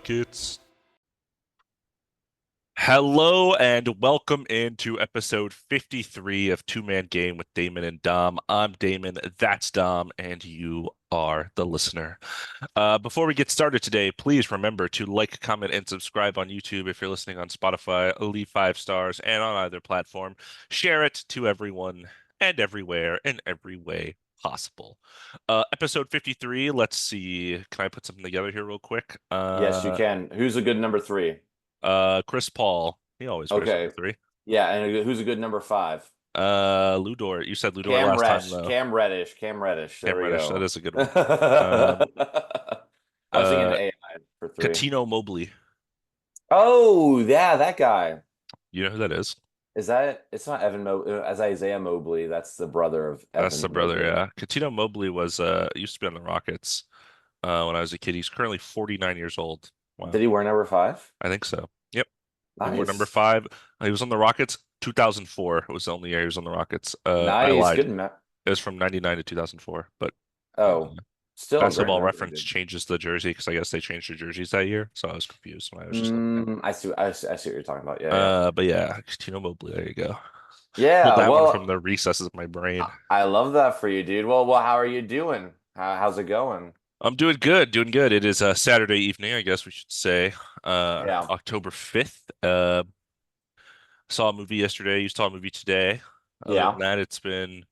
Buckets. Hello and welcome into episode 53 of Two Man Game with Damon and Dom. I'm Damon, that's Dom, and you are the listener. Before we get started today, please remember to like, comment, and subscribe on YouTube if you're listening on Spotify. Leave 5 stars and on either platform. Share it to everyone and everywhere in every way possible. Episode 53, let's see. Can I put something together here real quick? Yes, you can. Who's a good number three? Chris Paul. He always wears number Okay. three. Yeah, and who's a good number five? Lou Dort. You said Lou Dort last time though. Cam Reddish. There Cam we Reddish. That go. is a good one. I Um, was thinking uh, AI for three. Katino Mobley. Oh, yeah, that guy. You know who that is? Is that it's not Evan Mobley, as Isaiah Mobley, that's the brother of That's the Evan brother. Mobley. Yeah. Katino Mobley was used to be on the Rockets when I was a kid. He's currently 49 years old. Wow. Did he wear number five? I think so. Yep. He wore number Nice. five. He was on the Rockets 2004. It was the only year he was on the Rockets. I Nice. lied. Good ma It was from 99 to 2004, but uh, Oh, still a great Basketball number, Reference dude. changes the jersey because I guess they changed the jerseys that year. So I was confused when I was just looking at it. I see what you're talking about. Yeah, yeah. But yeah, Tino Mobley, there you go. Pulled Yeah, that one from well, the recesses of my brain. I love that for you, dude. Well, how are you doing? How's it going? I'm doing good, doing good. It is a Saturday evening, I guess we should say. Yeah. October 5th. Saw a movie yesterday. You saw a movie today. Other than Yeah. that, it's been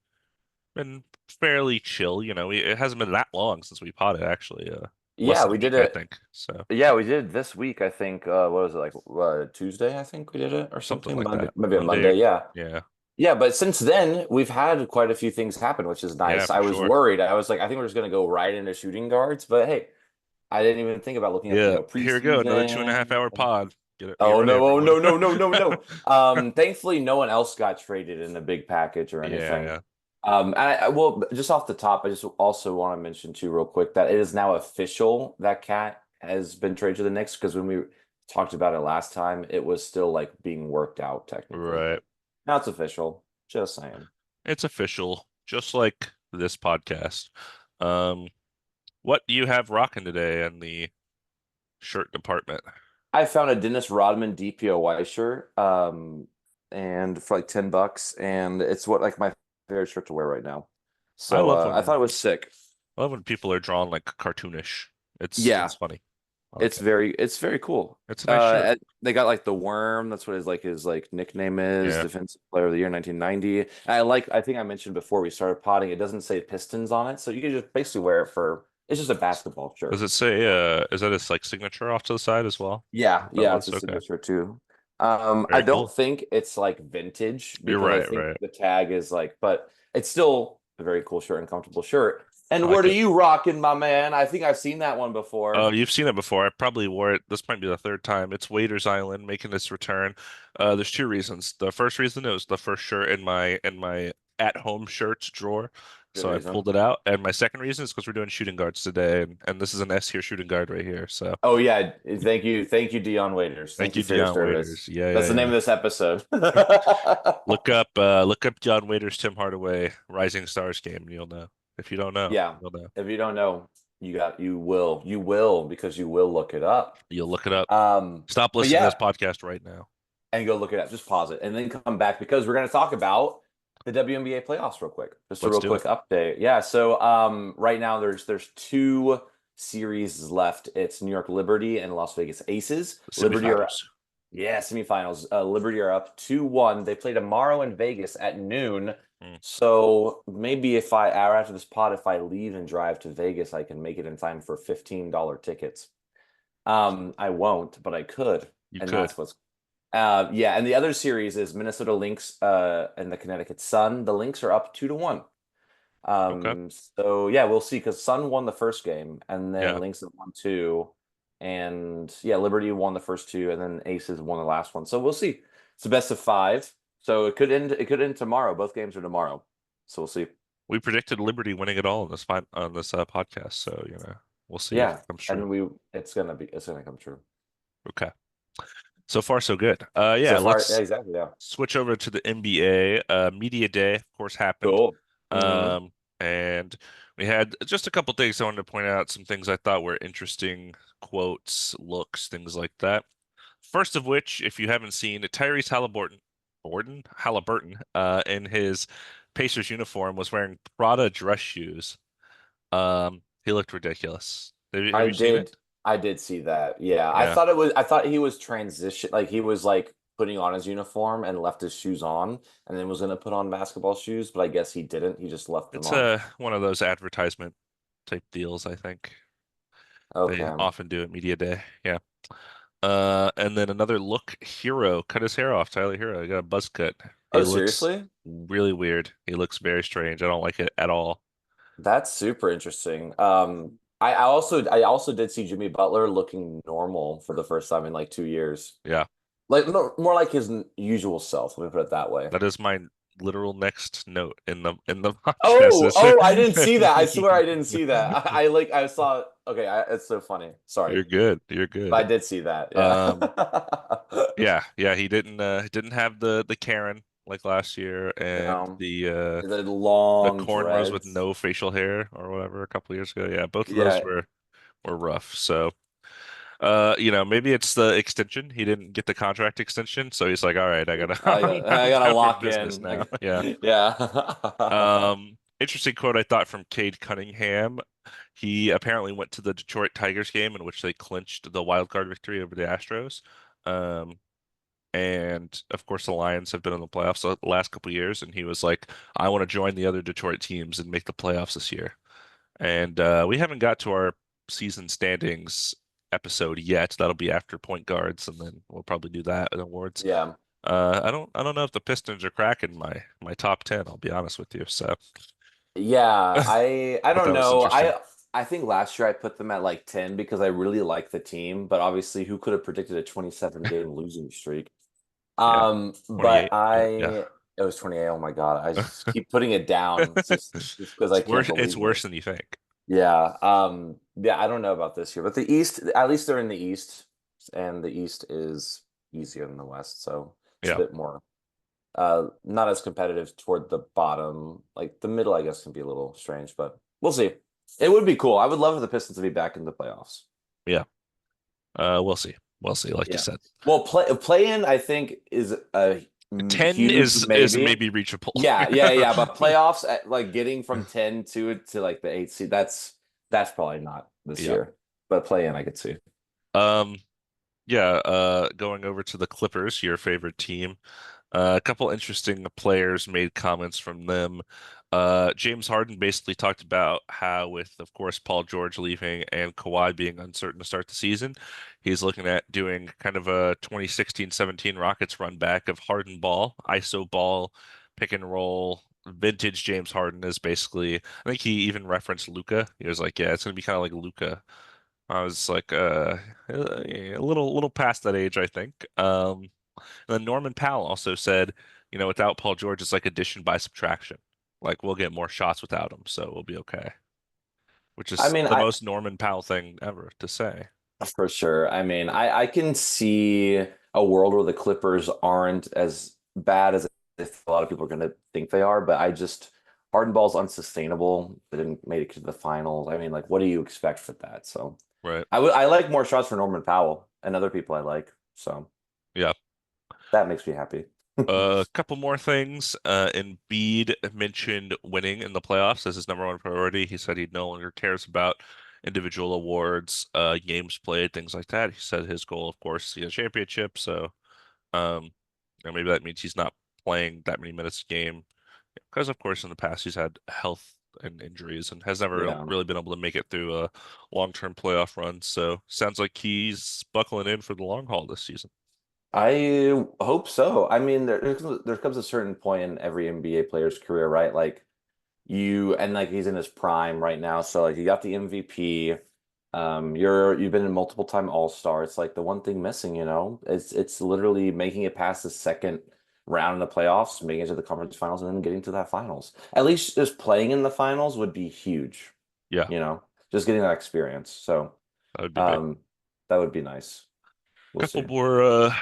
fairly chill. It hasn't been that long since we potted actually. Less Yeah, than a we did week, I it. think. So Yeah, we did it this week, I think. What was it like Tuesday, I think we did it or something something. like Monday, that. maybe a Monday. Monday, yeah. Yeah. Yeah, but since then we've had quite a few things happen, which is Yeah, nice. for I was sure. worried. I was like, I think we're just gonna go right into shooting guards, but hey, I didn't even think about looking up, Yeah, here we go. Another 2.5 hour preseason. pod. Get Oh ready, no, oh everyone. no, no, no, no, no. Thankfully no one else got traded in a big package or Yeah, anything. yeah. Well, just off the top, I just also want to mention too, real quick, that it is now official that Cat has been traded to the Knicks because when we talked about it last time, it was still like being worked out technically, Right. but now it's official. Just saying. It's official, just like this podcast. Um, what do you have rocking today in the shirt department? I found a Dennis Rodman DPOY shirt, and for like $10, and it's what like my favorite shirt to wear right now. I So love I when thought it was sick. I love when people are drawn like cartoonish. It's Yeah, funny. I like it's it. very cool. It's a nice shirt. They got like the worm. That's what his nickname is. Yeah. Defensive Player of the Year 1990. I think I mentioned before we started potting. It doesn't say Pistons on it, so you can just basically wear it for. It's just a basketball Does shirt. it say is that his like signature off to the side as well? That Yeah, it's was a okay. signature too. I Very don't cool. think it's like vintage You're because I right, think right. the tag is like, but it's still a very cool shirt and comfortable shirt. I And what like are it. you rocking, my man? I think I've seen that one Oh, before. you've seen it before. I probably wore it. This might be the third time. It's Waiters Island making its return. There's two reasons. The first reason it was the first shirt in my at-home shirts drawer, Good so I reason. pulled it out. And my second reason is because we're doing shooting guards today, and this is an S tier shooting guard right here. So Oh yeah, thank you, Dion Waiters. thank Thank you you, for your Dion service. Waiters. Yeah, That's yeah, the name yeah. of this episode. Look up John Waiters, Tim Hardaway, Rising Stars game, and you'll know. If you don't know, Yeah. you'll know. If you don't know, you will because you will look it up. You'll look it up. Stop But listening to this yeah, podcast right now. and go look it up. Just pause it and then come back because we're going to talk about the WNBA playoffs real quick. Just a Let's real do it. quick update. Yeah, so right now there's two series left. It's New York Liberty and Las Vegas Aces. The Liberty are semifinals. Yeah, semifinals. Liberty are up 2-1. They play tomorrow in Vegas at noon. Mm. So maybe if I hour after this pod, if I leave and drive to Vegas, I can make it in time for $15 tickets. I won't, but I could, You and could. that's what's yeah, and the other series is Minnesota Lynx and the Connecticut Sun. The Lynx are up 2-1. Okay. So yeah, we'll see because Sun won the first game and then Yeah. Lynx have won two. And yeah, Liberty won the first two, and then Aces won the last one. So we'll see. It's the best of five. So it could end tomorrow. Both games are tomorrow. So we'll see. We predicted Liberty winning it all on this podcast, so we'll see if Yeah. it comes true. And it's gonna come true. Okay. So far, so good. So Yeah, far, yeah, let's exactly. Yeah. switch over to the NBA. Media Day, of course, happened. Cool. Mm-hmm. Um, And we had just a couple things I wanted to point out, some things I thought were interesting quotes, looks, things like that. First of which, if you haven't seen Tyrese Halliburton, in his Pacers uniform was wearing Prada dress shoes. He looked ridiculous. Have I you seen did it? I did see that. Yeah. Yeah. I thought he was transition like he was like putting on his uniform and left his shoes on and then was gonna put on basketball shoes, but I guess he didn't. He just left them It's on. one of those advertisement type deals, I think. They Okay. often do at media day. Yeah. And then another look, Hero cut his hair off. Tyler Hero, he got a buzz cut. He Oh, looks seriously? really weird. He looks very strange. I don't like it at all. That's super interesting. I also did see Jimmy Butler looking normal for the first time in like 2 years. Yeah, Like no, more like his usual self. Let me put it that way. that is my literal next note in the podcast. Oh, oh, I didn't see that. I swear I didn't see that. I saw. Okay, it's so funny. Sorry, You're good. You're but I good. did see that. Yeah. Um, yeah, yeah. He didn't have the Karen like last year, and No, the the the long cornrows with dreads. no facial hair or whatever a couple years ago. Yeah, both of those Yeah, were rough. So. Maybe it's the extension. He didn't get the contract extension, so he's like, "All right, I I'm gotta down for lock business in. now." Yeah. Yeah. Interesting quote I thought from Cade Cunningham. He apparently went to the Detroit Tigers game in which they clinched the wild card victory over the Astros. Um, and of course, the Lions have been in the playoffs the last couple of years, and he was like, "I want to join the other Detroit teams and make the playoffs this year." And we haven't got to our season standings episode yet. That'll be after point guards, and then we'll probably do that in awards. Yeah. I don't know if the Pistons are cracking my top 10, I'll be honest with you. So, Yeah, but I don't that was know. interesting. I think last year I put them at like 10 because I really like the team, but obviously who could have predicted a 27 game losing streak? Yeah, But 28. But yeah. it was 28. Oh my God. I just keep putting it down just because I It's can't worse. It's believe it. worse than you think. Yeah. Yeah, I don't know about this year, but the East, at least they're in the East, and the East is easier than the West, so it's a Yeah. bit more not as competitive toward the bottom. Like the middle, I guess, can be a little strange, but we'll see. It would be cool. I would love for the Pistons to be back in the playoffs. Yeah. We'll see. We'll see, like you Yeah. said. Well, play in, I think, is a 10 huge is maybe. maybe reachable. Yeah. But playoffs, like getting from 10 to like the eighth seed, that's probably not this Yeah. year. But play in, I could see. Um, yeah, going over to the Clippers, your favorite team. A couple interesting players made comments from them. James Harden basically talked about how, with, of course, Paul George leaving and Kawhi being uncertain to start the season, he's looking at doing kind of a 2016-17 Rockets run back of Harden ball, ISO ball, pick and roll. Vintage James Harden is basically, I think he even referenced Luca. He was like, yeah, it's gonna be kind of like Luca. I was like, a little past that age, I think. And then Norman Powell also said, without Paul George, it's like addition by subtraction. Like we'll get more shots without him, so we'll be okay. Which I is mean, the I most Norman Powell thing ever to say. for sure. I mean, I can see a world where the Clippers aren't as bad as if a lot of people are going to think they are, but Harden ball's unsustainable. They didn't make it to the finals. I mean, like, what do you expect with that? So Right. I like more shots for Norman Powell and other people I like. So Yeah. that makes me happy. A couple more things. Embiid mentioned winning in the playoffs as his number one priority. He said he no longer cares about individual awards, games played, things like that. He said his goal, of course, is a championship. So, um, maybe that means he's not playing that many minutes a game because, of course, in the past he's had health and injuries and has never Yeah. really been able to make it through a long-term playoff run. So, sounds like he's buckling in for the long haul this season. I hope so. I mean, there comes a certain point in every NBA player's career, right? Like and like he's in his prime right now. So like you got the MVP. You've been in multiple time All-Star. It's like the one thing missing, It's literally making it past the second round in the playoffs, making it to the conference finals, and then getting to that finals. At least just playing in the finals would be huge, Yeah, Just getting that experience. So that would be big. um that would be nice. We'll see.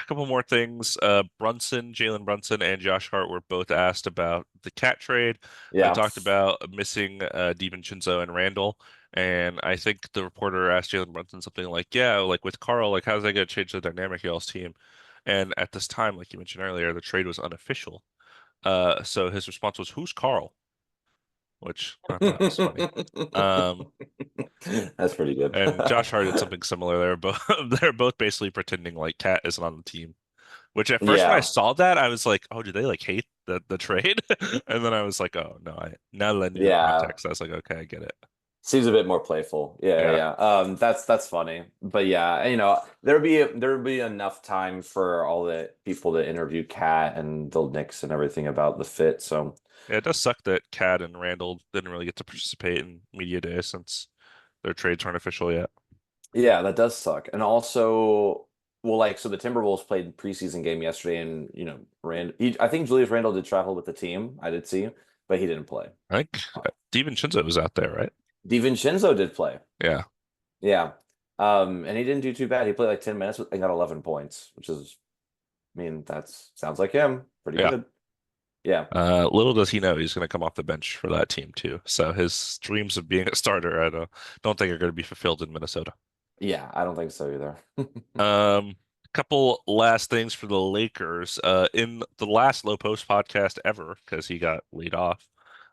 Couple more things. Jalen Brunson, and Josh Hart were both asked about the cat trade. I Yeah. talked about missing DiVincenzo and Randall, and I think the reporter asked Jalen Brunson something like, "Yeah, like with Carl, like how's that going to change the dynamic of y'all's team?" And at this time, like you mentioned earlier, the trade was unofficial. So his response was, "Who's Carl?" Which I thought was funny. Um, That's pretty good. and Josh Hart did something similar. They're both they're both basically pretending like Cat isn't on the team. Which at first when I Yeah. saw that, I was like, "Oh, do they like hate the trade?" And then I was like, "Oh no!" I now that I knew the Yeah. context, I was like, "Okay, I get it." Seems a bit more playful. Yeah, Yeah, yeah. That's funny. But yeah, there'd be enough time for all the people to interview Kat and the Knicks and everything about the fit. So yeah. It does suck that Cat and Randall didn't really get to participate in media day since their trades weren't official yet. yeah, that does suck. And also, well, like so the Timberwolves played preseason game yesterday, and I think Julius Randle did travel with the team. I did see, but he didn't play. I think DiVincenzo was out there, right? DiVincenzo did play. Yeah, Yeah. And he didn't do too bad. He played like 10 minutes and got 11 points, which is, I mean, that's sounds like him. Pretty yeah. good. Yeah. Little does he know he's going to come off the bench for that team too. So his dreams of being a starter, I don't think are going to be fulfilled in Minnesota. Yeah, I don't think so either. Couple last things for the Lakers. In the last Low Post podcast ever, because he got laid off,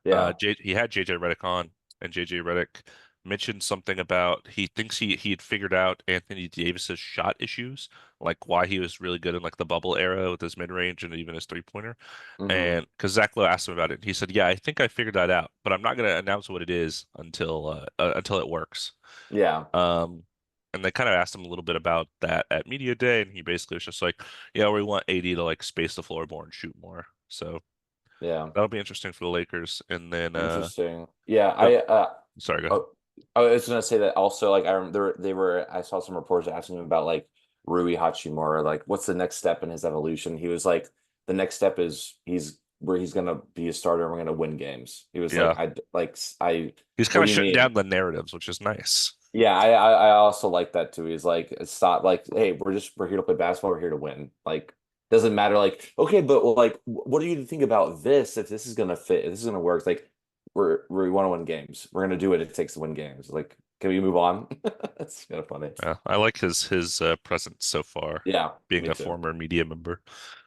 Yeah. he had JJ Redick on, and JJ Redick mentioned something about he thinks he had figured out Anthony Davis's shot issues, like why he was really good in like the bubble era with his mid range and even his 3-pointer. Hmm. And because Zach Lowe asked him about it, and he said, "Yeah, I think I figured that out, but I'm not going to announce what it is until it works." Yeah. Um, and they kind of asked him a little bit about that at media day, and he basically was just like, "Yeah, we want AD to like space the floor more and shoot more." So Yeah. that'll be interesting for the Lakers. And then, Interesting. Yeah, the sorry, go ahead. oh, I was gonna say that also, like, I remember I saw some reports asking him about like Rui Hachimura, like what's the next step in his evolution. He was like, the next step is he's gonna be a starter and we're gonna win games. He was like, Yeah, I he's what kind do of you shutting mean? down the narratives, which is nice. Yeah, I also like that too. He's like, it's not like, hey, we're here to play basketball, we're here to win. Like, doesn't matter. Like, okay, but well, like, what do you think about this? If this is gonna fit, if this is gonna work, like, we want to win games. We're gonna do what it takes to win games. Like, can we move on? That's kind of funny. Yeah, I like his presence so far, Yeah, being me a too. former media member.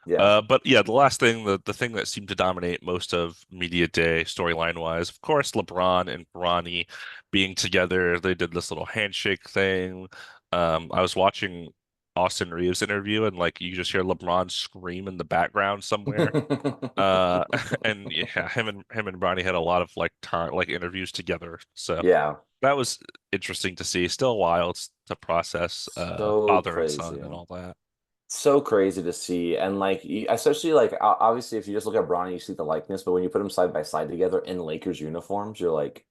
Yeah. But yeah, the last thing, the thing that seemed to dominate most of media day storyline wise, of course, LeBron and Bronny being together. They did this little handshake thing. I was watching Austin Reeves interview, and like you just hear LeBron scream in the background somewhere. Uh, and yeah, him and Bronny had a lot of like time, like interviews together. So Yeah. that was interesting to see. Still wild to process, So father and crazy. son and all that. So crazy to see. And like, especially like, obviously, if you just look at Bronny, you see the likeness, but when you put them side by side together in Lakers uniforms, you're like,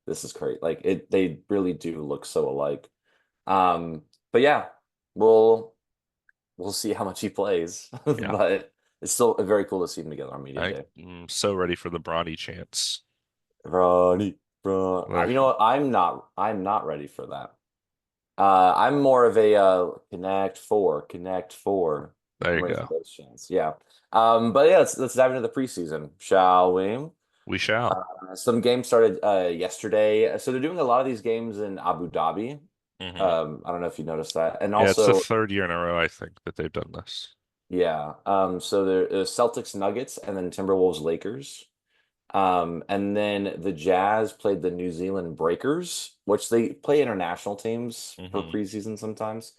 this is great. Like, they really do look so alike. But yeah, we'll we'll see how much he plays. Yeah. But it's still very cool to see them together on media day. I'm so ready for the Bronny chance. Ronnie, bro. There, You know what? I'm not ready for that. I'm more of a connect four. there I'm you ready for go. those chants. Yeah. But yeah, let's dive into the preseason, shall we? We shall. Some games started yesterday. So they're doing a lot of these games in Abu Dhabi. Hmm. I don't know if you noticed that. And Yeah, it's the also, third year in a row, I think, that they've done this. yeah. So there's Celtics Nuggets and then Timberwolves Lakers. And then the Jazz played the New Zealand Breakers, which they play international teams for Hmm. preseason sometimes.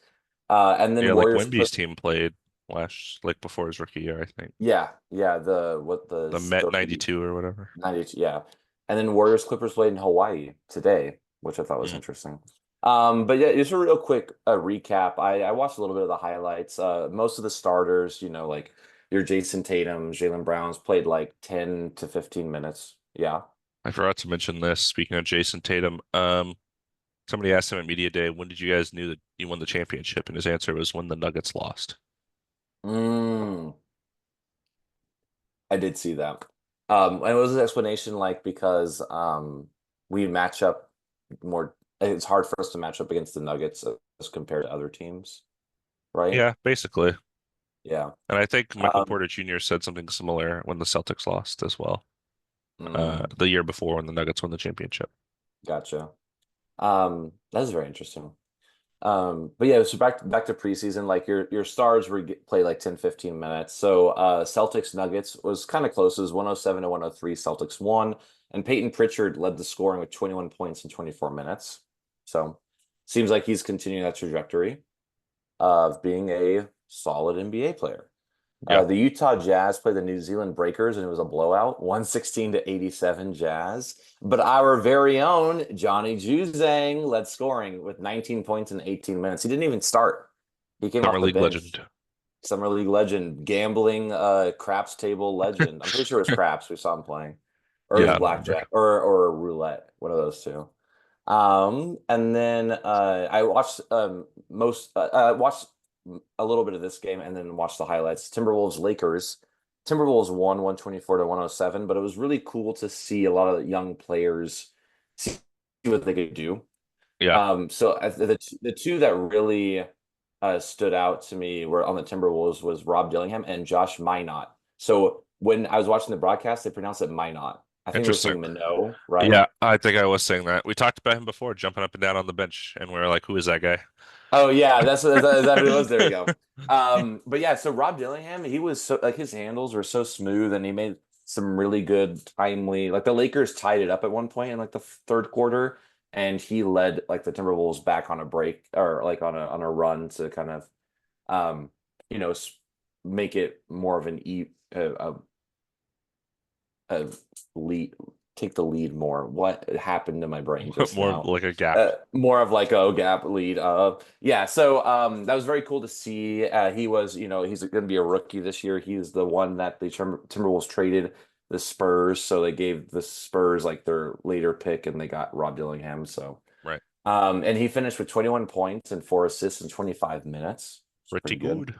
And Yeah, then like Warriors Wemby's Clip. team played like before his rookie year, I think. Yeah, yeah, the what The Met 92 or whatever. 92, yeah. And then Warriors Clippers played in Hawaii today, which I thought was Mm. interesting. But yeah, just a real quick recap. I watched a little bit of the highlights. Most of the starters, like your Jason Tatum, Jaylen Browns played like 10 to 15 minutes. Yeah. I forgot to mention this. Speaking of Jason Tatum, somebody asked him at media day, when did you guys knew that you won the championship? And his answer was when the Nuggets lost. Mm, I did see that. And it was an explanation like because we match up more, it's hard for us to match up against the Nuggets as compared to other teams. right? Yeah, basically. Yeah. And I think Michael Um, Porter Jr. said something similar when the Celtics lost as well, mm, the year before when the Nuggets won the championship. gotcha. That is very interesting. But yeah, so back to preseason, like your stars were play like 10, 15 minutes. So Celtics Nuggets was kind of close. It was 107 to 103. Celtics won. And Peyton Pritchard led the scoring with 21 points in 24 minutes. So seems like he's continuing that trajectory of being a solid NBA player. Yeah, The Utah Jazz played the New Zealand Breakers, and it was a blowout, 116 to 87 Jazz. But our very own Johnny Juzang led scoring with 19 points in 18 minutes. He didn't even start. He came summer off the league bench. legend. Summer League legend, gambling craps table legend. I'm pretty sure it was craps we saw him playing. Or it Yeah, was I don't remember. blackjack or roulette, one of those two. And then I watched watched a little bit of this game and then watched the highlights. Timberwolves Lakers. Timberwolves won 124 to 107, but it was really cool to see a lot of the young players see what they could do. Yeah, So the two that really stood out to me were on the Timberwolves was Rob Dillingham and Josh Minot. So when I was watching the broadcast, they pronounced it Minot. I think they were interesting. saying Minot, right? Yeah, I think I was saying that. We talked about him before, jumping up and down on the bench, and we were like, "Who is that guy?" Oh yeah, is that who it was? There we go. But yeah, so Rob Dillingham, he was so like his handles were so smooth, and he made some really good timely. Like the Lakers tied it up at one point in like the third quarter, and he led like the Timberwolves back on a break or like on a run to kind of um you know make it more of an a lead, take the lead more. What happened to my brain just More now? like a gap. More of like a gap lead. Yeah. So that was very cool to see. He was, he's going to be a rookie this year. He's the one that the Timberwolves traded the Spurs, so they gave the Spurs like their later pick, and they got Rob Dillingham. So, Right. and he finished with 21 points and 4 assists in 25 minutes. It's Pretty pretty good. good.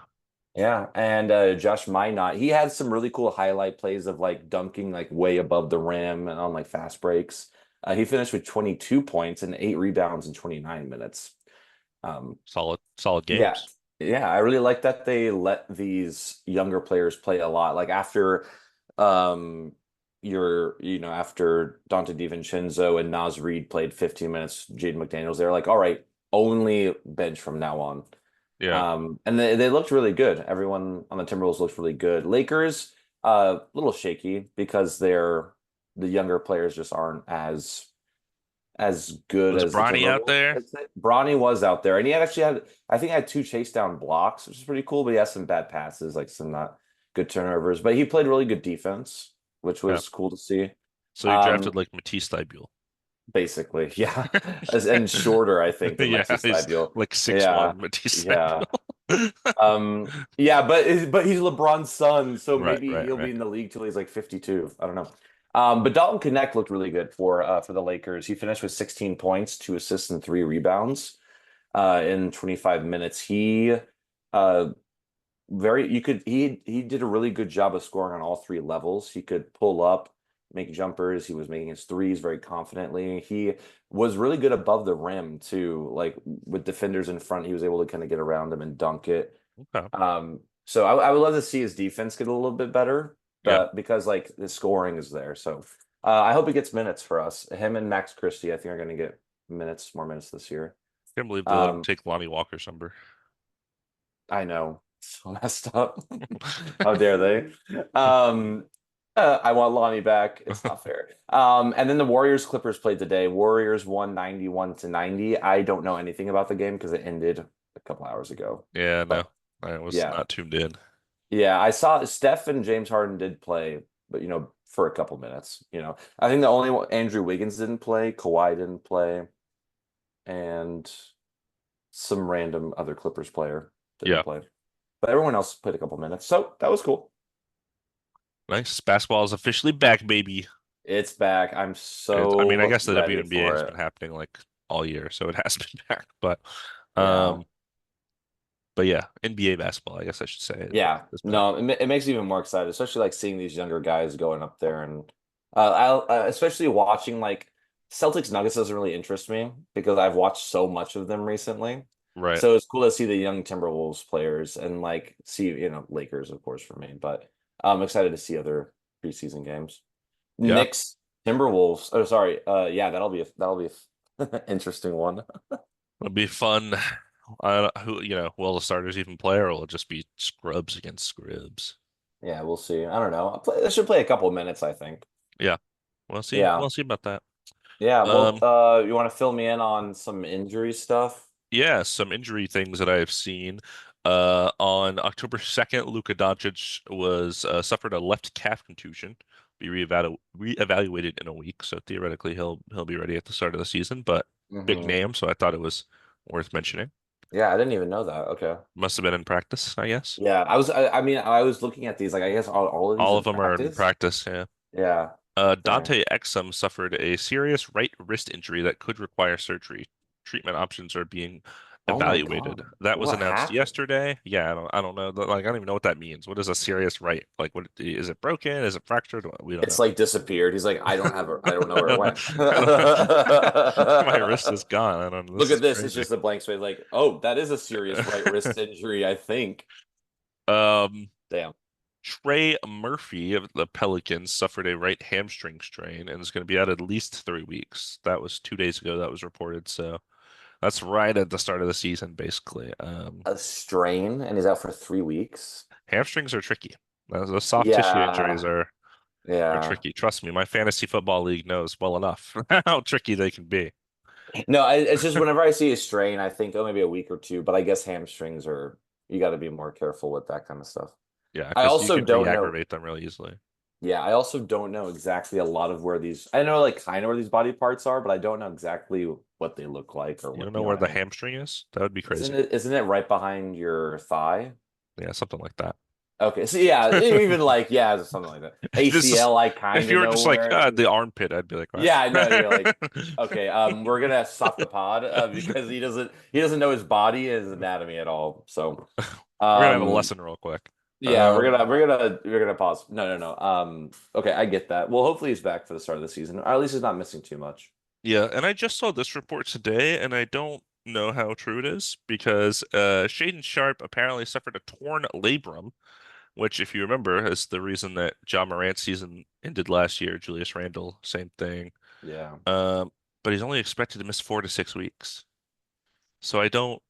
Yeah, and Josh Minot, he had some really cool highlight plays of like dunking like way above the rim and on like fast breaks. He finished with 22 points and 8 rebounds in 29 minutes. Um, Solid yeah, games. yeah, I really like that they let these younger players play a lot. Like after um after Dante DiVincenzo and Naz Reid played 15 minutes, Jaden McDaniels, they're like, all right, only bench from now on. Yeah. And they looked really good. Everyone on the Timberwolves looked really good. Lakers, a little shaky because the younger players just aren't as good Was as the Bronny out Timberwolves. there? I'd say. Bronny was out there, and he actually had, I think, had two chase down blocks, which is pretty cool. But he has some bad passes, like some not good turnovers. But he played really good defense, which Yeah. was cool to see. So he Um, drafted like Matisse Thybulle. Basically, yeah, and shorter, I think, than Yeah, Matisse he's Thybulle. like 6'1", Yeah, Matisse yeah. Thybulle. Yeah, but he's LeBron's son, so Right, maybe right, he'll be right. in the league till he's like 52. I don't know. But Dalton Connect looked really good for the Lakers. He finished with 16 points, 2 assists, and 3 rebounds in 25 minutes. He uh very you could he did a really good job of scoring on all three levels. He could pull up, make jumpers. He was making his threes very confidently. He was really good above the rim too. Like with defenders in front, he was able to kind of get around them and dunk it. Okay. So I would love to see his defense get a little bit better, Yeah. but because like the scoring is there. So I hope he gets minutes for us. Him and Max Christie, I think, are going to get more minutes this year. Can't believe they let him Um, take Lonnie Walker's number. I know, so messed up. How dare they? Um, I want Lonnie back. It's not fair. And then the Warriors Clippers played today. Warriors won 91 to 90. I don't know anything about the game because it ended a couple hours ago. Yeah, no. But I was yeah, not tuned in. yeah, I saw Steph and James Harden did play, but for a couple minutes. I think the only one, Andrew Wiggins didn't play, Kawhi didn't play, and some random other Clippers player didn't Yeah. play. But everyone else played a couple minutes. So that was cool. Nice. Basketball is officially back, baby. It's back. I'm I mean, I so guess the ready WNBA for has it. been happening like all year, so it has been back. Yeah. Um, but yeah, NBA basketball, I guess I should say, Yeah. is back. No, it makes me even more excited, especially like seeing these younger guys going up there and especially watching like Celtics Nuggets doesn't really interest me because I've watched so much of them recently. Right. So it's cool to see the young Timberwolves players and like see, Lakers, of course, for me, but I'm excited to see other preseason games. Yeah. Knicks, Timberwolves. Oh, sorry. Yeah, that'll be a interesting one. It'll be fun. I don't, will the starters even play or will it just be scrubs against scrubs? Yeah, we'll see. I don't know. They should play a couple minutes, I think. Yeah. We'll see. Yeah. We'll see about that. Yeah. Well, Um, you want to fill me in on some injury stuff? yeah, some injury things that I have seen. On October 2nd, Luka Doncic was suffered a left calf contusion. Be reevaluated in a week, so theoretically he'll be ready at the start of the season. But big Hmm. name, so I thought it was worth mentioning. Yeah, I didn't even know that. Okay. Must have been in practice, I guess. Yeah, I mean, I was looking at these, like, I guess all of these All in of them are in practice. practice, yeah. Yeah. Okay. Dante Exum suffered a serious right wrist injury that could require surgery. Treatment options are being Oh my evaluated. God. That was What announced happened? yesterday. Yeah, I don't know. Like, I don't even know what that means. What is a serious right? Like, what is it broken? Is it fractured? We don't It's know. like disappeared. He's like, I don't know where it went. My wrist is gone. I don't know. This Look is at this. It's crazy. just a blank space. Like, oh, that is a serious right wrist injury, I think. Um, Damn. Trey Murphy of the Pelicans suffered a right hamstring strain and is going to be out at least 3 weeks. That was 2 days ago that was reported. So that's right at the start of the season, basically. A strain and he's out for 3 weeks. Hamstrings are tricky. The soft tissue injuries Yeah. are Yeah. tricky. Trust me, my fantasy football league knows well enough how tricky they can be. No, it's just whenever I see a strain, I think, oh, maybe a week or two, but I guess hamstrings are, you got to be more careful with that kind of stuff. Yeah, I because you also can don't know. re-aggravate them really easily. Yeah, I also don't know exactly a lot of where these, I know like kind of where these body parts are, but I don't know exactly what they look like or You don't what, know what where I the mean? hamstring is? That would be crazy. Isn't it right behind your thigh? Yeah, something like that. Okay, so yeah, even like yeah, something like that. This is ACL, I if kind you of were know just like where it is. the armpit, I'd be like, what? Yeah, I know. You're like, okay, we're gonna stop the pod because he doesn't know his body, his anatomy at all. So, We're gonna have a um, lesson real quick. yeah, we're Um, gonna we're gonna we're gonna pause. No, no, no. Okay, I get that. Well, hopefully he's back for the start of the season, or at least he's not missing too much. yeah, and I just saw this report today, and I don't know how true it is because Shaden Sharp apparently suffered a torn labrum, which, if you remember, is the reason that John Morant's season ended last year. Julius Randle, same thing. Yeah. Um, but he's only expected to miss 4 to 6 weeks. So I don't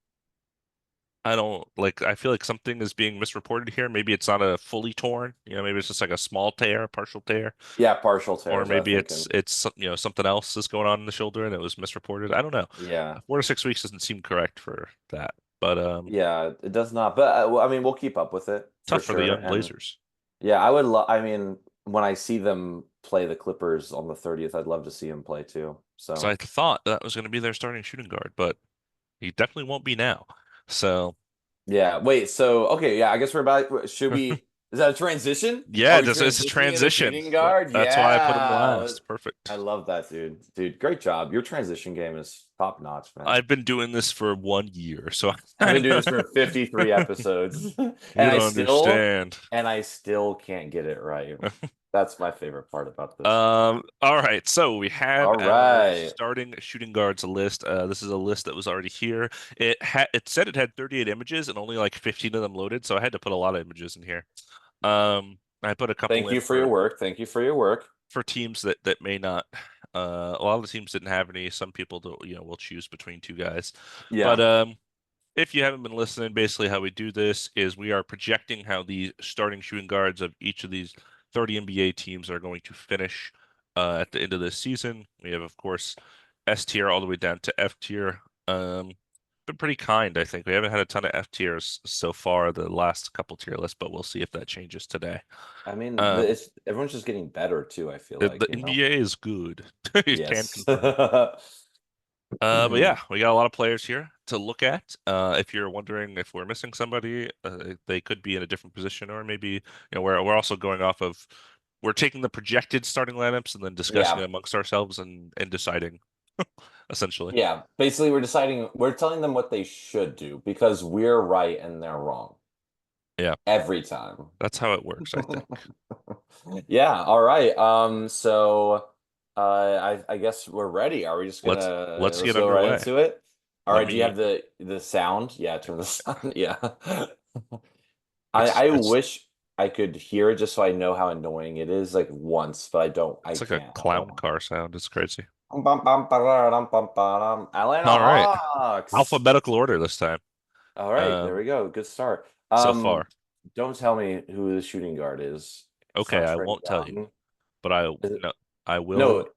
like. I feel like something is being misreported here. Maybe it's not a fully torn. Maybe it's just like a small tear, a partial tear. Yeah, partial Or tears, I maybe think, it's and it's something else is going on in the shoulder and it was misreported. I don't know. yeah, 4 to 6 weeks doesn't seem correct for that, but yeah, it does not. But well, I mean, we'll keep up with it for tough for the sure. young And Blazers. yeah, I would love. I mean, when I see them play the Clippers on the 30th, I'd love to see him play too. So I So thought that was going to be their starting shooting guard, but he definitely won't be now. So yeah, wait. So okay, yeah, I guess we're about. Should we? Is that a transition? Are yeah, we it's a transitioning into transition. shooting guard? That's why I put him Yeah, last. Perfect. I love that, dude. Dude, great job. Your transition game is top notch, man. I've been doing this for 1 year, so I've I been doing this for 53 episodes, and you I don't still understand. and I still can't get it right. That's my favorite part about this. All right. So we have All our right. starting shooting guards list. This is a list that was already here. It said it had 38 images and only like 15 of them loaded, so I had to put a lot of images in here. I put a couple Thank in you for your work. Thank you for your work. for teams that may not. A lot of the teams didn't have any. Some people do, will choose between two guys. But Yeah. if you haven't been listening, basically how we do this is we are projecting how the starting shooting guards of each of these 30 NBA teams are going to finish at the end of this season. We have, of course, S tier all the way down to F tier. Been pretty kind, I think. We haven't had a ton of F tiers so far, the last couple tier lists, but we'll see if that changes today. I mean, Um, it's everyone's just getting better too, I feel the, like, the NBA is good. You can Yes. confirm. But yeah, we got a lot of players here to look at. If you're wondering if we're missing somebody, they could be in a different position, or maybe we're also going off of we're taking the projected starting lineups and then discussing it Yeah. amongst ourselves and deciding essentially. Yeah. Basically, we're telling them what they should do because we're right and they're wrong Yeah, every time. that's how it works, I think. Yeah, all right. So I guess we're ready. Are we just Let's gonna let's let's get go right underway. into it? All Let right, do you me. have the sound? Yeah, turn the sound. Yeah. It's I it's wish I could hear it just so I know how annoying it is, like once, but I don't. I it's like a can't. Hold clown on. car sound. It's crazy. Atlanta All right, Hawks. alphabetical order this time. All right, there Um, we go. Good start. so far. Don't tell me who the shooting guard is. It's Okay, not I Trey won't tell you, Young. but I Is it? no, I will No.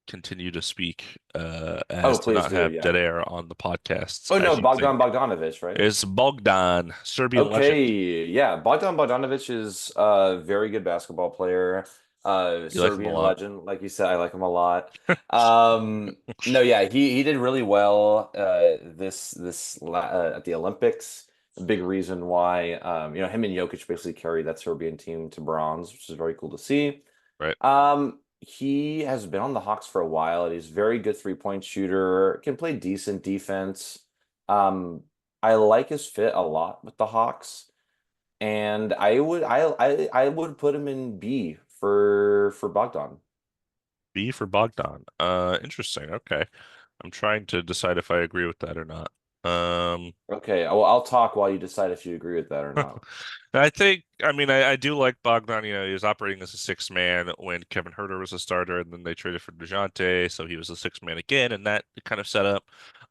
continue to speak Oh, as to please not do. have Yeah. dead air on the podcasts, Oh no, as you think. Bogdan Bogdanovic, right? It's Bogdan, Serbian legend. Okay, yeah, Bogdan Bogdanovic is a very good basketball player, You like him a Serbian lot. legend, like you said. I like him a lot. No, yeah, he did really well at the Olympics. A big reason why him and Jokic basically carried that Serbian team to bronze, which is very cool to see. Right. He has been on the Hawks for a while, and he's a very good three-point shooter, can play decent defense. Um, I like his fit a lot with the Hawks, and I would put him in B for Bogdan. B for Bogdan. Interesting. Okay. I'm trying to decide if I agree with that or not. Um, Okay, well, I'll talk while you decide if you agree with that or not. I think, I mean, I do like Bogdan. He was operating as a sixth man when Kevin Huerter was a starter, and then they traded for DeJounte, so he was a sixth man again, and that kind of set up.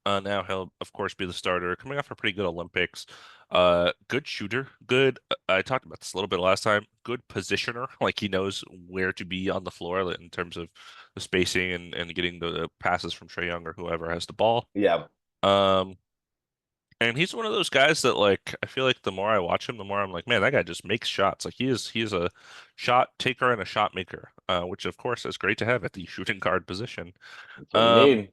Now he'll, of course, be the starter, coming off a pretty good Olympics. Good shooter, good. I talked about this a little bit last time. Good positioner, like he knows where to be on the floor in terms of the spacing and getting the passes from Trae Young or whoever has the ball. Yeah, Um, and he's one of those guys that like I feel like the more I watch him, the more I'm like, man, that guy just makes shots. Like he is a shot taker and a shot maker, which of course is great to have at the shooting guard position. that's what you Um, need.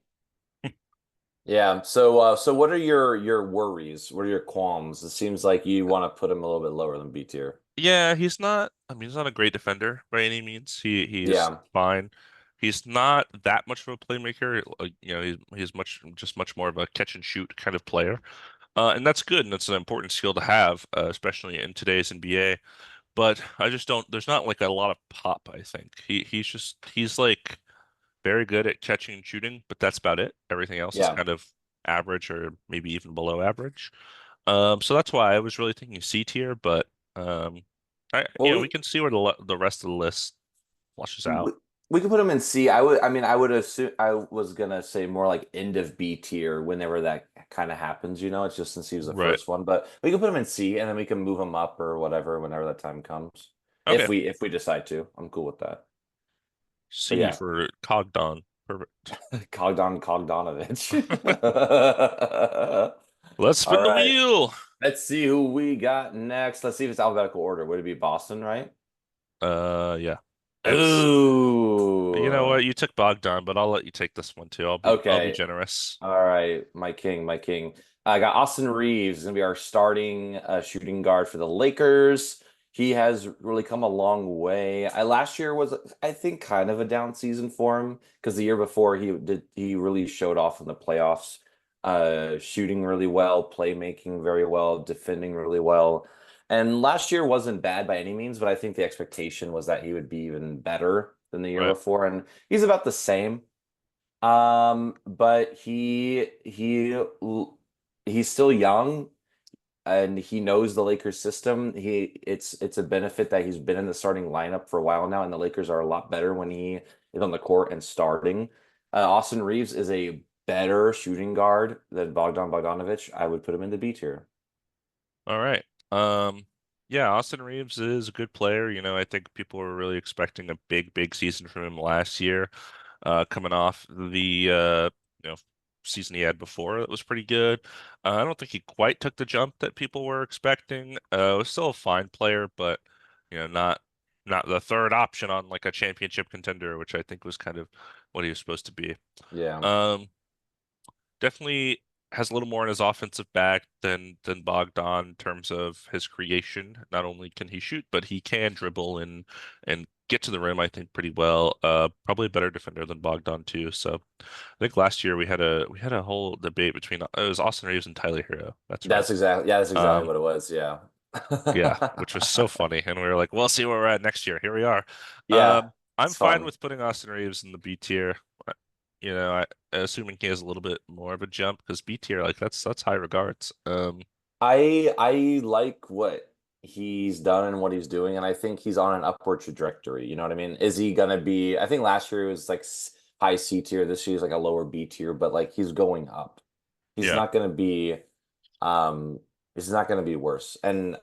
Yeah. So what are your worries? What are your qualms? It seems like you want to put him a little bit lower than B tier. yeah, he's not. I mean, he's not a great defender by any means. He's Yeah. fine. He's not that much of a playmaker. He's much more of a catch and shoot kind of player, and that's good and that's an important skill to have, especially in today's NBA. But I just don't. There's not like a lot of pop. I think he's like very good at catching and shooting, but that's about it. Everything else is Yeah. kind of average or maybe even below average. So that's why I was really thinking C tier, but um, Well, we can see where the rest of the list flushes out. we we could put him in C. I mean, I would assume I was gonna say more like end of B tier whenever that kind of happens, It's just since he was the Right. first one. But we can put him in C and then we can move him up or whatever whenever that time comes. If Okay. we decide to. I'm cool with that. But C yeah, for Cogdon. Perfect. Cogdanovich. Let's All spin the right. wheel. Let's see who we got next. Let's see if it's alphabetical order. Would it be Boston, right? Yeah. It's You know Ooh. what? You took Bogdan, but I'll let you take this one too. I'll be Okay. generous. All right, my king, my king. I got Austin Reeves, gonna be our starting shooting guard for the Lakers. He has really come a long way. I last year was, I think, kind of a down season for him because the year before he really showed off in the playoffs, shooting really well, playmaking very well, defending really well. And last year wasn't bad by any means, but I think the expectation was that he would be even better than the year Right. before, and he's about the same. But he's still young and he knows the Lakers system. It's a benefit that he's been in the starting lineup for a while now, and the Lakers are a lot better when he is on the court and starting. Austin Reeves is a better shooting guard than Bogdan Bogdanovic. I would put him in the B tier. All right. Yeah, Austin Reeves is a good player. I think people were really expecting a big season from him last year, coming off the you know season he had before that was pretty good. I don't think he quite took the jump that people were expecting. Was still a fine player, but not the third option on like a championship contender, which I think was kind of what he was supposed to be. Yeah. Um, Definitely has a little more in his offensive bag than Bogdan in terms of his creation. Not only can he shoot, but he can dribble and get to the rim, I think, pretty well. Probably a better defender than Bogdan too. So I think last year we had a whole debate between it was Austin Reeves and Tyler Hero. That's right. That's exactly Um, what it was. Yeah. yeah, which was so funny. And we were like, we'll see where we're at next year. Here we are. Yeah, I'm it's fine fun. with putting Austin Reeves in the B tier. Uh, You know, assuming he has a little bit more of a jump because B tier, like that's high regards. I like what he's done and what he's doing, and I think he's on an upward trajectory. You know what I mean? Is he gonna be? I think last year he was like high C tier. This year he's like a lower B tier, but like he's going up. He's Yeah, not gonna be um he's not gonna be worse. And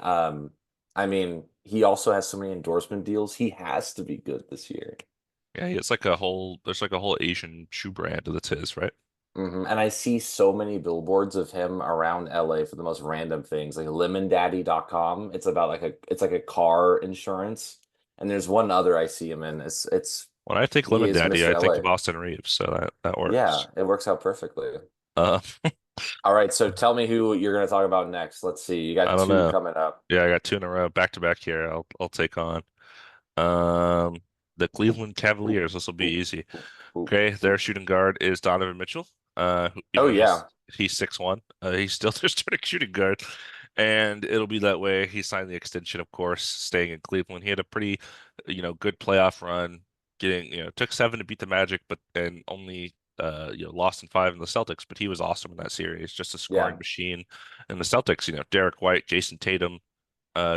I mean, he also has so many endorsement deals. He has to be good this year. yeah, it's like there's like a whole Asian shoe brand that's his, right? And I see so many billboards of him around LA for the most random things, like lemondaddy.com. It's about it's like a car insurance. And there's one other I see him in. It's When I think he Lemon is Daddy, Mr. I think of LA. Austin Reeves, so that works. Yeah, it works out perfectly. Uh, All right, so tell me who you're going to talk about next. Let's see. You I got don't two know. coming up. Yeah, I got two in a row, back to back here. I'll take on um the Cleveland Ooh, Cavaliers. This will be ooh, easy. ooh, ooh, Okay, their ooh. shooting guard is Donovan Mitchell. Even Oh though yeah. he's 6'1", he's still their starting shooting guard, and it'll be that way. He signed the extension, of course, staying in Cleveland. He had a pretty, good playoff run. Getting, took 7 to beat the Magic, but and only lost in 5 in the Celtics. But he was awesome in that series, just a scoring Yeah. machine. And the Celtics, Derek White, Jason Tatum,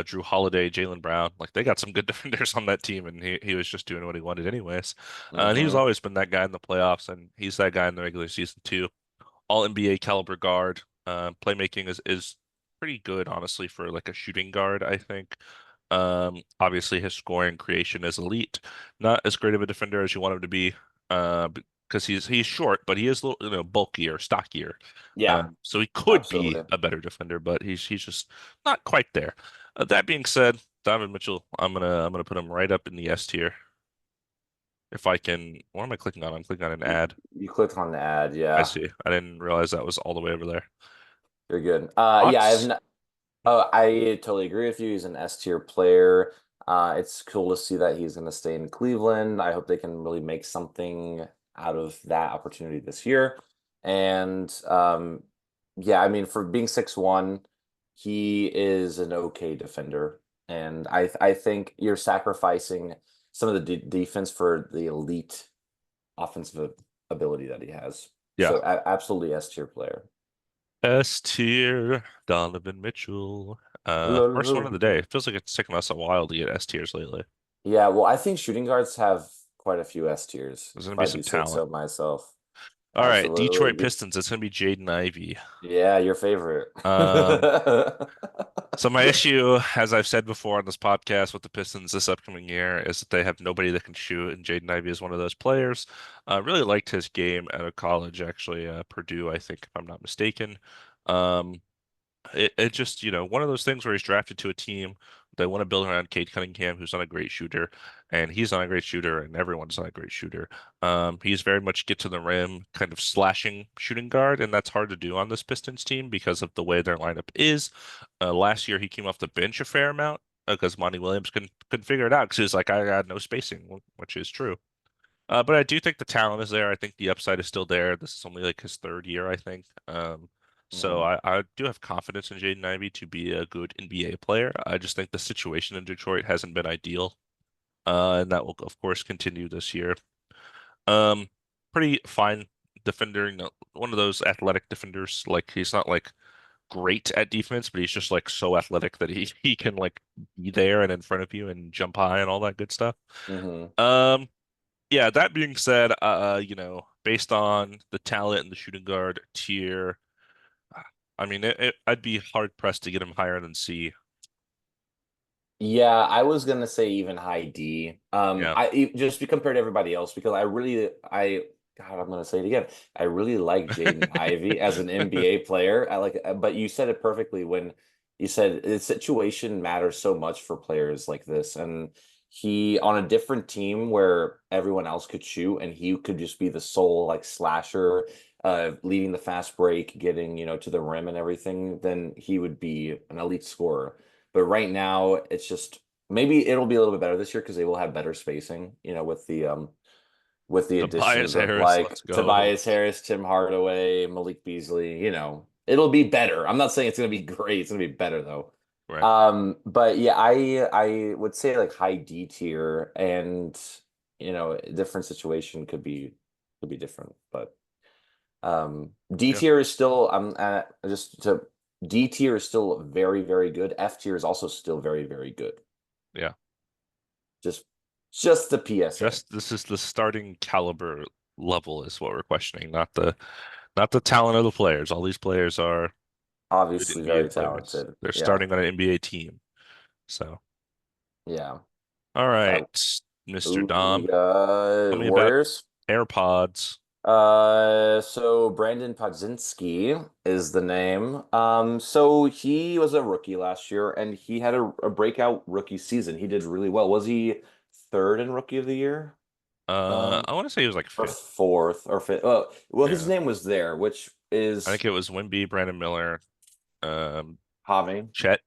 Drew Holiday, Jaylen Brown. Like they got some good defenders on that team, and he was just doing what he wanted anyways. And he's hmm always been that guy in the playoffs, and he's that guy in the regular season too. All NBA caliber guard. Playmaking is pretty good, honestly, for like a shooting guard, I think. Obviously his scoring creation is elite. Not as great of a defender as you want him to be, because he's short, but he is a little, bulkier, stockier. Yeah, So he could be absolutely. a better defender, but he's just not quite there. That being said, Donovan Mitchell, I'm gonna put him right up in the S tier. If I can, what am I clicking on? I'm clicking on an You, ad. you clicked on the ad. I Yeah, see. I didn't realize that was all the way over there. you're good. Yeah, I have Hawks. not. Oh, I totally agree with you. He's an S tier player. It's cool to see that he's going to stay in Cleveland. I hope they can really make something out of that opportunity this year. And yeah, I mean, for being 6'1", he is an okay defender. And I think you're sacrificing some of the defense for the elite offensive ability that he has. Yeah. So absolutely S tier player. S tier, Donovan Mitchell. First one of the day. It feels like it's taken us a while to get S tiers lately. Yeah, well, I think shooting guards have quite a few S tiers, There's gonna if be I some do say talent. so myself. All right, Absolutely. Detroit Pistons. It's gonna be Jaden Ivey. Yeah, your favorite. Um, so my issue, as I've said before on this podcast with the Pistons this upcoming year, is that they have nobody that can shoot, and Jaden Ivey is one of those players. Really liked his game out of college, actually, Purdue, I think, if I'm not mistaken. Um, it just, one of those things where he's drafted to a team they want to build around Cade Cunningham, who's not a great shooter, and he's not a great shooter, and everyone's not a great shooter. He's very much get to the rim, kind of slashing shooting guard, and that's hard to do on this Pistons team because of the way their lineup is. Last year, he came off the bench a fair amount because Monty Williams couldn't figure it out because he was like, I got no spacing, which is true. But I do think the talent is there. I think the upside is still there. This is only like his third year, I think. So Mhm. I do have confidence in Jaden Ivey to be a good NBA player. I just think the situation in Detroit hasn't been ideal, and that will, of course, continue this year. Um, Pretty fine defender, one of those athletic defenders. Like he's not like great at defense, but he's just like so athletic that he can like be there and in front of you and jump high and all that good stuff. hmm Um, yeah, that being said, based on the talent and the shooting guard tier, I mean, I'd be hard pressed to get him higher than C. Yeah, I was gonna say even high D. Yeah. Just be compared to everybody else because God, I'm gonna say it again. I really like Jaden Ivey as an NBA player. But you said it perfectly when you said the situation matters so much for players like this, and he on a different team where everyone else could shoot and he could just be the sole like slasher, leading the fast break, getting to the rim and everything. Then he would be an elite scorer. But right now, it's just maybe it'll be a little bit better this year because they will have better spacing, with the Tobias additions of Harris, like let's go. Tobias Harris, Tim Hardaway, Malik Beasley, it'll be better. I'm not saying it's gonna be great, it's gonna be better though. Right. But yeah, I would say like high D tier and a different situation could be different. But D Yeah. tier is still just to D tier is still very, very good. F tier is also still very, very good. Yeah. Just just the PSA. Just this is the starting caliber level is what we're questioning, not the talent of the players. All these players are good Obviously NBA very players. talented. They're Yeah. starting on an NBA team. So, Yeah. all Uh, right, Mr. ooh, we Dom, tell got me about Warriors. AirPods. So Brandon Podzinski is the name. So he was a rookie last year and he had a breakout rookie season. He did really well. Was he third in rookie of the year? I want to say he was like Or fifth. fourth or fifth. Well, his Yeah. name was there, which I is think it was Wimby, Brandon Miller, um, Javi. Chet,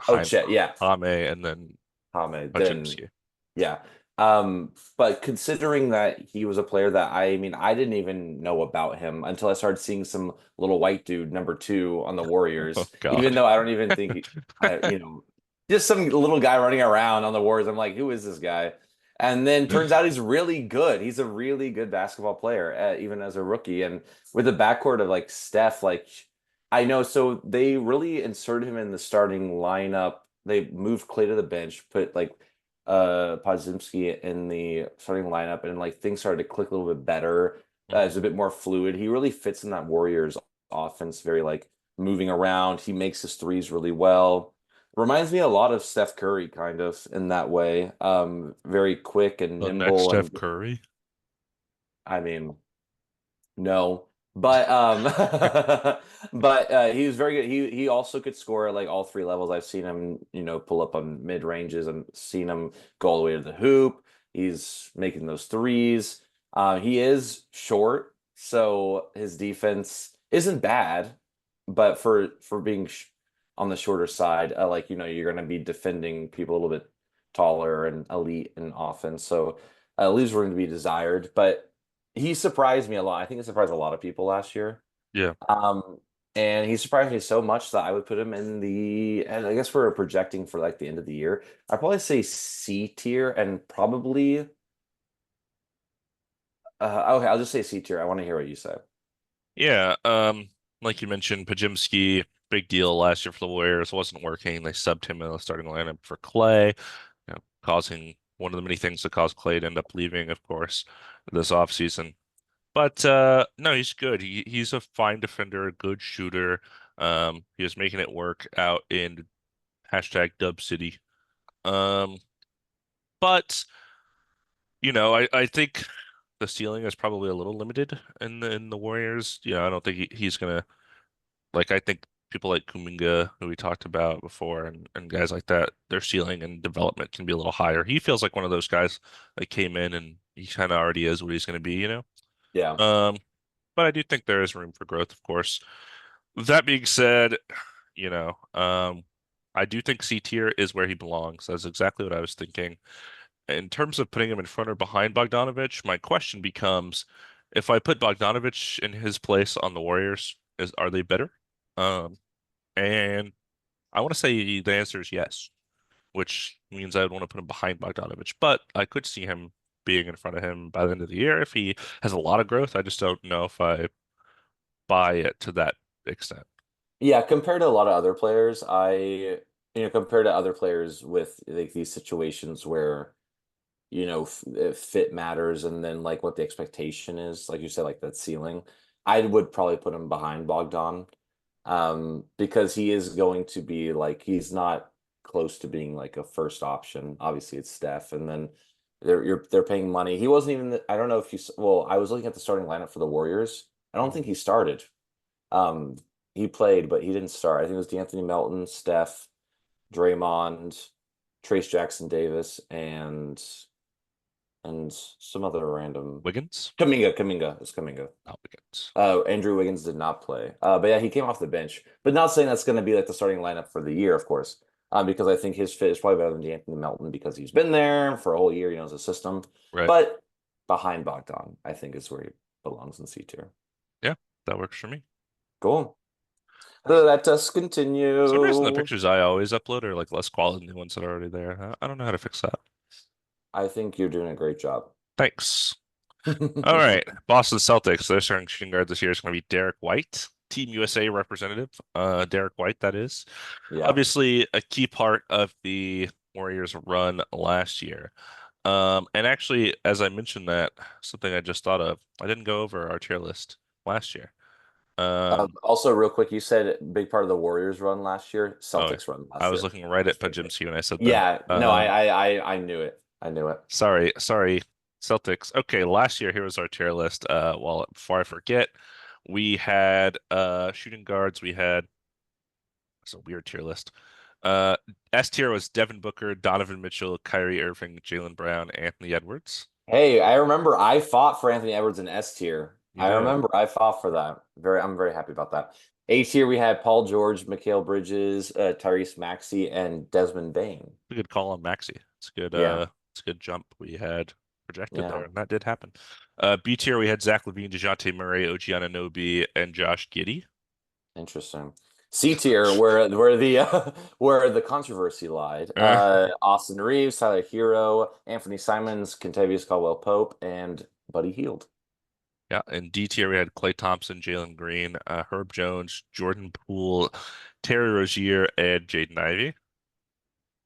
Oh, Jaime, Chet, yeah. Jaime, and then Javi. Then Pajimski. yeah. But considering that he was a player that I didn't even know about him until I started seeing some little white dude number two on the Oh Warriors, even God. though I don't even think just some little guy running around on the Warriors. I'm like, who is this guy? And then turns out he's really good. He's a really good basketball player, even as a rookie. And with the backcourt of like Steph, like I know, so they really inserted him in the starting lineup. They moved Clay to the bench, put like Podziemski in the starting lineup, and like things started to click a little bit better. It's a Mhm. bit more fluid. He really fits in that Warriors offense, very like moving around. He makes his threes really well. Reminds me a lot of Steph Curry, kind of in that way. Very quick and The next nimble, Steph and Curry. I mean, no, but but he was very good. He also could score at like all three levels. I've seen him, pull up on mid ranges. I've seen him go all the way to the hoop. He's making those threes. He is short, so his defense isn't bad, but for being on the shorter side, like you're going to be defending people a little bit taller and elite in offense. So leaves room to be desired, but he surprised me a lot. I think he surprised a lot of people last year. Yeah. Um, and he surprised me so much that I would put him in and I guess we're projecting for like the end of the year. I'd probably say C tier and probably, okay, I'll just say C tier. I want to hear what you say. Yeah. Like you mentioned, Pajimski, big deal last year for the Warriors. Wasn't working. They subbed him in the starting lineup for Clay, causing one of the many things that caused Clay to end up leaving, of course, this offseason. But no, he's good. He's a fine defender, a good shooter. He was making it work out in hashtag Dub City. Um, but I think the ceiling is probably a little limited in the Warriors. I don't think he's gonna like. I think people like Kuminga, who we talked about before, and guys like that, their ceiling and development can be a little higher. He feels like one of those guys that came in and he kind of already is what he's going to be. Yeah. Um, but I do think there is room for growth, of course. That being said, you know, um, I do think C tier is where he belongs. That's exactly what I was thinking. In terms of putting him in front or behind Bogdanovich, my question becomes, if I put Bogdanovich in his place on the Warriors, are they better? Um, and I want to say the answer is yes, which means I would want to put him behind Bogdanovich, but I could see him being in front of him by the end of the year if he has a lot of growth. I just don't know if I buy it to that extent. Yeah, compared to a lot of other players, compared to other players with like these situations where fit matters and then like what the expectation is, like you said, like that ceiling, I would probably put him behind Bogdan, because he is going to be like he's not close to being like a first option. Obviously, it's Steph, and then they're paying money. He wasn't even. I don't know if well, I was looking at the starting lineup for the Warriors. I don't think Mhm. he started. Um, he played, but he didn't start. I think it was DeAnthony Melton, Steph, Draymond, Trace Jackson Davis, and some other random Wiggins? Kaminga. It's Kaminga. Not Wiggins. Andrew Wiggins did not play. But yeah, he came off the bench. But not saying that's going to be like the starting lineup for the year, of course. Because I think his fit is probably better than Anthony Melton because he's been there for a whole year, he knows the system. Right. But behind Bogdan, I think is where he belongs in C tier. Yeah, that works for me. Cool. Let us Some reason the continue. pictures I always upload are like less quality than the ones that are already there. I don't know how to fix that. I think you're doing a great job. Thanks. All right, Boston Celtics. Their starting shooting guard this year is going to be Derek White, Team USA representative. Derek White, that is. Yeah. Obviously, a key part of the Warriors' run last year. And actually, as I mentioned that, something I just thought of, I didn't go over our tier list last year. Um, Also, real quick, you said big part of the Warriors run last year, oh, Celtics run I last was year. looking right at Just making Pajimski when I said that. Yeah, no, I knew it. I knew it. Sorry, Celtics. Okay, last year here was our tier list. Well, before I forget, we had shooting guards. We had it's a weird tier list. Uh, S tier was Devin Booker, Donovan Mitchell, Kyrie Irving, Jalen Brown, Anthony Edwards. Hey, I remember I fought for Anthony Edwards in S tier. You I did. remember I fought for that. I'm very happy about that. A tier we had Paul George, Mikal Bridges, Tyrese Maxey, and Desmond Bain. A good call on Maxi. It's a good Yeah, it's a good jump we had projected there, yeah, and that did happen. B tier we had Zach LaVine, DeJounte Murray, OG Anunoby, and Josh Giddey. interesting. C tier where the where the controversy lied. Uh, Austin Reeves, Tyler Hero, Anthony Simons, Kentavious Caldwell Pope, and Buddy Hield. yeah, in D tier we had Klay Thompson, Jalen Green, Herb Jones, Jordan Poole, Terry Rozier, and Jaden Ivey.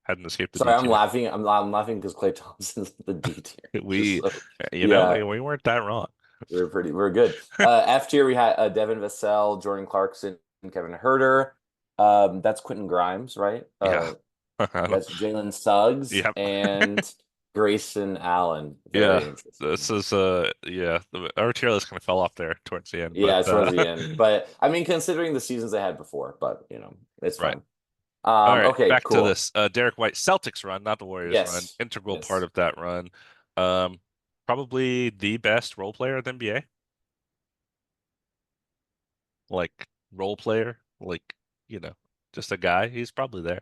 Hadn't escaped the D Sorry, I'm tier. laughing. I'm laughing because Clay Thompson's the D tier. Just We, so we yeah, weren't that wrong. we're good. F tier we had Devin Vassell, Jordan Clarkson, and Kevin Herter. That's Quentin Grimes, right? Yeah. That's Jalen Suggs Yep. and Grayson Allen. Yeah. Very interesting. This is our tier list kind of fell off there towards the end, but Yeah, towards the end. But I mean, considering the seasons they had before, but it's right. fine. All right, Okay, back to cool. this. Derek White Celtics run, not the Warriors run. Yes. Integral part Yes. of that run. Um, Probably the best role player in the NBA. Like role player, like, you know, just a guy. He's probably there.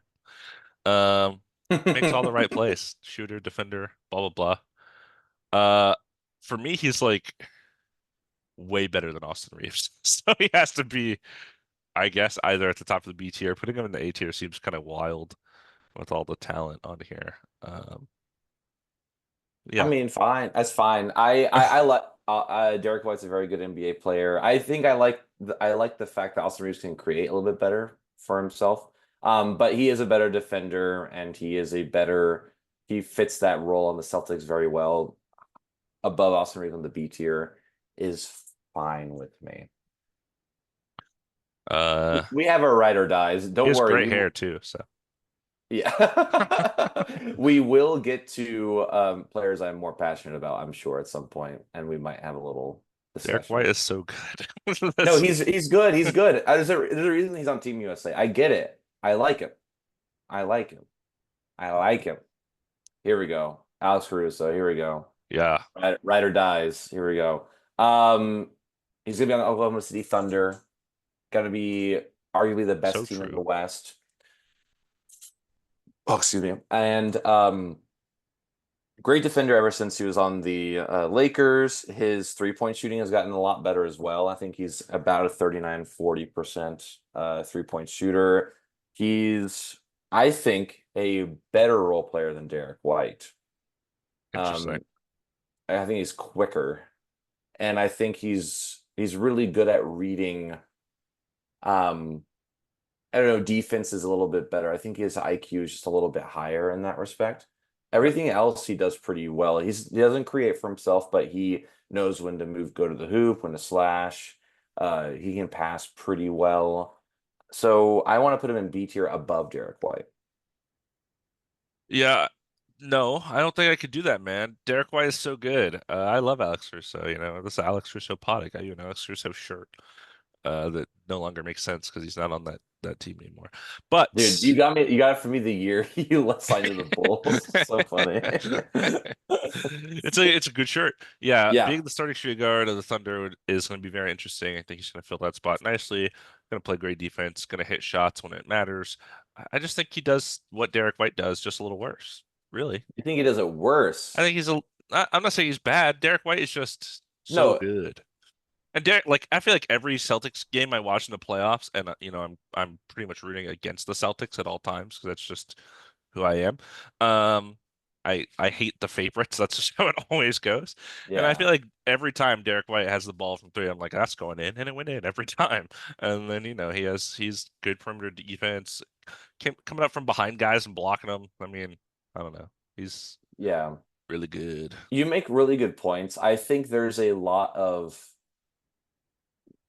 Um, Makes all the right plays. Shooter, defender, blah blah blah. For me, he's like way better than Austin Reeves. So he has to be, I guess, either at the top of the B tier. Putting him in the A tier seems kind of wild with all the talent on here. I Yeah. mean, fine. That's fine. I like Derek White's a very good NBA player. I think I like the fact that Austin Reeves can create a little bit better for himself. But he is a better defender and he fits that role on the Celtics very well. Above Austin Reeves on the B tier is fine with me. Uh, We have our ride or dies. he Don't has worry. great hair too, so Yeah. We will get to players I'm more passionate about, I'm sure, at some point, and we might have a little Derek White discussion. is so good. No, This is he's good. He's good. There's a reason he's on Team USA. I get it. I like him. I like him. I like him. Here we go. Alex Caruso. Here we go. yeah, Ride or dies. Here we go. Um, he's gonna be on the Oklahoma City Thunder. Gonna be arguably the so best team in the true. West. Oh, excuse me. And great defender ever since he was on the Lakers. His three-point shooting has gotten a lot better as well. I think he's about a 39-40% three-point shooter. He's, I think, a better role player than Derek White. Interesting. Um, I think he's quicker, and I think he's really good at reading. Um, I don't know, defense is a little bit better. I think his IQ is just a little bit higher in that respect. Yeah. Everything else he does pretty well. He doesn't create for himself, but he knows when to move, go to the hoop, when to slash. He can pass pretty well. So I want to put him in B tier above Derek White. Yeah. No, I don't think I could do that, man. Derek White is so good. I love Alex Russo, This is Alex Russo pod. I got you an Alex Russo shirt. That no longer makes sense because he's not on that team anymore. Dude, But you got it for me the year you signed to the Bulls. So funny. it's a good shirt. Yeah, Yeah. being the starting shooting guard of the Thunder is going to be very interesting. I think he's going to fill that spot nicely. Going to play great defense. Going to hit shots when it matters. I just think he does what Derek White does, just a little worse. Really, You think he does it I worse? think I'm not saying he's bad. Derek White is just so No, good. And Derek, like I feel like every Celtics game I watch in the playoffs, and I'm pretty much rooting against the Celtics at all times because that's just who I am. Um, I hate the favorites. That's just how it always goes. And I feel Yeah. like every time Derek White has the ball from three, I'm like, that's going in, and it went in every time. And then he's good perimeter defense, coming up from behind guys and blocking them. I mean, I don't know. He's Yeah. really good. You make really good points. I think there's a lot of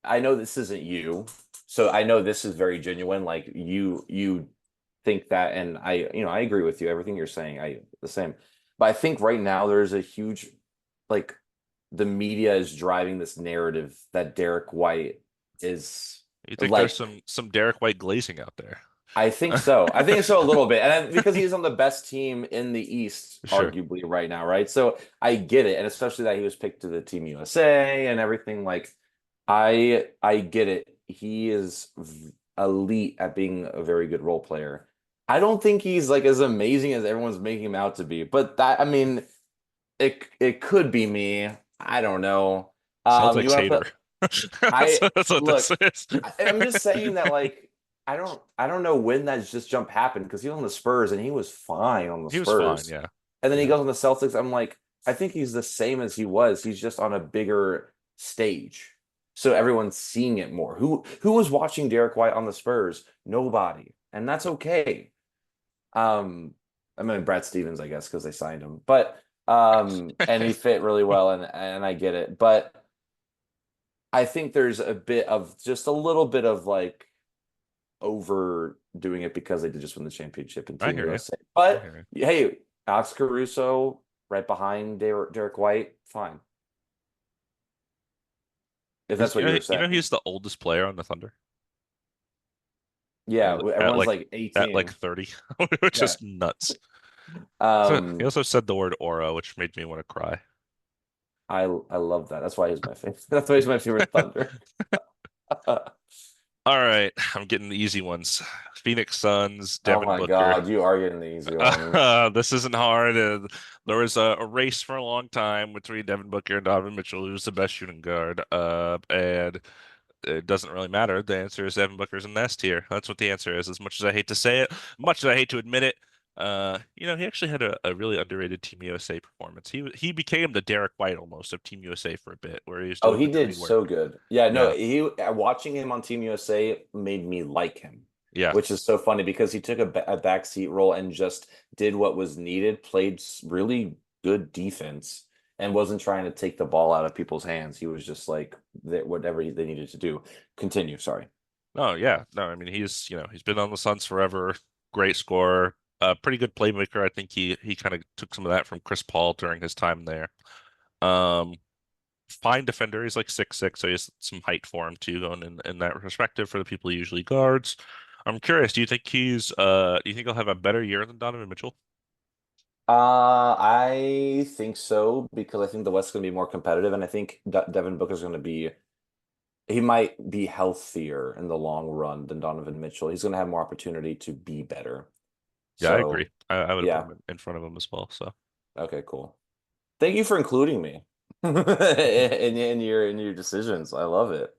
I know this isn't you, so I know this is very genuine. Like you think that, and I agree with you. Everything you're saying, I the same. But I think right now there's a huge, like, the media is driving this narrative that Derek White is You think there's like. some Derek White glazing out there? I think so. I think so a little bit, and because he's on the best team in the East, Sure. arguably right now, right? So I get it, and especially that he was picked to the Team USA and everything. Like, I get it. He is elite at being a very good role player. I don't think he's like as amazing as everyone's making him out to be, but that I mean, it could be me. I don't know. You Celtics want to hater. put I That's what look. this is. I'm just saying that like I don't know when that just jump happened because he was on the Spurs and he was fine on the He was fine, Spurs. yeah. And then he Yeah. goes on the Celtics. I'm like, I think he's the same as he was. He's just on a bigger stage. So everyone's seeing it more. Who was watching Derek White on the Spurs? Nobody. And that's okay. Um, I mean Brad Stevens, I guess, because they signed him. But and he fit really well and I get it. But I think there's a bit of just a little bit of like overdoing it because they did just win the championship in I Team hear you. USA. I But hear you. hey, Alex Caruso right behind Derek White, fine. If He's, that's what you were saying. he's the oldest player on the Thunder Yeah, at everyone's like like at like 18. 30, which Yeah. is nuts. So he Um, also said the word aura, which made me want to cry. I love that. That's why he's my favorite. That's why he's my favorite Thunder. All right, I'm getting the easy ones. Phoenix Suns, Oh Devin my Booker. God, you are getting the easy ones. This isn't hard. There was a race for a long time between Devin Booker and Donovan Mitchell, who's the best shooting guard. And it doesn't really matter. The answer is Devin Booker's in S tier. That's what the answer is. As much as I hate to say it, much as I hate to admit it, he actually had a really underrated Team USA performance. He became the Derek White almost of Team USA for a bit, where he was Oh, doing he the did dirty work. so good. Yeah, no, Yeah, he watching him on Team USA made me like him, yeah, which is so funny because he took a backseat role and just did what was needed, played really good defense, and wasn't trying to take the ball out of people's hands. He was just like whatever they needed to do. Continue, sorry. no, yeah, no. I mean, he's been on the Suns forever. Great scorer, pretty good playmaker. I think he kind of took some of that from Chris Paul during his time there. Um, Fine defender. He's like 6'6", so he has some height for him too, going in that perspective for the people he usually guards. I'm curious, do you think he'll have a better year than Donovan Mitchell? I think so because I think the West's going to be more competitive, and I think Devin Booker's going to be he might be healthier in the long run than Donovan Mitchell. He's going to have more opportunity to be better. Yeah, I agree. So, I would have put yeah. him in front of him as well. So, Okay, cool. Thank you for including me in your decisions. I love it.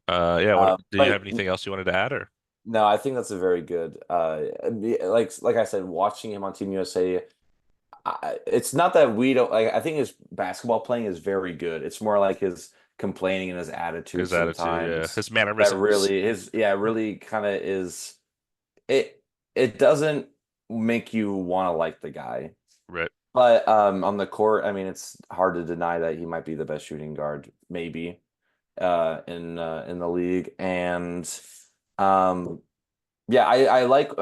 yeah. What do you have But anything else you wanted to add, or no, I think that's a very good. Like I said, watching him on Team USA, it's not that we don't like. I think his basketball playing is very good. It's more like his complaining and his attitude his attitude? Yeah, sometimes his that mannerisms. really his yeah really kind of is it. It doesn't make you want to like the guy. Right. But on the court, I mean, it's hard to deny that he might be the best shooting guard, maybe, in the league. And um, yeah, I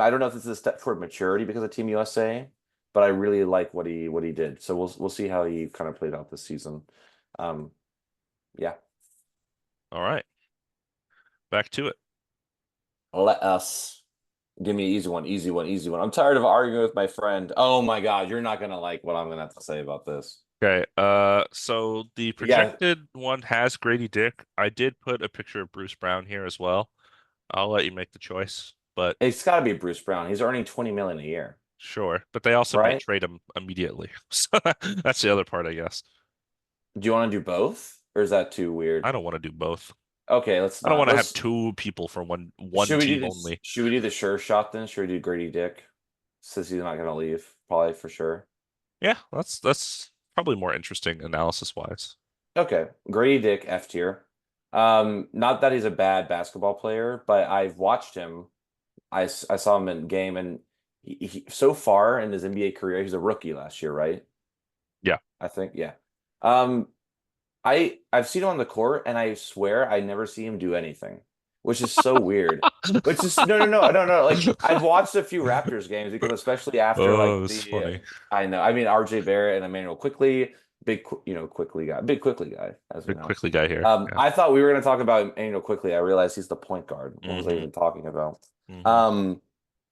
don't know if this is a step toward maturity because of Team USA, but I really like what he did. So we'll see how he kind of played out this season. Um, yeah, All right. Back to it. let us give me an easy one, easy one, easy one. I'm tired of arguing with my friend. Oh my God, you're not gonna like what I'm gonna have to say about this. Okay. So the Yeah, projected one has Grady Dick. I did put a picture of Bruce Brown here as well. I'll let you make the choice, but it's got to be Bruce Brown. He's earning 20 million a year, sure. But they also might right? trade him immediately. So that's the other part, I guess. Do you want to do both, or is that too I weird? don't want to do both. Okay, let's I don't not. want to have Let's two people for one should we do team this? only. Should we do the sure shot then? Should we do Grady Dick? Since he's not gonna leave, probably for sure. Yeah, that's probably more interesting analysis wise. Okay, Grady Dick, F tier. Not that he's a bad basketball player, but I've watched him. I saw him in game, and so far in his NBA career, he's a rookie last year, right? Yeah. I think, yeah. Um, I've seen him on the court, and I swear I never see him do anything, which is so weird. Which is no. Like I've watched a few Raptors games because especially after Oh, like it's the funny. I know I mean RJ Barrett and Emmanuel quickly quickly guy big quickly guy as we Big know. quickly guy here. Yeah. I thought we were going to talk about Emmanuel quickly. I realized he's the point guard. What was I Hmm. even talking about? Hmm. Um,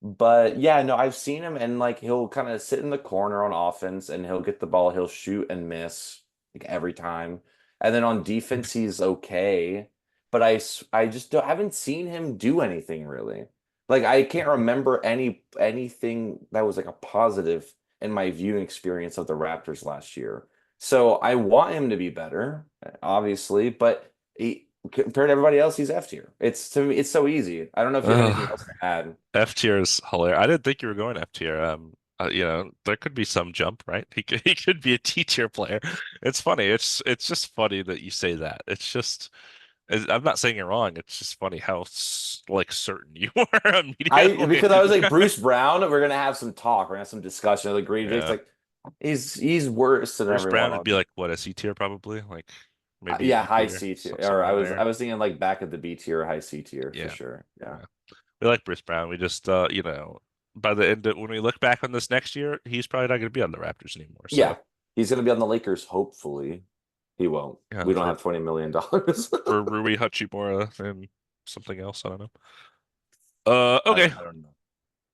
but yeah, no, I've seen him and like he'll kind of sit in the corner on offense and he'll get the ball, he'll shoot and miss like every time. And then on defense, he's okay. But I just haven't seen him do anything really. Like I can't remember anything that was like a positive in my viewing experience of the Raptors last year. So I want him to be better, obviously, but compared to everybody else, he's F tier. It's to me, it's so easy. I don't know if you have anything Ugh. else to add. F tier is hilarious. I didn't think you were going F tier. There could be some jump, right? He could be a T tier player. It's funny. It's just funny that you say that. I'm not saying you're wrong. It's just funny how like certain you were I immediately. because I was like Bruce Brown, we're gonna have some talk, we're gonna have some discussion. Like Green Jake's Yeah. like he's worse than Bruce Brown everyone would else. be like what, a C tier probably? Like maybe a Yeah, B high tier, C tier. Or somewhere in I there. was thinking like back at the B tier, high C tier for Yeah. sure. Yeah. Yeah. We like Bruce Brown. We just by the end when we look back on this next year, he's probably not going to be on the Raptors anymore. So Yeah. He's gonna be on the Lakers, hopefully. He won't. yeah, We don't have $20 million. for Rui Hachimura and something else. I don't know. Okay. I don't know.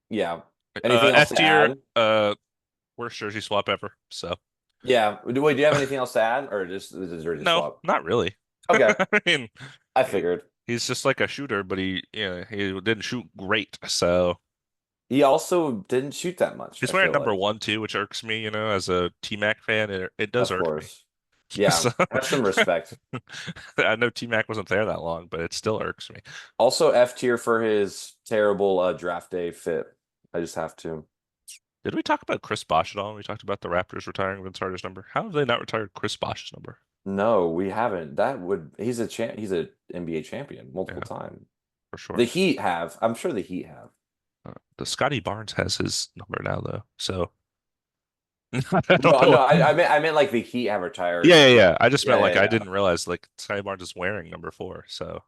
Yeah. Anything else F to tier. add? Worst jersey swap ever. So Yeah. Do you have anything else to add, or just this is already no, swap? not really. Okay, I mean, I he- figured. he's just like a shooter, but he didn't shoot great. So He also didn't shoot that much, he's I wearing feel number like. one too, which irks me. As a T-Mac fan, it does Of irk me. course. Yeah. So Have some respect. I know T-Mac wasn't there that long, but it still irks me. Also F tier for his terrible draft day fit. I just have to. Did we talk about Chris Bosh at all? We talked about the Raptors retiring Vince Carter's number. How have they not retired Chris Bosh's number? No, we haven't. That would he's a NBA champion multiple Yeah, times. for The sure. Heat have. I'm sure the Heat have. The Scotty Barnes has his number now, though. So I don't No, know. no, I meant like the Heat have retired. Yeah. I just meant Yeah, like yeah, I yeah. didn't realize like Scotty Barnes is wearing number four. So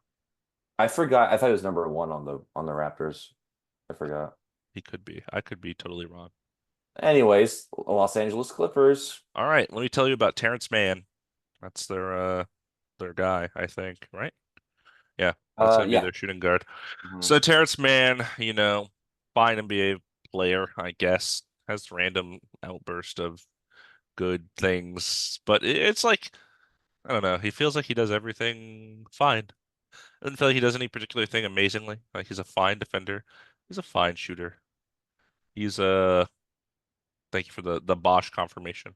I forgot. I thought it was number one on the Raptors. I forgot. he could be. I could be totally wrong. Anyways, Los Angeles Clippers. All right, let me tell you about Terrence Mann. That's their guy, I think, right? Yeah, that's gonna be Yeah. their shooting guard. Mhm. So Terrence Mann, fine NBA player, I guess, has random outburst of good things, but it's like I don't know. He feels like he does everything fine. I don't feel like he does any particular thing amazingly. Like he's a fine defender. He's a fine shooter. He's a thank you for the Bosch confirmation.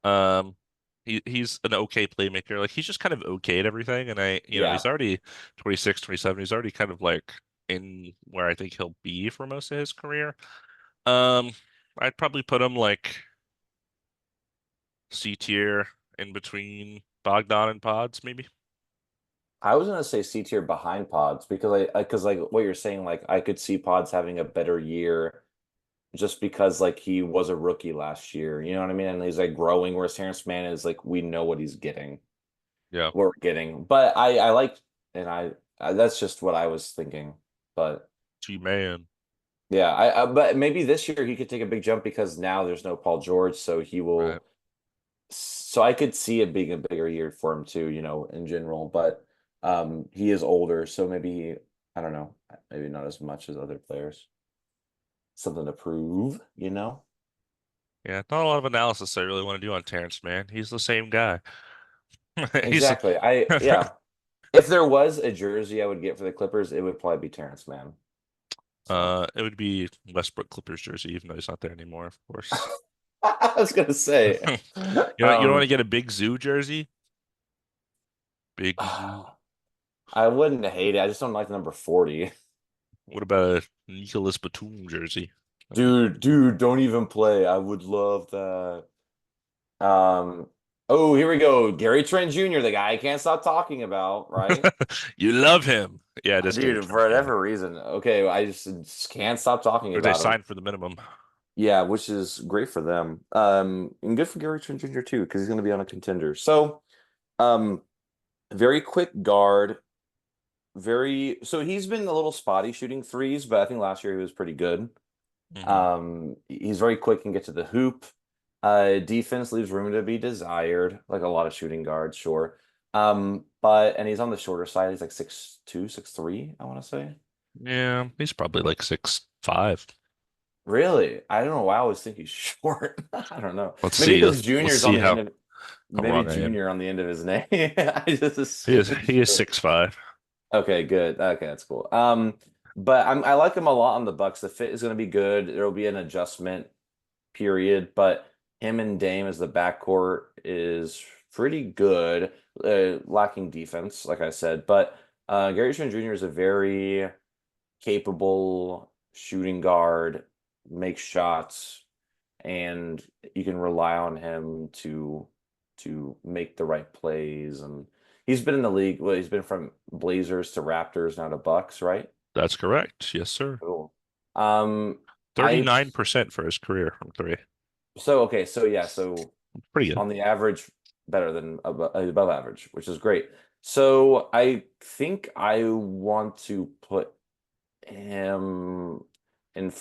Um, he's an okay playmaker. Like he's just kind of okay at everything. And Yeah. he's already 26, 27. He's already kind of like in where I think he'll be for most of his career. Um, I'd probably put him like C tier in between Bogdan and Pods, maybe. I was gonna say C tier behind Pods because because like what you're saying, like I could see Pods having a better year just because like he was a rookie last year. You know what I mean? And he's like growing, whereas Terrence Mann is like we know what he's getting, Yeah. what we're getting. But I like and that's just what I was thinking. But T-Man. yeah, but maybe this year he could take a big jump because now there's no Paul George, so he Right. will. So I could see it being a bigger year for him too, in general. But he is older, so I don't know, maybe not as much as other players. Something to prove. Yeah, not a lot of analysis I really want to do on Terrence, man. He's the same guy. He's Exactly. Yeah. If there was a jersey I would get for the Clippers, it would probably be Terrence Mann. So it would be Westbrook Clippers jersey, even though he's not there anymore, of course. I was gonna say, You don't want um, to get a big Zoo jersey? Big Zoo. I wouldn't hate it. I just don't like the number 40. What about a Nicholas Batum jersey? That'd be Dude, don't even play. I would love that. Um, oh, here we go. Gary Trent Jr., the guy I can't stop talking about, right? You love him. Yeah, it is Gary Dude, Trent for Jr. whatever reason. Okay, just can't stop talking Or they about him. signed for the minimum. Yeah, which is great for them. And good for Gary Trent Jr. too, because he's going to be on a contender. So, um, very quick guard, so he's been a little spotty shooting threes, but I think last year he was pretty good. Hmm. He's very quick and get to the hoop. Defense leaves room to be desired, like a lot of shooting guards, sure. And he's on the shorter side. He's like 6'2", 6'3", I want to say. Yeah, he's probably like 6'5". Really? I don't know why I always think he's short. I don't know. Let's Maybe see. because Let's junior's on see the end of how maybe wrong I am. junior on the end of his name. I just He assume is he's he is short. 6'5". Okay, good. Okay, that's cool. But I like him a lot on the Bucks. The fit is going to be good. There'll be an adjustment period, but him and Dame as the backcourt is pretty good. Lacking defense, like I said, but Gary Trent Jr. is a very capable shooting guard, makes shots, and you can rely on him to make the right plays. And he's been in the league. Well, he's been from Blazers to Raptors now to Bucks, right? That's correct. Yes, sir. Cool. Um, I 39% for his career from three. so okay, so yeah, so Pretty good. on the average, better than above average, which is great. So I think I want to put him in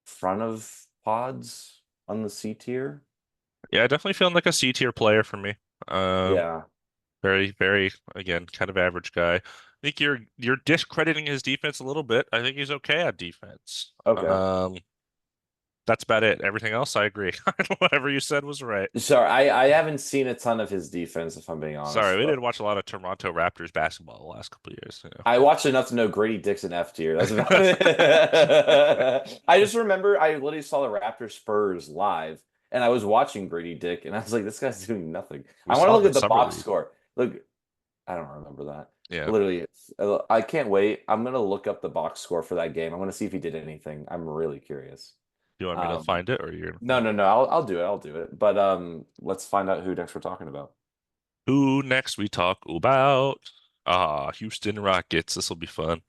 front of Pods on the C tier. Yeah, definitely feeling like a C tier player for me. Um, Yeah. very, very, again, kind of average guy. I think you're discrediting his defense a little bit. I think he's okay at defense. Okay. That's about it. Everything else, I agree. Whatever you said was right. Sorry, I haven't seen a ton of his defense, if I'm being Sorry, honest, we but didn't watch a lot of Toronto Raptors basketball the last couple of years, I watched enough to know Grady Dick's an F tier. That's about you it. know. I just remember I literally saw the Raptors Spurs live, and I was watching Grady Dick, and I was like, this guy's doing nothing. We I want to saw look him in at the summer box league. score. Look, I don't remember that. Yeah. Literally, I can't wait. I'm gonna look up the box score for that game. I'm gonna see if he did anything. I'm really curious. Do you want me to Um, find it or you're gonna no, find no, it? no. I'll do it. I'll do it. But let's find out who next we're talking about. Who next we talk about? Houston Rockets. This will be fun.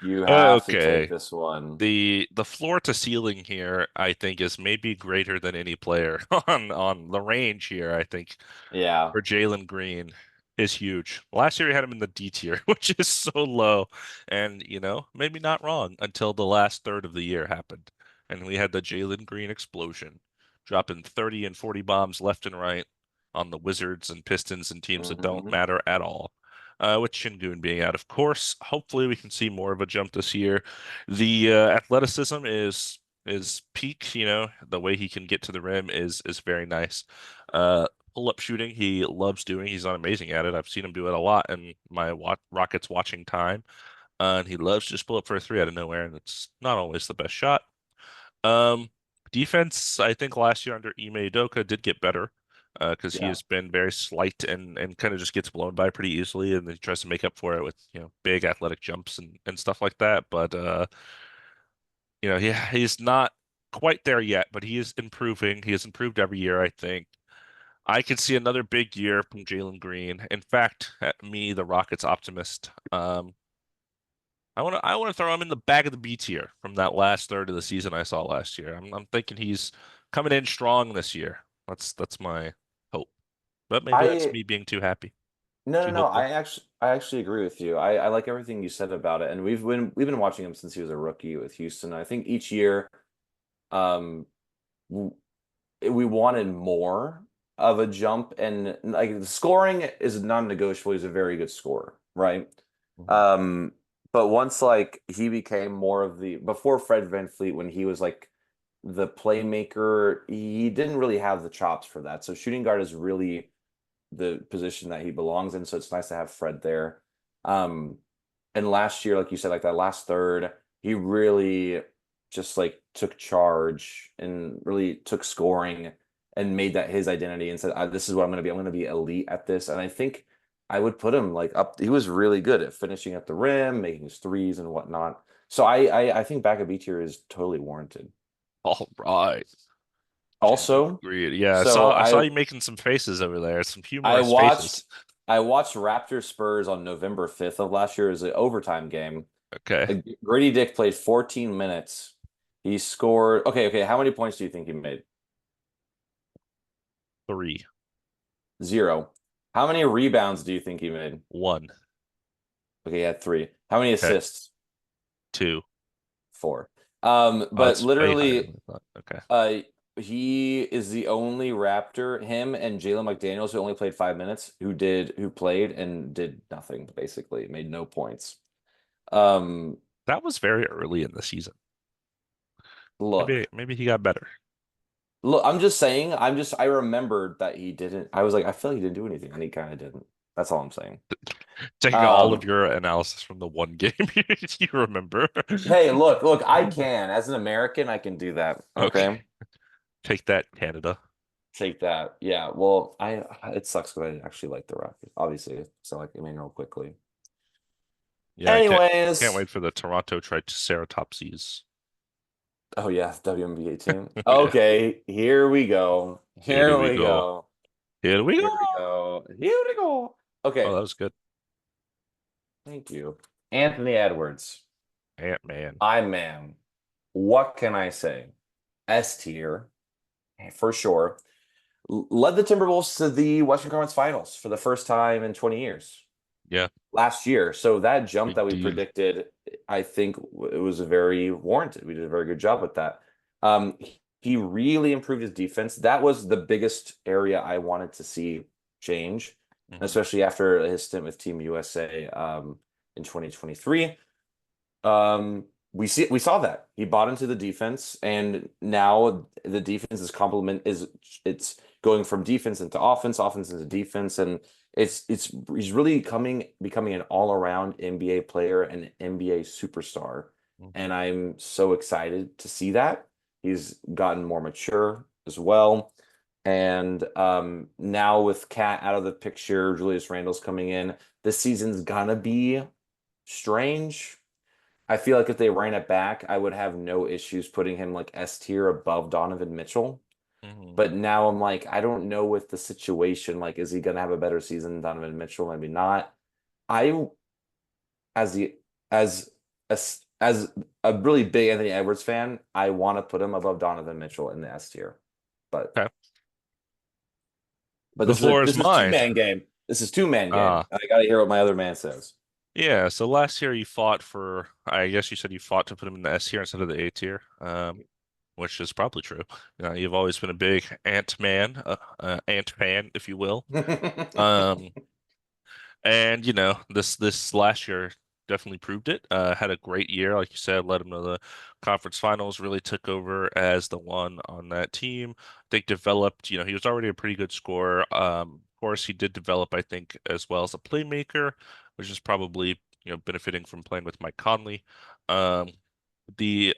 You have to take Okay. this one. The floor to ceiling here, I think, is maybe greater than any player on the range here, I think, Yeah. for Jalen Green is huge. Last year we had him in the D tier, which is so low. And, maybe not wrong until the last third of the year happened. And we had the Jalen Green explosion, dropping 30 and 40 bombs left and right on the Wizards and Pistons and teams that don't Hmm. matter at all. With Shingun being out, of course. Hopefully we can see more of a jump this year. The athleticism is peak, the way he can get to the rim is very nice. Pull-up shooting, he loves doing. He's not amazing at it. I've seen him do it a lot in my Rockets watching time. And he loves to just pull up for a three out of nowhere, and it's not always the best shot. Um, Defense, I think last year under Ime Udoka did get better because he Yeah. has been very slight and kind of just gets blown by pretty easily, and then he tries to make up for it with big athletic jumps and stuff like that. But he's not quite there yet, but he is improving. He has improved every year, I think. I could see another big year from Jalen Green. In fact, me, the Rockets optimist, I want to throw him in the back of the B tier from that last third of the season I saw last year. I'm thinking he's coming in strong this year. That's my hope. But maybe that's I me being too happy, No, no, too no. hopeful. I actually agree with you. I like everything you said about it. And we've been watching him since he was a rookie with Houston. I think each year, um, w- we wanted more of a jump, and like the scoring is non-negotiable. He's a very good scorer, right? Mhm. Um, but once like he became more of the before Fred VanVleet, when he was like the playmaker, he didn't really have the chops for that. So shooting guard is really the position that he belongs in. So it's nice to have Fred there. Um, and last year, like you said, like that last third, he really just like took charge and really took scoring and made that his identity and said, "This is what I'm going to be. I'm going to be elite at this." And I think I would put him like up. He was really good at finishing at the rim, making his threes and whatnot. So I think back at B tier is totally warranted. All right. Also, Agreed. Yeah, so I saw you making some faces over there, some I humorous watched faces. I watched Raptors Spurs on November 5th of last year as an overtime game. Okay, Grady Dick played 14 minutes. He scored. Okay. How many points do you think he made? 3, Zero. How many rebounds do you think he made? 1. Okay, he had three. How many Okay, assists? 2. Four. Oh, But that's way higher literally, than I thought. Okay. uh, he is the only Raptor, him and Jalen McDaniels, who only played 5 minutes, who played and did nothing, basically, made no points. Um, That was very early in the season. look, Maybe he got better. look, I'm just saying, I remembered that he didn't, I was like, I feel like he didn't do anything, and he kind of didn't. That's all I'm saying. Taking all of Um, your analysis from the one game you remember. hey, look, I can. As an American, I can do that. Okay, Okay. take that, Canada. Take that. Yeah. Well, it sucks because I actually like the Rockets. Obviously, so like Emmanuel quickly. Yeah, can't Anyways, wait for the Toronto Triceratopsies. oh yeah, WNBA team. Yeah, Okay, here we go. here Here we we go. go. Here we Here we go. go. Here we go. Oh, Okay, that was good. thank you. Anthony Edwards. Ant-Man. My man. What can I say? S tier for sure. Led the Timberwolves to the Western Conference Finals for the first time in 20 years. Yeah, Last year. So that jump big that we D. predicted, I think it was very warranted. We did a very good job with that. Um, he really improved his defense. That was the biggest area I wanted to see change, Hmm. especially after his stint with Team USA in 2023. We saw that he bought into the defense, and now the defense is complement is it's going from defense into offense, offense into defense, and it's he's really becoming an all around NBA player and NBA superstar, Hmm. and I'm so excited to see that he's gotten more mature as well. And now with Cat out of the picture, Julius Randle's coming in. This season's gonna be strange. I feel like if they ran it back, I would have no issues putting him like S tier above Donovan Mitchell. Hmm. But now I'm like, I don't know with the situation. Like, is he gonna have a better season than Donovan Mitchell? Maybe not. I, as the as a really big Anthony Edwards fan, I want to put him above Donovan Mitchell in the S tier. But Okay. but The floor is this is two mine. man game. This is two-man game. Ah, I gotta hear what my other man says. yeah. So last year you fought for, I guess you said you fought to put him in the S tier instead of the A tier, which is probably true. You've always been a big Ant man, Ant fan, if you will. Um, And this last year definitely proved it. Had a great year, like you said, led him to the conference finals, really took over as the one on that team. They developed, he was already a pretty good scorer. Of course, he did develop, I think, as well as a playmaker, which is probably, benefiting from playing with Mike Conley. Um, the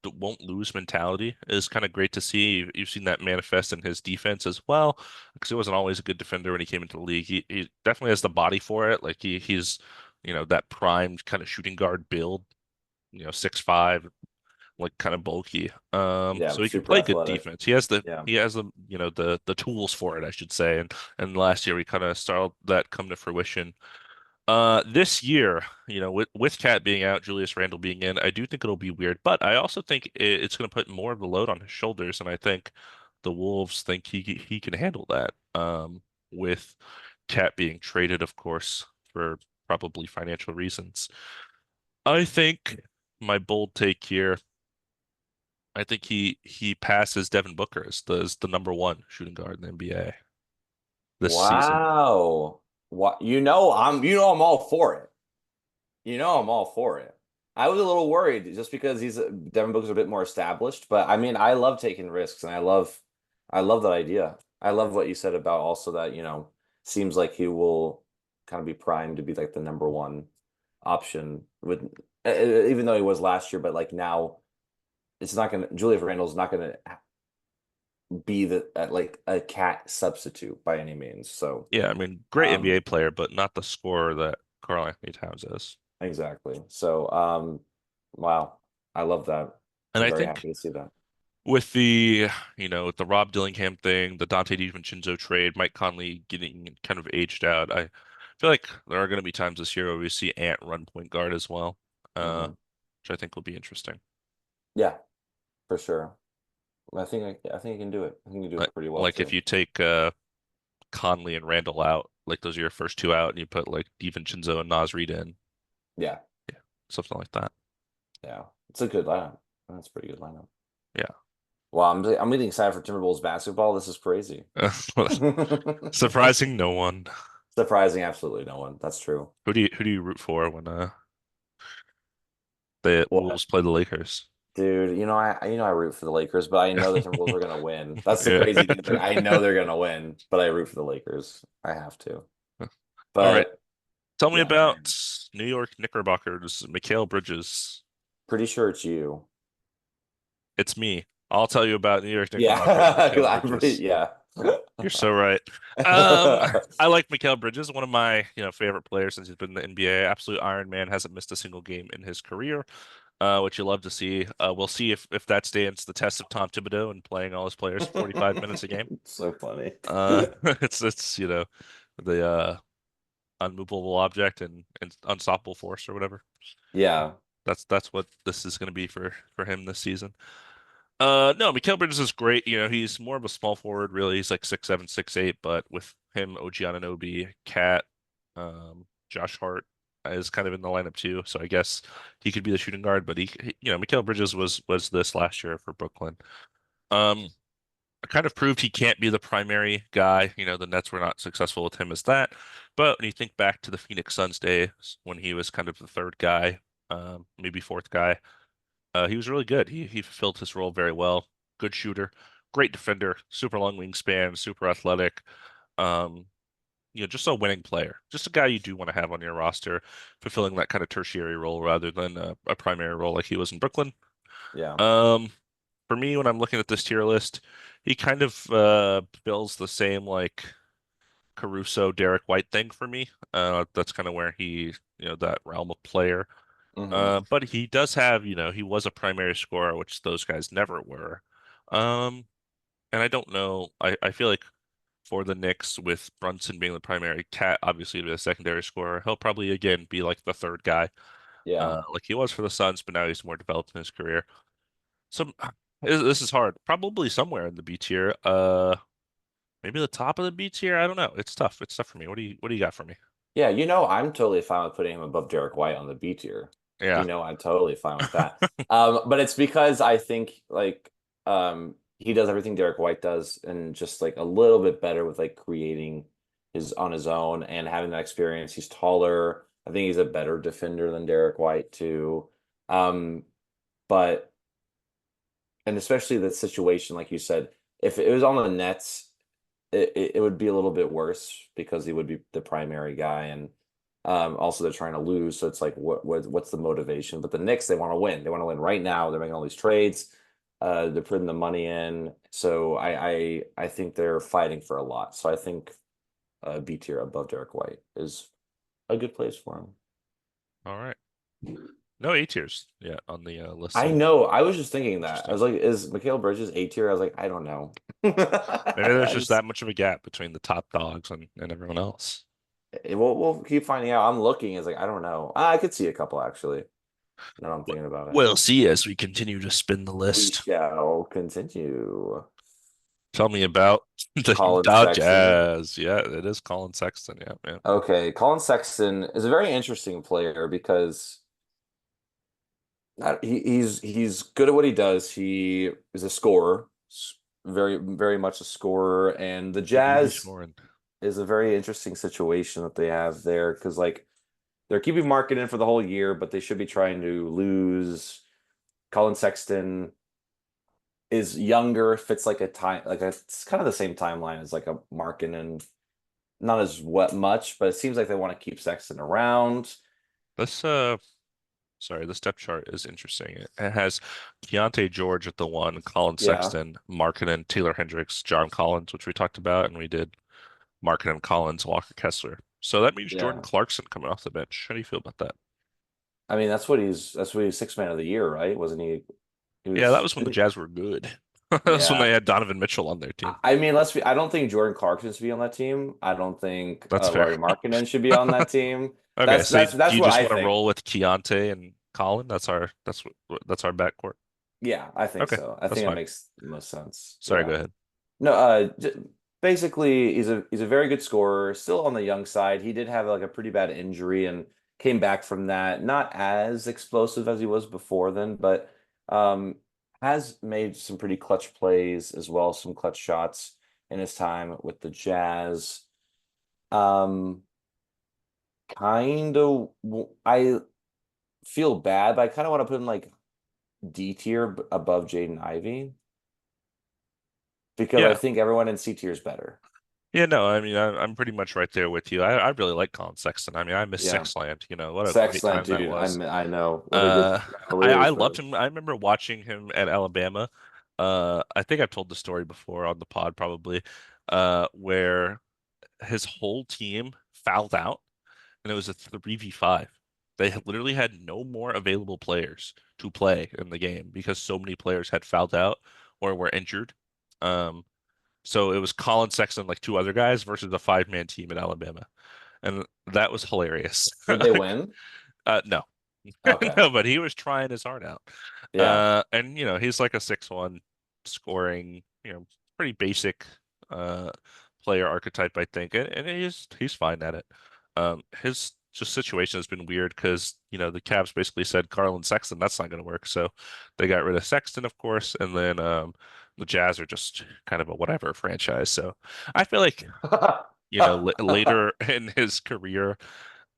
won't lose mentality is kind of great to see. You've seen that manifest in his defense as well, because he wasn't always a good defender when he came into the league. He definitely has the body for it. Like he's that primed kind of shooting guard build. 6'5", like kind of bulky. Yeah, So he can super play good athletic. defense. He has the tools for it, I should say. And last year we kind of saw that come to fruition. This year, with Cat being out, Julius Randle being in, I do think it'll be weird, but I also think it's going to put more of the load on his shoulders, and I think the Wolves think he can handle that. With Cat being traded, of course, for probably financial reasons. I think my bold take here, I think he passes Devin Booker as the number one shooting guard in the NBA this season. Wow. What I'm all for it. I'm all for it. I was a little worried just because Devin Booker's a bit more established, but I mean, I love taking risks and I love that idea. I love what you said about also that, seems like he will kind of be primed to be like the number one option with even though he was last year, but like now it's not gonna Julius Randle's not gonna be like a Cat substitute by any means. So Yeah, I mean, great um NBA player, but not the scorer that Karl Anthony Towns is. exactly. So wow. I love that. And I'm I very think happy to see that. with with the Rob Dillingham thing, the Dante DiVincenzo trade, Mike Conley getting kind of aged out, I feel like there are going to be times this year where we see Ant run point guard as well, uh, Hmm. which I think will be interesting. Yeah, for sure. I think he can do it. I think he can do Like, it pretty well like if too. you take Conley and Randall out, like those are your first two out, and you put like DiVincenzo and Naz Reid in, Yeah, yeah, something like that. yeah. It's a good lineup. That's a pretty good lineup. Yeah. Well, I'm getting excited for Timberwolves basketball. This is crazy. Surprising no one. Surprising absolutely no one. That's true. Who do you root for when the What? Wolves play the Lakers? Dude, I root for the Lakers, but I know the Timberwolves are gonna win. That's the Yeah. crazy thing. Like I know they're gonna win, but I root for the Lakers. I have to. All right. But Tell me yeah, about man. New York Knickerbockers, Mikal Bridges. Pretty sure it's you. It's me. I'll tell you about New York Knickerbockers, Yeah, Mikal Bridges. yeah. You're so right. Um, I like Mikal Bridges, one of my, favorite players since he's been in the NBA. Absolute Iron Man, hasn't missed a single game in his career, which you love to see. We'll see if that stands the test of Tom Thibodeau and playing all his players 45 minutes a game. So funny. It's the unmovable object and unstoppable force or whatever. Yeah. That's what this is going to be for him this season. No, Mikal Bridges is great. He's more of a small forward, really. He's like 6'7", 6'8", but with him, OG Anunoby, Cat, Josh Hart is kind of in the lineup too. So I guess he could be the shooting guard, but Mikal Bridges was this last year for Brooklyn. Um, kind of proved he can't be the primary guy. The Nets were not successful with him as that. But when you think back to the Phoenix Suns days when he was kind of the third guy, maybe fourth guy, he was really good. He fulfilled his role very well. Good shooter, great defender, super long wingspan, super athletic. Um, just a winning player. Just a guy you do want to have on your roster, fulfilling that kind of tertiary role rather than a primary role like he was in Brooklyn. Yeah. Um, for me, when I'm looking at this tier list, he kind of fills the same like Caruso, Derek White thing for me. That's kind of where that realm of player. Hmm. But he does have, he was a primary scorer, which those guys never were. Um, and I don't know. I feel like for the Knicks, with Brunson being the primary, Cat obviously to be the secondary scorer, he'll probably again be like the third guy, Yeah. like he was for the Suns, but now he's more developed in his career. So this is hard. Probably somewhere in the B tier. Maybe the top of the B tier. I don't know. It's tough. It's tough for me. What do you got for me? Yeah, I'm totally fine with putting him above Derek White on the B tier. Yeah. I'm totally fine with that. But it's because I think like he does everything Derek White does and just like a little bit better with like creating his on his own and having that experience. He's taller. I think he's a better defender than Derek White too. Um, but and especially the situation, like you said, if it was on the Nets, it would be a little bit worse because he would be the primary guy, and also they're trying to lose, so it's like what's the motivation? But the Knicks, they want to win. They want to win right now. They're making all these trades. They're putting the money in, so I think they're fighting for a lot. So I think B tier above Derek White is a good place for him. All right. No A tiers yet on the list, I so know. I was just thinking that. I interesting. was like, is Mikal Bridges A tier? I was like, I don't know. Maybe there's I just just that much of a gap between the top dogs and everyone else. we'll keep finding out. I'm looking. It's like I don't know. I could see a couple actually. Now I'm thinking about it. We'll see as we continue to spin the We list. shall continue. Tell me about the Colin Utah Sexton. Jazz. Yeah, it is Colin Sexton. Yeah, man. Okay, Colin Sexton is a very interesting player because he's good at what he does. He is a scorer, very very much a scorer, and the He do be Jazz scoring. is a very interesting situation that they have there because like they're keeping Market in for the whole year, but they should be trying to lose. Colin Sexton is younger, fits like a time it's kind of the same timeline as like a Markin and not as what much, but it seems like they want to keep Sexton around. This this depth chart is interesting. It has Keontae George at the one, Colin Yeah, Sexton, Markkanen, Taylor Hendricks, John Collins, which we talked about, and we did Markkanen, Collins, Walker Kessler. So that means Jordan yeah. Clarkson coming off the bench. How do you feel about that? I mean, that's what he's sixth man of the year, right? Wasn't he? He Yeah, that was was when the Jazz were good. That's when they Yeah. had Donovan Mitchell on their team. I mean, I don't think Jordan Clarkson should be on that team. I don't think That's fair. Laurie Markkinen should be on that team. Okay, That's so that's do that's you what just I want to think. roll with Keontae and Colin? That's our backcourt. Yeah, I think Okay, so. I that's think that fine. makes the most sense. Sorry, go Yeah. ahead. No, basically he's a very good scorer, still on the young side. He did have like a pretty bad injury and came back from that. Not as explosive as he was before then, but um has made some pretty clutch plays as well, some clutch shots in his time with the Jazz. Um kind of I feel bad, but I kind of want to put him like D tier above Jaden Ivey because I Yeah, think everyone in C tier is better. yeah, no, I mean, I'm pretty much right there with you. I really like Colin Sexton. I mean, I miss Yeah. Sexland. What a great Sexland, time that dude. was. I know what a good Uh, I Cavaliers loved fan. him. I remember watching him at Alabama. I think I've told the story before on the pod, probably, where his whole team fouled out, and it was a 3v5. They literally had no more available players to play in the game because so many players had fouled out or were injured. Um, so it was Colin Sexton, like two other guys, versus a five-man team in Alabama, and that was hilarious. Did they win? No, Okay. no, but he was trying his heart out. Yeah. And he's like a 6'1" scoring, pretty basic uh player archetype, I think. And he's fine at it. His just situation has been weird because, the Cavs basically said Carlin Sexton, that's not gonna work. So they got rid of Sexton, of course, and then the Jazz are just kind of a whatever franchise. So I feel like, later in his career,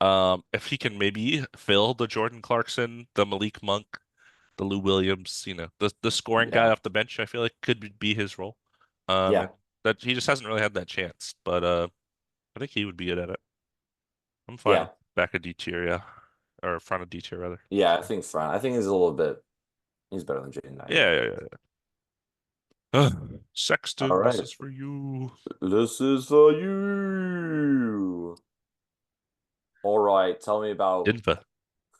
if he can maybe fill the Jordan Clarkson, the Malik Monk, the Lou Williams, the scoring guy Yeah. off the bench, I feel like could be his role. And Yeah. that he just hasn't really had that chance. But I think he would be good at it. I'm fine with Yeah. back of D tier, yeah, or front of D tier rather. Yeah. I think front. I think he's better than Jaden Ivey. Yeah, yeah, yeah. All Sexton, this right. is for you. This is for you. All right. Tell me about Denver.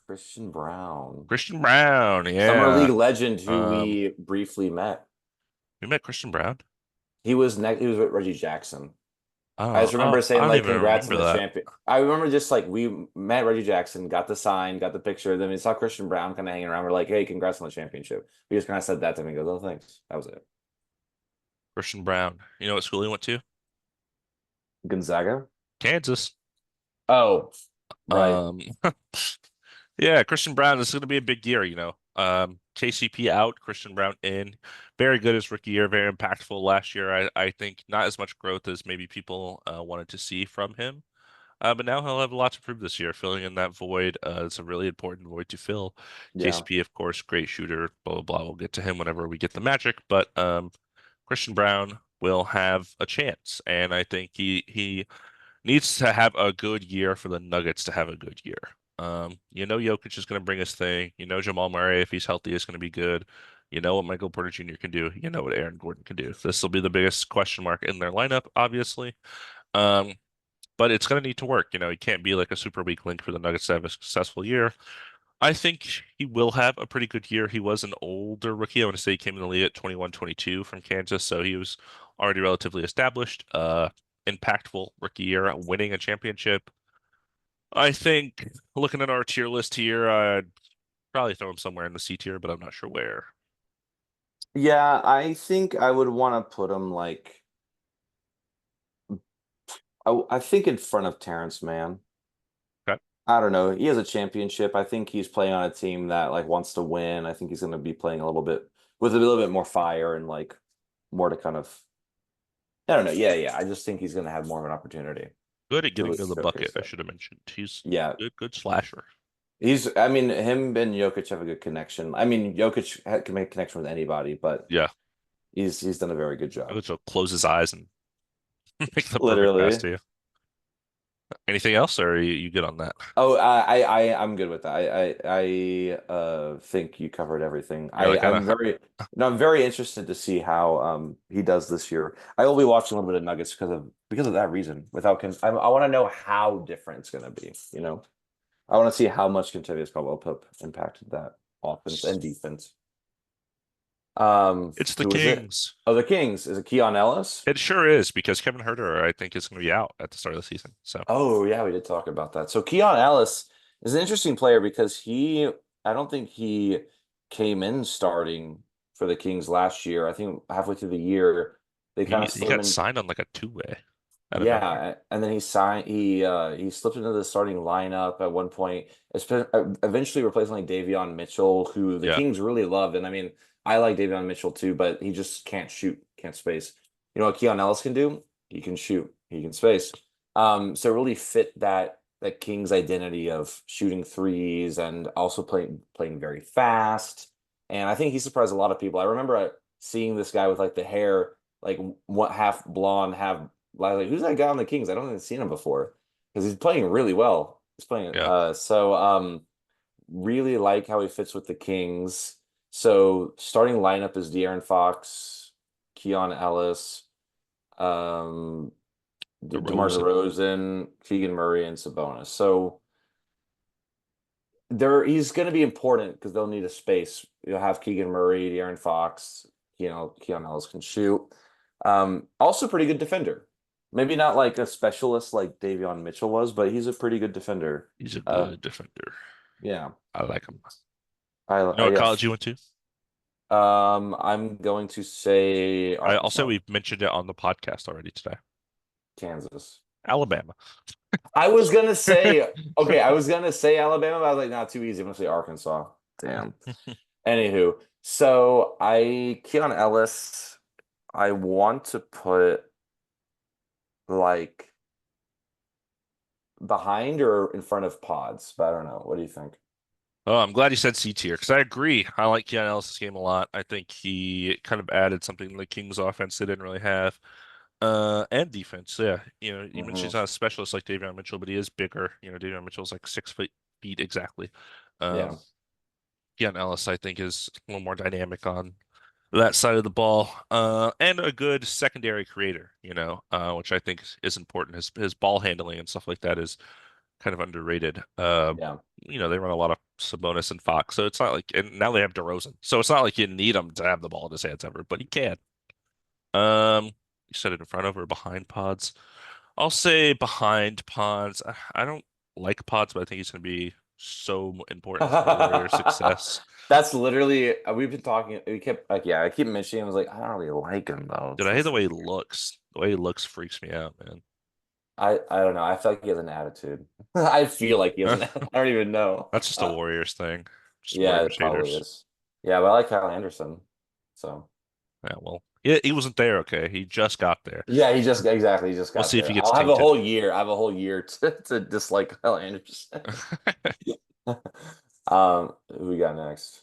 Christian Brown. Christian Brown, Summer yeah. League legend who Um, we briefly met. we met Christian Brown. He was with Reggie Jackson. I Oh, just oh, remember I saying don't like even congrats on remember the that. champion. I remember just like we met Reggie Jackson, got the sign, got the picture. Then we saw Christian Brown kind of hanging around. We're like, hey, congrats on the championship. We just kind of said that to him. He goes, oh, thanks. That was it. Christian Brown. You know what school he went to? Gonzaga? Kansas. Oh, right. Um, yeah, Christian Brown, this is going to be a big year. KCP out, Christian Brown in. Very good his rookie year, very impactful last year. I think not as much growth as maybe people wanted to see from him. But now he'll have a lot to prove this year, filling in that void. It's a really important void to fill. Yeah. KCP, of course, great shooter, blah, blah, blah. We'll get to him whenever we get the Magic. But Christian Brown will have a chance. And I think he needs to have a good year for the Nuggets to have a good year. Jokic is going to bring his thing. Jamal Murray, if he's healthy, is going to be good. You know what Michael Porter Jr. can do. You know what Aaron Gordon can do. This will be the biggest question mark in their lineup, obviously. Um, but it's going to need to work. He can't be like a super weak link for the Nuggets to have a successful year. I think he will have a pretty good year. He was an older rookie. I want to say he came in the league at 21, 22 from Kansas, so he was already relatively established. Impactful rookie year, winning a championship. I think looking at our tier list here, I'd probably throw him somewhere in the C tier, but I'm not sure where. Yeah, I think I would want to put him like I think in front of Terrence Mann. Okay. I don't know. He has a championship. I think he's playing on a team that like wants to win. I think he's going to be playing a little bit with a little bit more fire and like more to kind of I don't know. Yeah, yeah. I just think he's going to have more of an opportunity Good at to getting really to the bucket, showcase I that. should have mentioned. He's Yeah, good slasher. I mean, him and Jokic have a good connection. I mean, can make a connection with anybody, but Yeah. he's done a very good job. Jokic will close his eyes and make the perfect pass Literally. to you. Anything else, or are you good on that? Oh, I'm good with that. I think you covered everything. You're like, I'm very no, I'm very interested to see how he does this year. I will be watching a little bit of Nuggets because of that reason. I want to know how different it's going to be. I want to see how much Kentavious Caldwell Pope impacted that offense and defense. It's the Who is it? Kings. Oh, the Kings. Is it Keon Ellis? It sure is because Kevin Huerter, I think, is going to be out at the start of the season. So Oh, yeah, we did talk about that. So Keon Ellis is an interesting player because I don't think he came in starting for the Kings last year. I think halfway through the year, they kind of he slid him got in. signed on like a two-way out of nowhere. Yeah, and then he slipped into the starting lineup at one point. Eventually replacing like Davion Mitchell, who the Yeah, Kings really loved. And I mean, I like Davion Mitchell too, but he just can't shoot, can't space. You know what Keon Ellis can do? He can shoot, he can space. So it really fit that Kings identity of shooting threes and also playing very fast. And I think he surprised a lot of people. I remember seeing this guy with like the hair like what half blonde, half like who's that guy on the Kings? I don't think I've seen him before because he's playing really well. He's playing yeah. really like how he fits with the Kings. So starting lineup is De'Aaron Fox, Keon Ellis, um, DeMar DeRozan. DeRozan, Keegan Murray, and Sabonis. So he's going to be important because they'll need a space. You'll have Keegan Murray, De'Aaron Fox, Keon Ellis can shoot. Also pretty good defender. Maybe not like a specialist like Davion Mitchell was, but he's a pretty good defender. He's a Uh, good defender. yeah. I like him. You know I what college yes. you went to? I'm going to say I'll say Arkansas, we've mentioned it on the podcast already today. Kansas. Alabama. I was gonna say okay, I was gonna say Alabama, but I was like, not too easy. I'm gonna say Arkansas. Damn. Anywho, so Keon Ellis, I want to put like behind or in front of Pods, but I don't know. What do you think? Oh, I'm glad you said C tier because I agree. I like Keanu Ellis' game a lot. I think he kind of added something to the Kings offense they didn't really have. And defense. Yeah. You mentioned Hmm. he's not a specialist like Davion Mitchell, but he is bigger. Davion Mitchell's like 6 feet exactly. Yeah. Um, Keanu Ellis, I think, is a little more dynamic on that side of the ball. And a good secondary creator, which I think is important. His ball handling and stuff like that is kind of underrated. Yeah. They run a lot of Sabonis and Fox, so it's not like, and now they have DeRozan, so it's not like you need him to have the ball in his hands ever, but he can. Um, you said it in front of or behind Pods. I'll say behind Pods. I don't like Pods, but I think he's going to be so important to the Warriors' success. That's literally we've been talking. We kept like yeah, I keep mentioning. I was like, I don't really like him though. Dude, I hate the way he looks. The way he looks freaks me out, man. I don't know. I feel like he has an attitude. I feel like he has an. I don't even know. That's just a Warriors thing. Just Yeah, it Warriors probably haters. is. Yeah, but I like Kyle Anderson. So Yeah, well, he wasn't there, okay? He just got there. yeah, he just We'll got see if he there. gets I'll have a tainted. whole year. I have a whole year to dislike Kyle Anderson. Who we got next?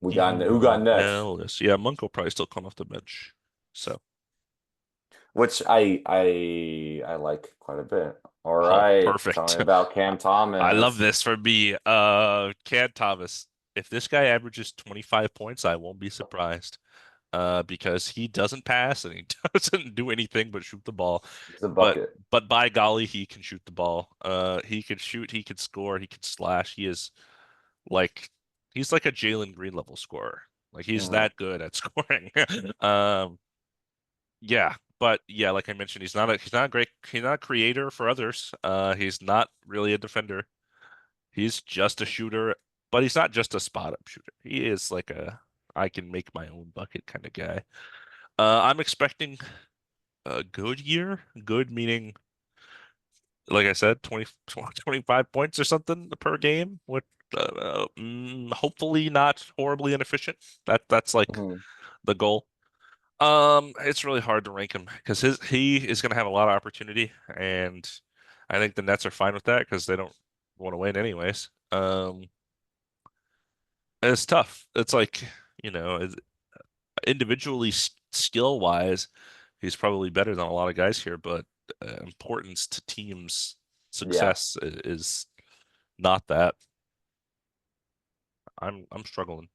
Who got Keon next? Ellis. Yeah, Monk will probably still come off the bench. So, Which I like quite a bit. All oh, right, tell perfect. me about Cam I love Thomas. this for me. Cam Thomas. If this guy averages 25 points, I won't be surprised. Because he doesn't pass and he doesn't do anything but shoot the ball. It's a But bucket. but by golly, he can shoot the ball. He can shoot, he can score, he can slash. Like he's like a Jalen Green level scorer. Like he's Hmm. that good at scoring. Um, yeah, but yeah, like I mentioned, he's not a creator for others. He's not really a defender. He's just a shooter, but he's not just a spot up shooter. He is like a I can make my own bucket kind of guy. I'm expecting a good year. Good meaning, like I said, 25 points or something per game with hopefully not horribly inefficient. That's like Hmm. the goal. It's really hard to rank him because he is going to have a lot of opportunity, and I think the Nets are fine with that because they don't want to win anyways. It's tough. It's like, individually skill wise, he's probably better than a lot of guys here, but importance to teams' Yeah, success is not that. I'm struggling.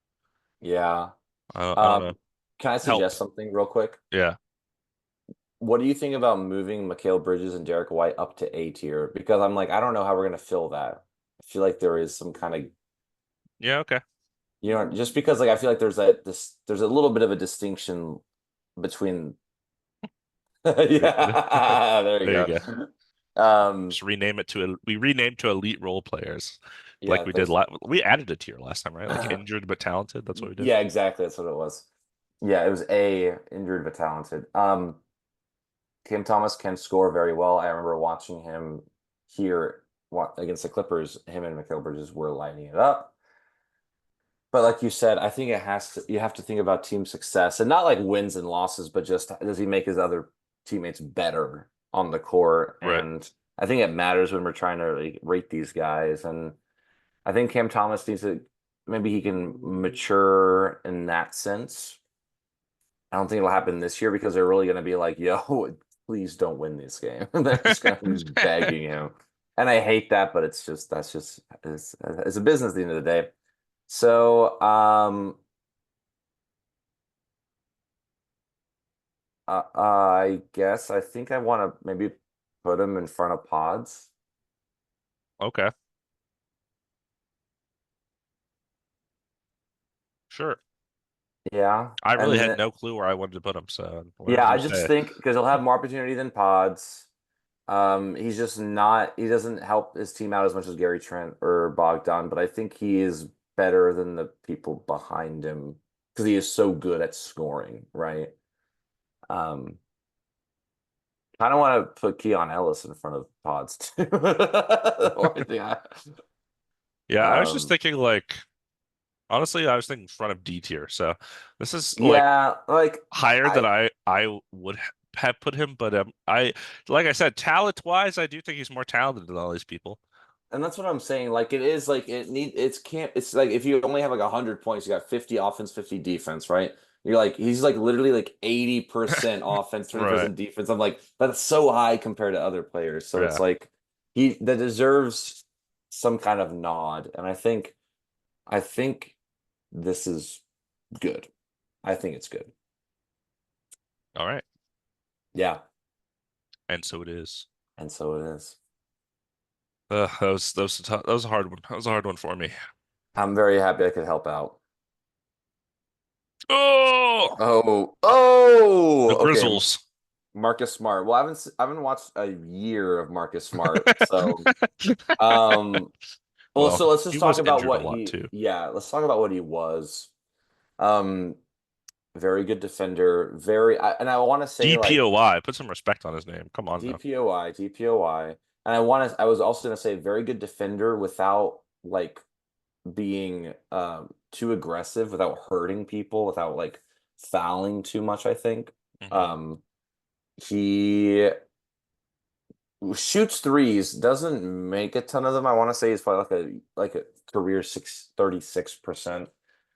yeah. I don't know. Can I Help. suggest something real quick? Yeah. What do you think about moving Mikal Bridges and Derek White up to A tier? Because I'm like, I don't know how we're gonna fill that. I feel like there is some kind of Yeah, okay. just because like I feel like there's a little bit of a distinction between yeah, there you There you go. go. Um, Just rename it to we renamed to elite role players, like yeah, we did. there's We added a tier last time, right? Like injured but talented. That's what we did. yeah, exactly. That's what it was. Yeah, it was A, injured but talented. Cam Thomas can score very well. I remember watching him here against the Clippers. Him and Mikal Bridges were lighting it up. But like you said, I think you have to think about team success and not like wins and losses, but just does he make his other teammates better on the court? Right. And I think it matters when we're trying to like, rate these guys. And I think Cam Thomas needs to maybe he can mature in that sense. I don't think it'll happen this year because they're really going to be like, yo, please don't win this game. They're just going to be begging him. And I hate that, but it's a business at the end of the day. So, I guess I think I want to maybe put him in front of pods. Okay. Sure. Yeah. I really And had then, no clue where I wanted to put him, so yeah, whatever I you just say. think because he'll have more opportunity than pods. He's just not, he doesn't help his team out as much as Gary Trent or Bogdan, but I think he is better than the people behind him because he is so good at scoring, right? Um, kind of want to put Keon Ellis in front of pods too. Or, yeah. Yeah, I was just Um, thinking like honestly, I was thinking front of D tier. So this is like yeah, like higher than I I would have put him, but I like I said, talent wise, I do think he's more talented than all these people. and that's what I'm saying. Like it is like it's can't it's like if you only have like 100 points, you got 50 offense, 50 defense, right? You're like he's like literally like 80% offense, Right. 20% defense. I'm like, that's so high compared to other players. So it's Yeah. like he that deserves some kind of nod. And I think this is good. I think it's good. All right. Yeah. And so it is. And so it is. That was a hard one. That was a hard one for me. I'm very happy I could help out. Oh, Oh, the okay. Grizzles. Marcus Smart. Well, I haven't watched a year of Marcus Smart. So, um, well, Well, so let's he just talk was about injured a what lot too. let's talk about what he was. Um, very good defender. And I want to say like DPOY. Put some respect on his name. Come on now. DPOI. And I was also going to say very good defender without like being too aggressive, without hurting people, without like fouling too much, I think. Hmm. Um, he shoots threes, doesn't make a ton of them. I want to say he's probably like a career 36%.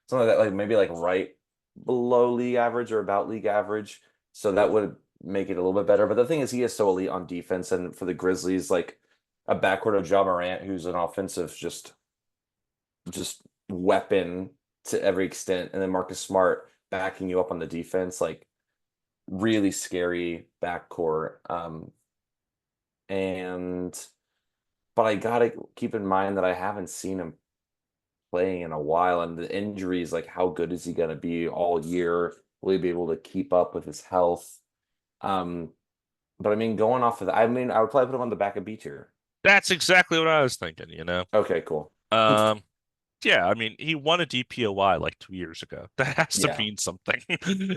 Something like that, like maybe like right below league average or about league average. So that would make it a little bit better. But the thing is he is so elite on defense and for the Grizzlies, like a backcourt of Ja Morant, who's an offensive just weapon to every extent, and then Marcus Smart backing you up on the defense, like really scary backcourt. And but I gotta keep in mind that I haven't seen him playing in a while, and the injuries, like how good is he gonna be all year? Will he be able to keep up with his health? Um, but I mean, going off of that, I mean, I would probably put him on the back of B tier. That's exactly what I was thinking, you know. Okay, cool. Um, yeah, I mean, he won a DPOY like 2 years ago. That has to Yeah, mean something.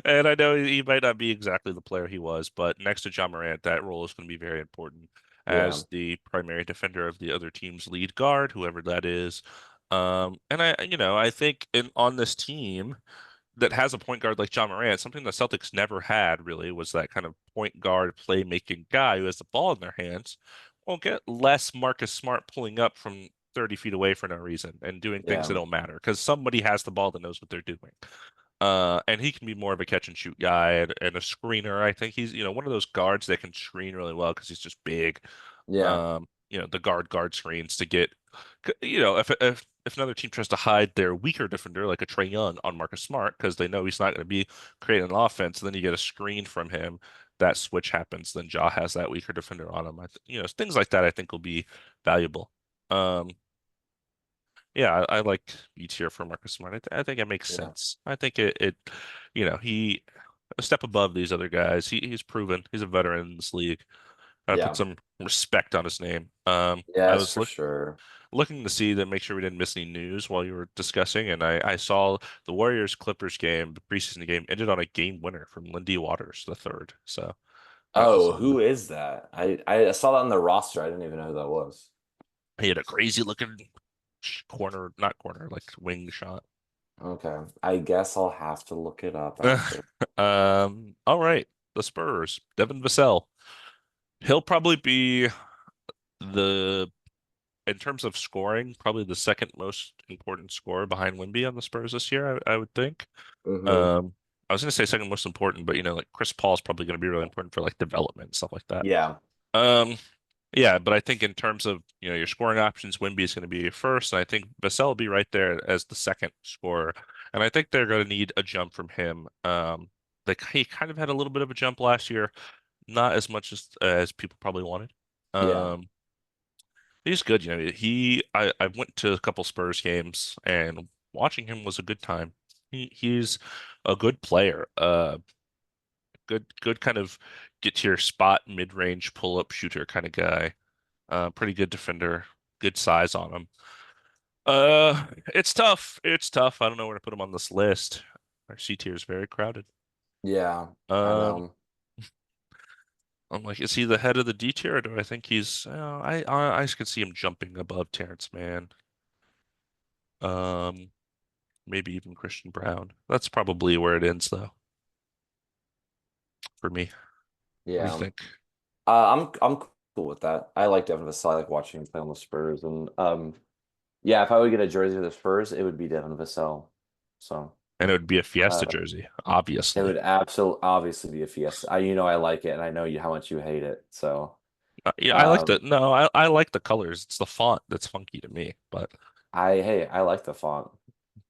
And I know he might not be exactly the player he was, but next to John Morant, that role is going to be very important yeah, as the primary defender of the other team's lead guard, whoever that is. And I think on this team that has a point guard like John Morant, something the Celtics never had really was that kind of point guard playmaking guy who has the ball in their hands. Will get less Marcus Smart pulling up from 30 feet away for no reason and doing things that yeah, don't matter because somebody has the ball that knows what they're doing. And he can be more of a catch and shoot guy and a screener. I think he's, one of those guards that can screen really well because he's just big. yeah, The guard screens to get, if another team tries to hide their weaker defender like a Trey Young on Marcus Smart because they know he's not going to be creating an offense, then you get a screen from him. That switch happens, then Ja has that weaker defender on him. Things like that I think will be valuable. Um, Yeah, I like B tier for Marcus Smart. I think it makes Yeah. sense. I think he a step above these other guys. He's proven he's a veteran in this league. I put Yeah. some respect on his name. I Yes, was for sure. looking to see to make sure we didn't miss any news while you were discussing, and I saw the Warriors Clippers game, the preseason game, ended on a game winner from Lindy Waters the third. So that was Oh, who is that? I saw that on the roster. I didn't even know who that was. he had a crazy looking corner, not corner, like wing shot. Okay. I guess I'll have to look it up after. All right, the Spurs, Devin Vassell. He'll probably be the in terms of scoring, probably the second most important scorer behind Wemby on the Spurs this year, I would think. Hmm. Um, I was going to say second most important, but like Chris Paul is probably going to be really important for like development and stuff like that. Yeah. Um, yeah, but I think in terms of your scoring options, Wemby is going to be first, and I think Vassell will be right there as the second scorer. And I think they're going to need a jump from him. He kind of had a little bit of a jump last year, not as much as people probably wanted. Yeah. Um, he's good. I went to a couple Spurs games, and watching him was a good time. He's a good player. Good kind of get to your spot mid-range pull-up shooter kind of guy. Pretty good defender. Good size on him. It's tough. It's tough. I don't know where to put him on this list. Our C tier is very crowded. Yeah. I Um, know. I'm like, is he the head of the D tier, or do I think he's? I could see him jumping above Terrence Mann. Um, maybe even Christian Brown. That's probably where it ends, though, for me. What do you Yeah. think? I'm cool with that. I like Devin Vassell. I like watching him play on the Spurs. And yeah, if I would get a jersey of the Spurs, it would be Devin Vassell. So And it would be a Fiesta uh jersey, it obviously. would absolutely obviously be a Fiesta. I like it and I know you how much you hate it. So Yeah, I like the um no, I like the colors. It's the font that's funky to me, but. I like the font.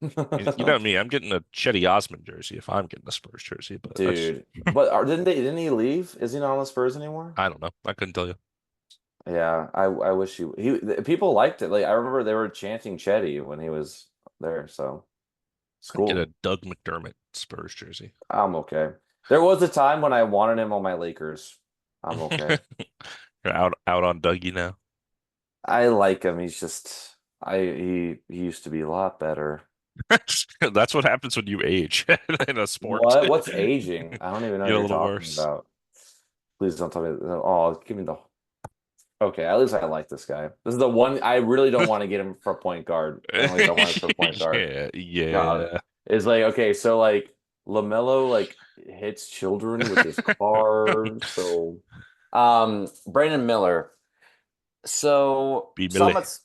You know me, I'm getting a Chetty Osman jersey if I'm getting a Spurs jersey, but that's Dude. But didn't he leave? Is he not on the Spurs anymore? I don't know. I couldn't tell you. Yeah, I wish people liked it. Like I remember they were chanting Chetty when he was there, so it's I get a cool. Doug McDermott Spurs jersey. I'm okay. There was a time when I wanted him on my Lakers. I'm okay. You're out on Dougie now. I like him. He's just he used to be a lot better. That's what happens when you age in a sport. What? What's aging? I don't even know You what get a you're little talking worse. about. Please don't tell me. Oh, give me the. Okay, at least I like this guy. This is the one I really don't want to get him for point guard. The only reason I want him for point guard. Yeah, God, yeah. is like okay, so like LaMelo like hits children with his car. So, Brandon Miller. So Be Millie. Summits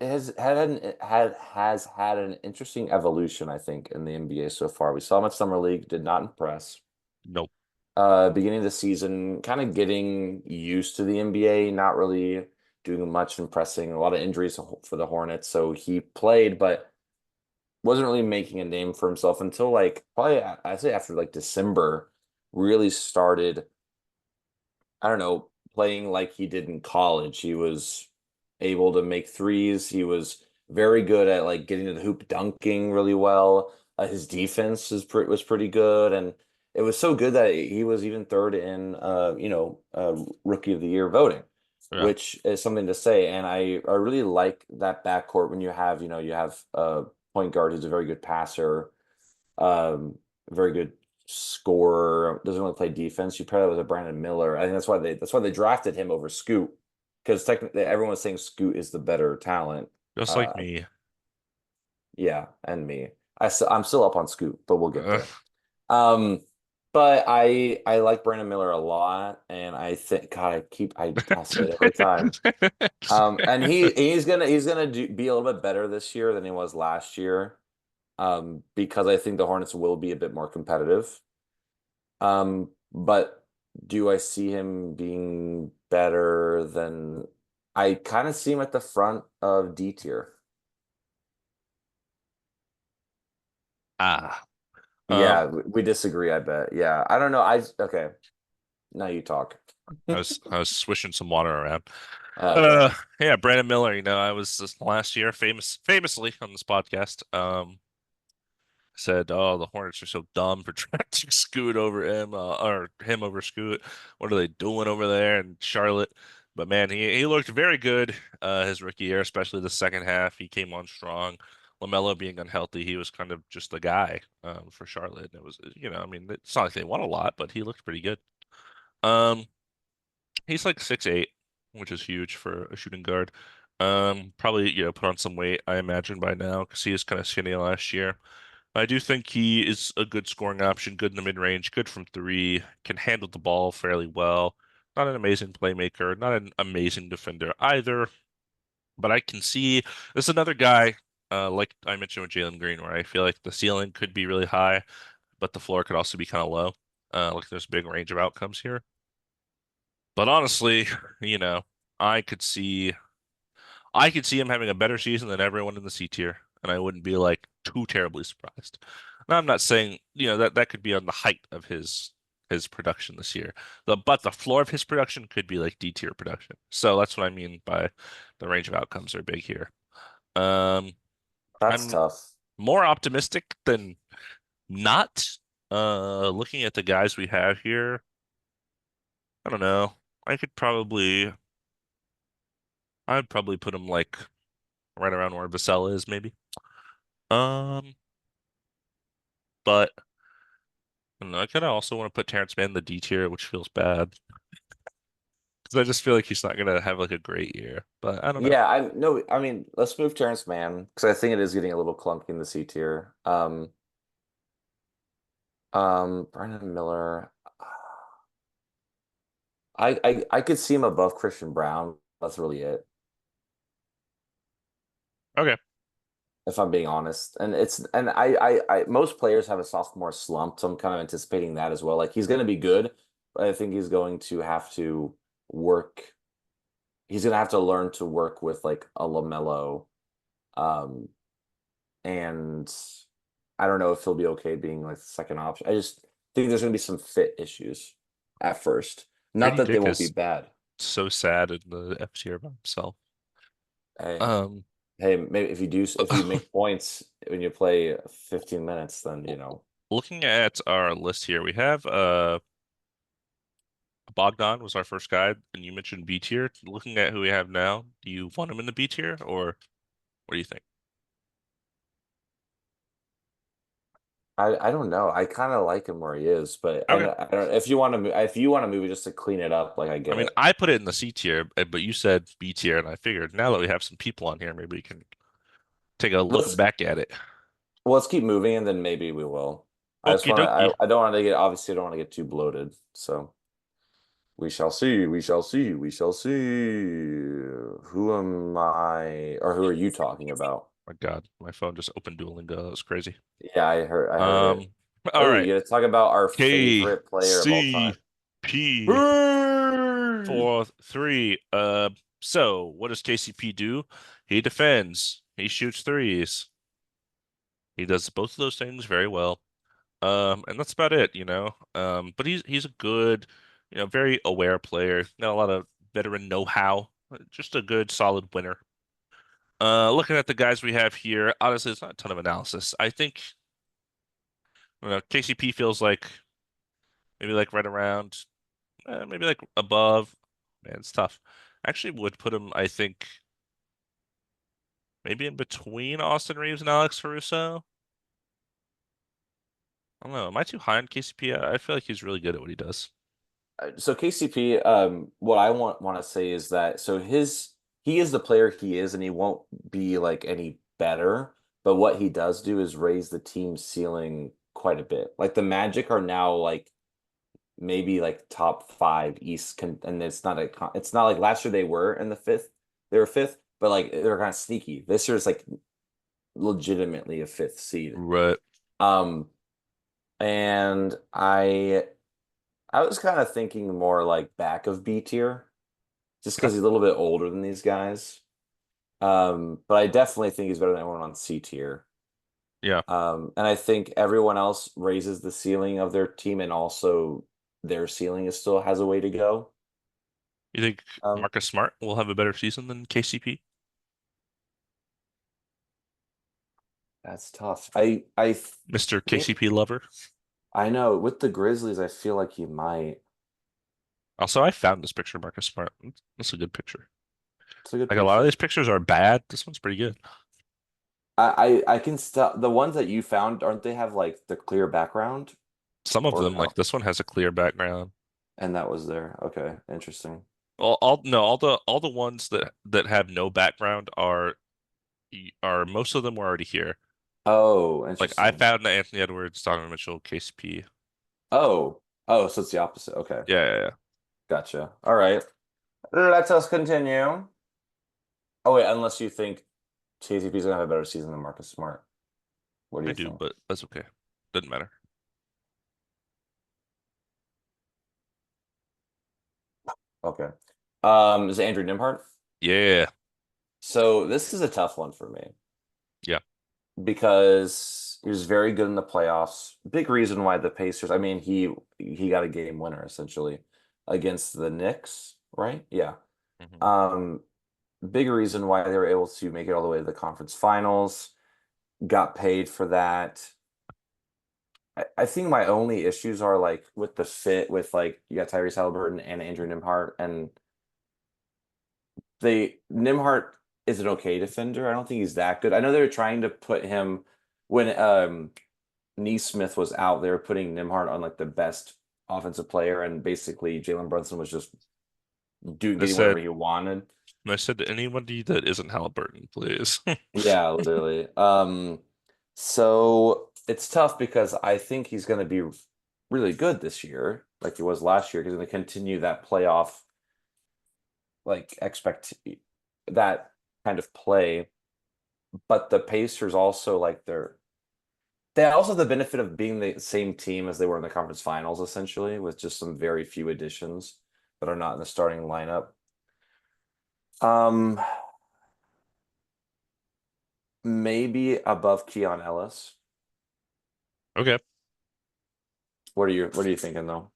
has had an interesting evolution, I think, in the NBA so far. We saw him at Summer League, did not impress. Nope. Beginning of the season, kind of getting used to the NBA, not really doing much impressing. A lot of injuries for the Hornets, so he played, but wasn't really making a name for himself until like probably I'd say after like December, really started. I don't know, playing like he did in college. He was able to make threes. He was very good at like getting to the hoop, dunking really well. His defense was pretty good, and it was so good that he was even third in rookie of the year voting, Yeah. which is something to say. And I really like that backcourt when you have a point guard who's a very good passer, very good scorer, doesn't really play defense. You pair that with a Brandon Miller. I think that's why they drafted him over Scoot because technically everyone was saying Scoot is the better talent. Just like me. Yeah, and me. I'm still up on Scoot, but we'll get Uh, there. Um, but I like Brandon Miller a lot, and I think God, I'll say it every time. And he's gonna be a little bit better this year than he was last year. Because I think the Hornets will be a bit more competitive. But do I see him being better than I kind of see him at the front of D tier? ah. Yeah, Um, we disagree, I bet. Yeah, I don't know. Okay. Now you talk. I was swishing some water around. Okay. Yeah, Brandon Miller, I was this last year famously on this podcast. Said, "Oh, the Hornets are so dumb for trying to scoot over him, or him over Scoot. What are they doing over there in Charlotte?" But man, he looked very good his rookie year, especially the second half. He came on strong. LaMelo being unhealthy, he was kind of just the guy for Charlotte. And it was, I mean, it's not like they won a lot, but he looked pretty good. Um, he's like 6'8", which is huge for a shooting guard. Probably, put on some weight, I imagine by now, because he was kind of skinny last year. I do think he is a good scoring option, good in the mid-range, good from three, can handle the ball fairly well. Not an amazing playmaker, not an amazing defender either, but I can see this is another guy, like I mentioned with Jalen Green, where I feel like the ceiling could be really high, but the floor could also be kind of low. Like there's a big range of outcomes here. But honestly, you know, I could see I could see him having a better season than everyone in the C tier, and I wouldn't be like too terribly surprised. Now, I'm not saying, that could be on the height of his production this year. But the floor of his production could be like D tier production. So that's what I mean by the range of outcomes are big here. Um, That's I'm tough. more optimistic than not. Looking at the guys we have here, I don't know. I could probably, I'd probably put him like right around where Vassell is, maybe. Um, but I don't know. I kind of also want to put Terrence Mann in the D tier, which feels bad because I just feel like he's not gonna have like a great year. But I don't know. Yeah, I no, I mean, let's move Terrence Mann because I think it is getting a little clunky in the C tier. Brandon Miller. I could see him above Christian Brown. That's really it, Okay, if I'm being honest. And most players have a sophomore slump, so I'm kind of anticipating that as well. Like he's going to be good, but I think he's going to have to work. He's going to have to learn to work with like a LaMelo, um, and I don't know if he'll be okay being like the second option. I just think there's going to be some fit issues at first. Not Grady that they Dick won't be is bad. so sad in the F tier by himself. Hey, Um, hey, maybe if you make points when you play 15 minutes, then looking at our list here, we have Bogdan was our first guy, and you mentioned B tier. Looking at who we have now, do you want him in the B tier, or what do you think? I don't know. I kind of like him where he is, but Okay. I don't if you want to move if you want to move it just to clean it up, like I I get mean, it. I put it in the C tier, but you said B tier, and I figured now that we have some people on here, maybe we can take a look Let's back at it. let's keep moving and then maybe we will. I just Okie want to dokie. I don't want to get obviously I don't want to get too bloated. So we shall see. We shall see. We shall see. Who am I or who are you talking about? My God, my phone just opened Duolingo. That was crazy. Yeah, I heard it. Um, all Oh, right. you got to talk about our favorite player of all time. KCP Hey! 4-3. So what does KCP do? He defends. He shoots threes. He does both of those things very well. And that's about it. But he's a good, very aware player. Got a lot of veteran know-how. Just a good, solid winner. Looking at the guys we have here, honestly, it's not a ton of analysis. I think, KCP feels like maybe like right around, maybe like above. Man, it's tough. Actually, would put him, I think, maybe in between Austin Reeves and Alex Caruso. I don't know. Am I too high on KCP? I feel like he's really good at what he does. So KCP, what I want to say is that he is the player he is, and he won't be like any better. But what he does do is raise the team ceiling quite a bit. Like the Magic are now like maybe like top five and it's not like last year they were in the fifth, they were fifth, but like they're kind of sneaky. This year's like legitimately a fifth seed. Right. Um, and I was kind of thinking more like back of B tier, just Okay. because he's a little bit older than these guys. But I definitely think he's better than everyone on C tier. Yeah. And I think everyone else raises the ceiling of their team, and also their ceiling is still has a way to go. You think Um, Marcus Smart will have a better season than KCP? that's tough. Mr. Think KCP lover. I know with the Grizzlies, I feel like he might. Also, I found this picture of Marcus Smart. That's a good picture. It's a good Like a lot of picture. these pictures are bad. This one's pretty good. I can still the ones that you found, aren't they have like the clear background Some of or them, like no? this one, has a clear background. And that was there. Okay, interesting. All no, all the ones that have no background are most of them were already here. Oh, Like I interesting. found Anthony Edwards, Donovan Mitchell, KCP. Oh, so it's the opposite. Okay, Yeah. gotcha. All right. Let us continue. Oh wait, unless you think KCP's gonna have a better season than Marcus Smart. What do I you do, think? but that's okay. Doesn't matter. Okay. Is it Andrew Nimhart? Yeah. So this is a tough one for me Yeah. because he was very good in the playoffs. Big reason why the Pacers, I mean, he got a game winner essentially against the Knicks, right? Yeah. hmm Um, big reason why they were able to make it all the way to the conference finals, got paid for that. I think my only issues are like with the fit with like you got Tyrese Halliburton and Andrew Nimhart, and Nimhart is an okay defender. I don't think he's that good. I know they were trying to put him when Neesmith was out, they were putting Nimhart on like the best offensive player, and basically Jalen Brunson was just doing I getting whatever said he wanted. I said to anybody that isn't Halliburton, please. Yeah, literally. So it's tough because I think he's going to be really good this year, like he was last year. He's going to continue that playoff like expect that kind of play. But the Pacers also like they also have the benefit of being the same team as they were in the conference finals, essentially, with just some very few additions that are not in the starting lineup. Um, maybe above Keon Ellis. Okay. What are you thinking though?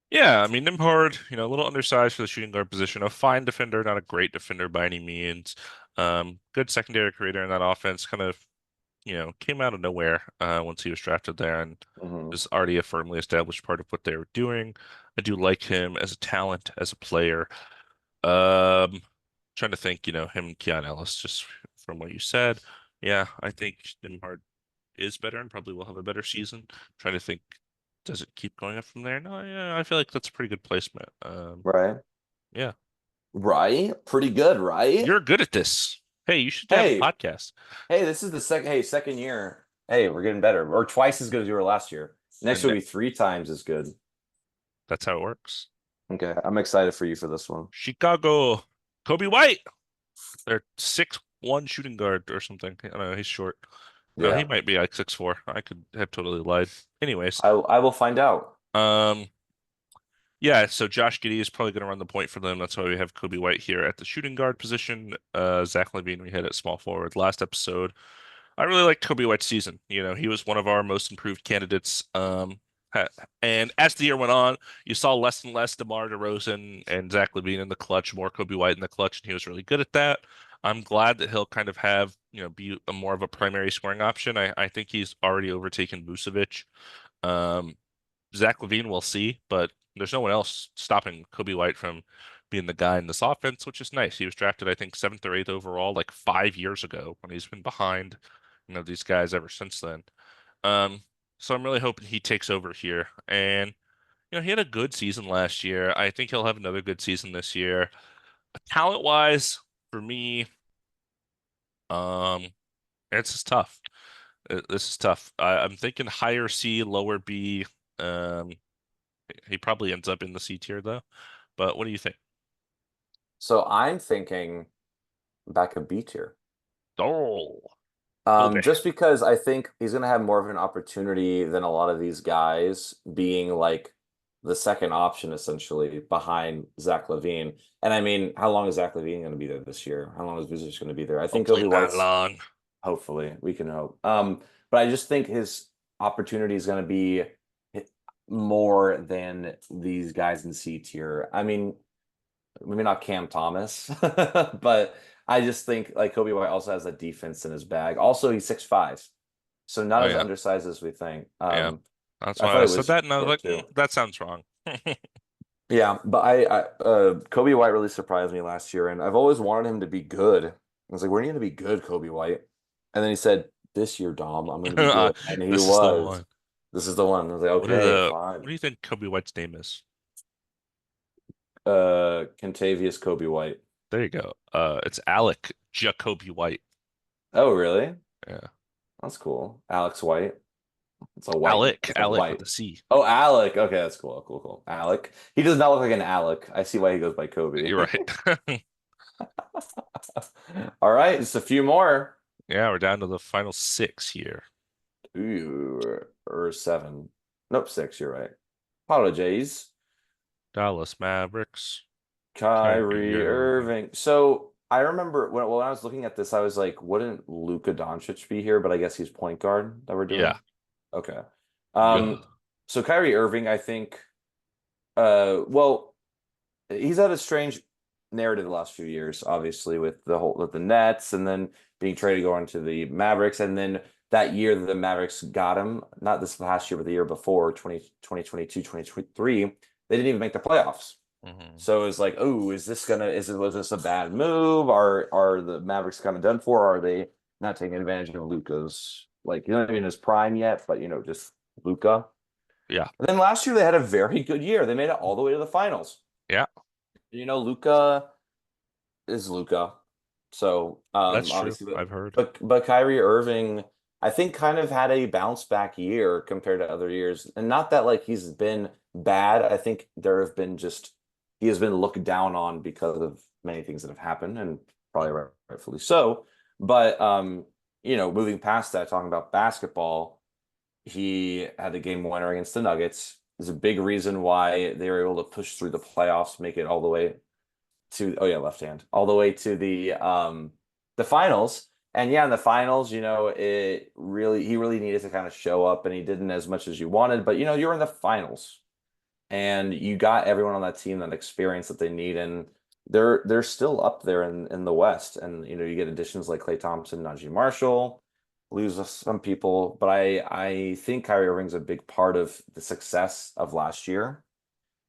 Yeah, I mean Nimhard, a little undersized for the shooting guard position. A fine defender, not a great defender by any means. Good secondary creator in that offense. Kind of, came out of nowhere once he was drafted there and Hmm. is already a firmly established part of what they were doing. I do like him as a talent, as a player. Trying to think, him and Keon Ellis, just from what you said. Yeah, I think Nimhard is better and probably will have a better season. Trying to think, does it keep going up from there? No, yeah, I feel like that's a pretty good placement. Right. Yeah, Right. Pretty good, right? you're good at this. Hey, you should have a Hey, podcast. hey, this is the second year. Hey, we're getting better. Or twice as good as we were last year. Next And will be three times as good. that's how it works. Okay, I'm excited for you for this one. Chicago, Kobe White. They're 6'1" shooting guard or something. I don't know. He's short. No, he Yeah. might be like 6'4". I could have totally lied. Anyways, I will find out. um, yeah. So Josh Giddey is probably going to run the point for them. That's why we have Kobe White here at the shooting guard position. Zach LaVine we had at small forward last episode. I really liked Kobe White's season. He was one of our most improved candidates. Ha- and as the year went on, you saw less and less DeMar DeRozan and Zach LaVine in the clutch, more Kobe White in the clutch, and he was really good at that. I'm glad that he'll kind of have, be a more of a primary scoring option. I think he's already overtaken Vucevic. Um, Zach LaVine, we'll see, but there's no one else stopping Kobe White from being the guy in this offense, which is nice. He was drafted, I think, seventh or eighth overall, like 5 years ago, when he's been behind, these guys ever since then. Um, so I'm really hoping he takes over here. And, he had a good season last year. I think he'll have another good season this year. Talent-wise, for me, um, it's just tough. This is tough. I'm thinking higher C, lower B. Um, he probably ends up in the C tier though. But what do you think? So I'm thinking back a B tier. Oh, Kobe. Just because I think he's going to have more of an opportunity than a lot of these guys being like the second option essentially behind Zach LaVine. And I mean, how long is Zach LaVine going to be there this year? How long is Vucevic going to be there? I think Hopefully Kobe not White's long. hopefully we can hope. But I just think his opportunity is going to be more than these guys in C tier. I mean, maybe not Cam Thomas, but I just think like Kobe White also has a defense in his bag. Also, he's 6'5", so not Oh as yeah, undersized as we think. yeah. That's I why thought I he said was that, and I was short like, too. that sounds wrong. Yeah, but Kobe White really surprised me last year, and I've always wanted him to be good. I was like, "When are you going to be good, Kobe White?" And then he said, "This year, Dom, I'm going to be good," and he This is the was. one. This is the one. I was like, "Okay, What fine." do you think Kobe White's name is? Contavious Kobe White. There you go. It's Alec Jacoby White. Oh, really? Yeah, That's cool. Alex White. It's a white. Alec, It's a Alec with white. the C. Oh, Alec. Okay, that's cool. Cool, cool. Alec. He does not look like an Alec. I see why he goes by Kobe. You're right. All right, just a few more. Yeah, we're down to the final six here. Ooh, or seven. Nope, six. You're right. Apologies. Dallas Mavericks, Kyrie Kyrie Irving. Irving. So I remember when I was looking at this, I was like, wouldn't Luka Doncic be here? But I guess he's point guard that we're Yeah, doing. Okay. yeah. Um, so Kyrie Irving, I think, well, he's had a strange narrative the last few years, obviously, with the Nets and then being traded going to the Mavericks, and then that year that the Mavericks got him, not this last year, but the year before, 2022, 2023, they didn't even make the playoffs. Hmm. So it's like, oh, was this a bad move? Are the Mavericks kind of done for? Or are they not taking advantage of Luka's, like, you know, not even in his prime yet, but just Luka. Yeah, And then last year they had a very good year. They made it all the way to the finals. yeah. Luka is Luka. So That's true. obviously, I've heard. but Kyrie Irving, I think, kind of had a bounce back year compared to other years. And not that like he's been bad. I think there have been just he has been looked down on because of many things that have happened, and probably rightfully so. But moving past that, talking about basketball, he had the game winner against the Nuggets. Is a big reason why they were able to push through the playoffs, make it all the way to oh yeah, left hand, all the way to the finals. And yeah, in the finals, he really needed to kind of show up, and he didn't as much as you wanted, but you're in the finals and you got everyone on that team that experience that they need, and they're still up there in the West. And you get additions like Klay Thompson, Najee Marshall, lose some people, but I think Kyrie Irving's a big part of the success of last year.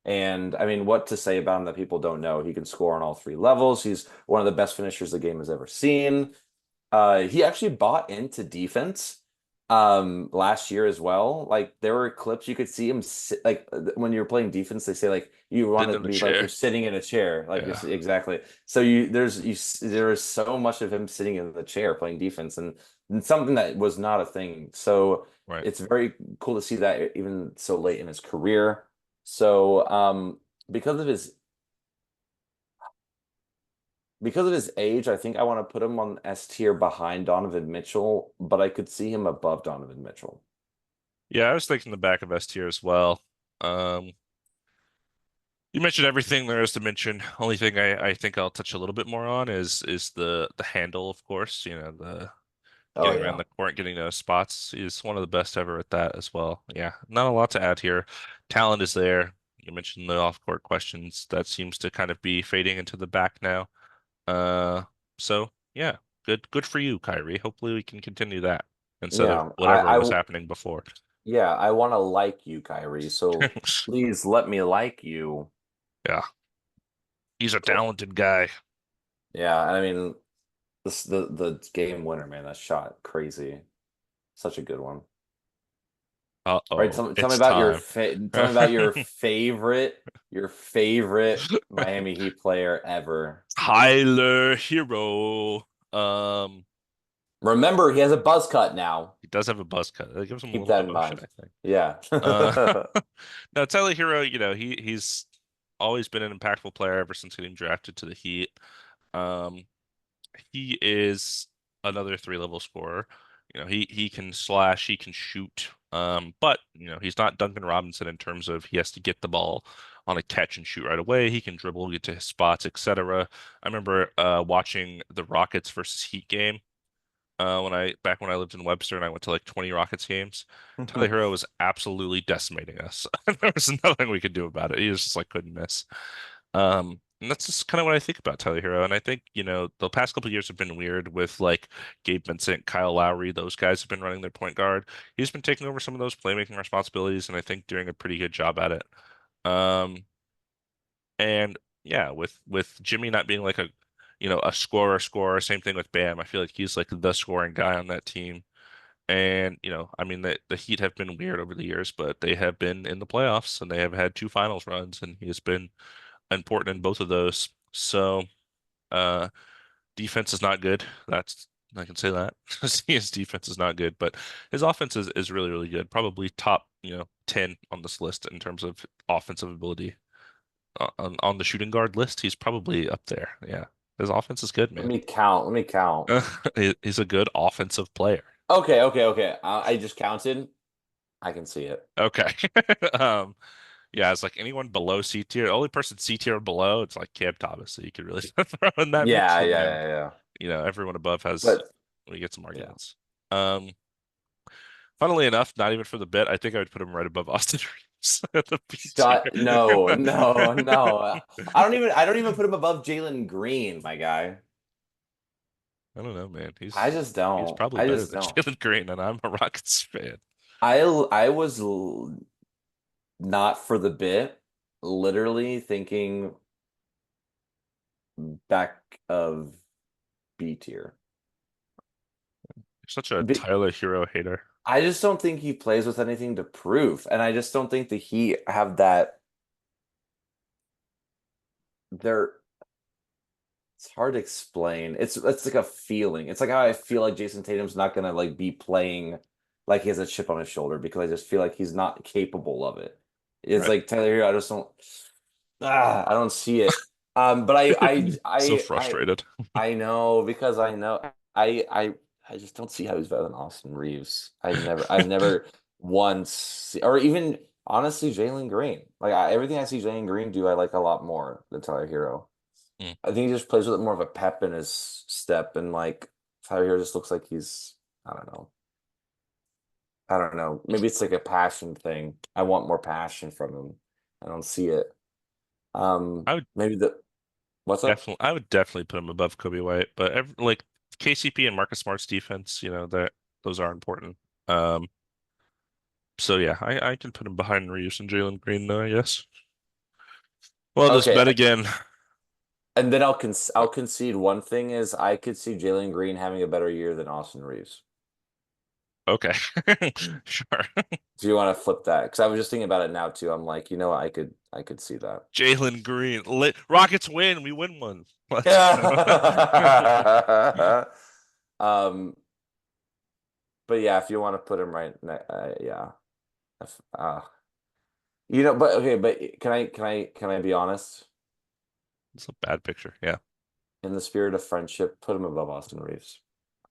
And I mean, what to say about him that people don't know? He can score on all three levels. He's one of the best finishers the game has ever seen. He actually bought into defense last year as well. Like there were clips you could see him like when you're playing defense, they say like you want Sitting to in the be like you're chair. sitting in a chair. Like Yeah, exactly. So there is so much of him sitting in the chair playing defense, and something that was not a thing. So right. it's very cool to see that even so late in his career. So because of his because of his age, I think I want to put him on S tier behind Donovan Mitchell, but I could see him above Donovan Mitchell. Yeah, I was thinking the back of S tier as well. Um, you mentioned everything there is to mention. Only thing I think I'll touch a little bit more on is the handle, of course. The Oh getting around yeah. the court, getting those spots. He's one of the best ever at that as well. Yeah, not a lot to add here. Talent is there. You mentioned the off-court questions. That seems to kind of be fading into the back now. Uh, so yeah, good for you, Kyrie. Hopefully we can continue that instead of Yeah. whatever was happening before. Yeah, I want to like you, Kyrie. So please let me like you. Yeah, he's a Cool. talented guy. Yeah, and I mean the game winner, man, that shot, crazy. Such a good one. All right, Uh-oh, tell me it's about time. tell me about your favorite Miami Heat player ever. Tyler Hero. Um, Remember, he has a buzz cut now. he does have a buzz cut. That gives him a Keep little that in promotion, mind. I think. Yeah. Uh, no, Tyler Hero, he's always been an impactful player ever since getting drafted to the Heat. Um, he is another three-level scorer. He can slash, he can shoot. But he's not Duncan Robinson in terms of he has to get the ball on a catch and shoot right away. He can dribble, get to his spots, etc. I remember watching the Rockets versus Heat game when I lived in Webster and I went to like 20 Rockets games. Tyler Hero was absolutely decimating us. There was nothing we could do about it. He was just like couldn't miss. And that's just kind of what I think about Tyler Hero. And I think, the past couple of years have been weird with like Gabe Vincent, Kyle Lowry. Those guys have been running their point guard. He's been taking over some of those playmaking responsibilities and I think doing a pretty good job at it. Um, and yeah, with Jimmy not being like a scorer, same thing with Bam. I feel like he's like the scoring guy on that team. And, I mean, the Heat have been weird over the years, but they have been in the playoffs and they have had two finals runs, and he has been important in both of those. So, uh, defense is not good. I can say that. His defense is not good, but his offense is really, really good. Probably top, 10 on this list in terms of offensive ability. On the shooting guard list, he's probably up there. Yeah. His offense is good, Let man. me count. Let me count. He's a good offensive player. Okay. I just counted. I can see it. Okay. Um, yeah, it's like anyone below C tier. The only person C tier or below, it's like Cam Thomas. So you could really throw in that mix. And then, Yeah. everyone above has But we get some yeah. arguments. Um, Funnily enough, not even for the bit, I think I would put him right above Austin Reeves at the B Shut. tier. No. I don't even put him above Jalen Green, my guy. I don't know, man. I He's just he's don't. probably I better just than don't. Jalen Green, and I'm a Rockets fan. I was not for the bit, literally thinking back of B tier. You're such a Be- Tyler Hero hater. I just don't think he plays with anything to prove, and I just don't think the Heat have that. They're It's hard to explain. It's like a feeling. It's like how I feel like Jason Tatum's not gonna like be playing like he has a chip on his shoulder because I just feel like he's not capable of it. It's Right. like Tyler here, I don't see it. But So frustrated. I know because I just don't see how he's better than Austin Reeves. I've never once or even honestly Jalen Green. Like everything I see Jalen Green do, I like a lot more than Tyler Hero. Mm. I think he just plays with more of a pep in his step, and like Tyler Hero just looks like he's I don't know. I don't know. Maybe it's like a passion thing. I want more passion from him. I don't see it. I would Maybe the what's up? I would definitely put him above Kobe White, but like KCP and Marcus Smart's defense, that those are important. Um, so yeah, I can put him behind Reeves and Jalen Green, though, I guess. Well, this Okay, bet again. and then I'll concede one thing is I could see Jalen Green having a better year than Austin Reeves. Okay, sure. Do you want to flip that? Because I was just thinking about it now too. I'm like, you know what? I could see that. Jalen Green, Rockets win. We win one. Let's go. Yeah. Um, but yeah, if you want to put him yeah. If, but okay, but can I be honest? It's a bad picture. Yeah. In the spirit of friendship, put him above Austin Reeves.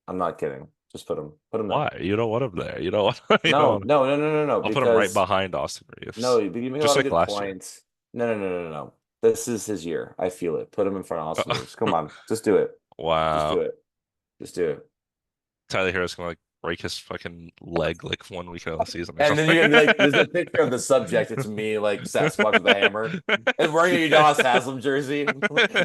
I'm not kidding. Just put him there. Why? You don't want him there. You don't want. You don't No, want. no, no, no, no, no. I'll put him right Because behind Austin no, Reeves, you make a just lot of like good last year. points. No. This is his year. I feel it. Put him in front of Austin Reeves. Come on, just do it. Just do Wow. it. Just do it. Tyler Harris gonna like break his fucking leg like 1 weekend of the season or And then something. you're gonna be like, there's a picture of the subject. It's me, like Sasquatch with a hammer, and wearing a Udonis Haslam jersey.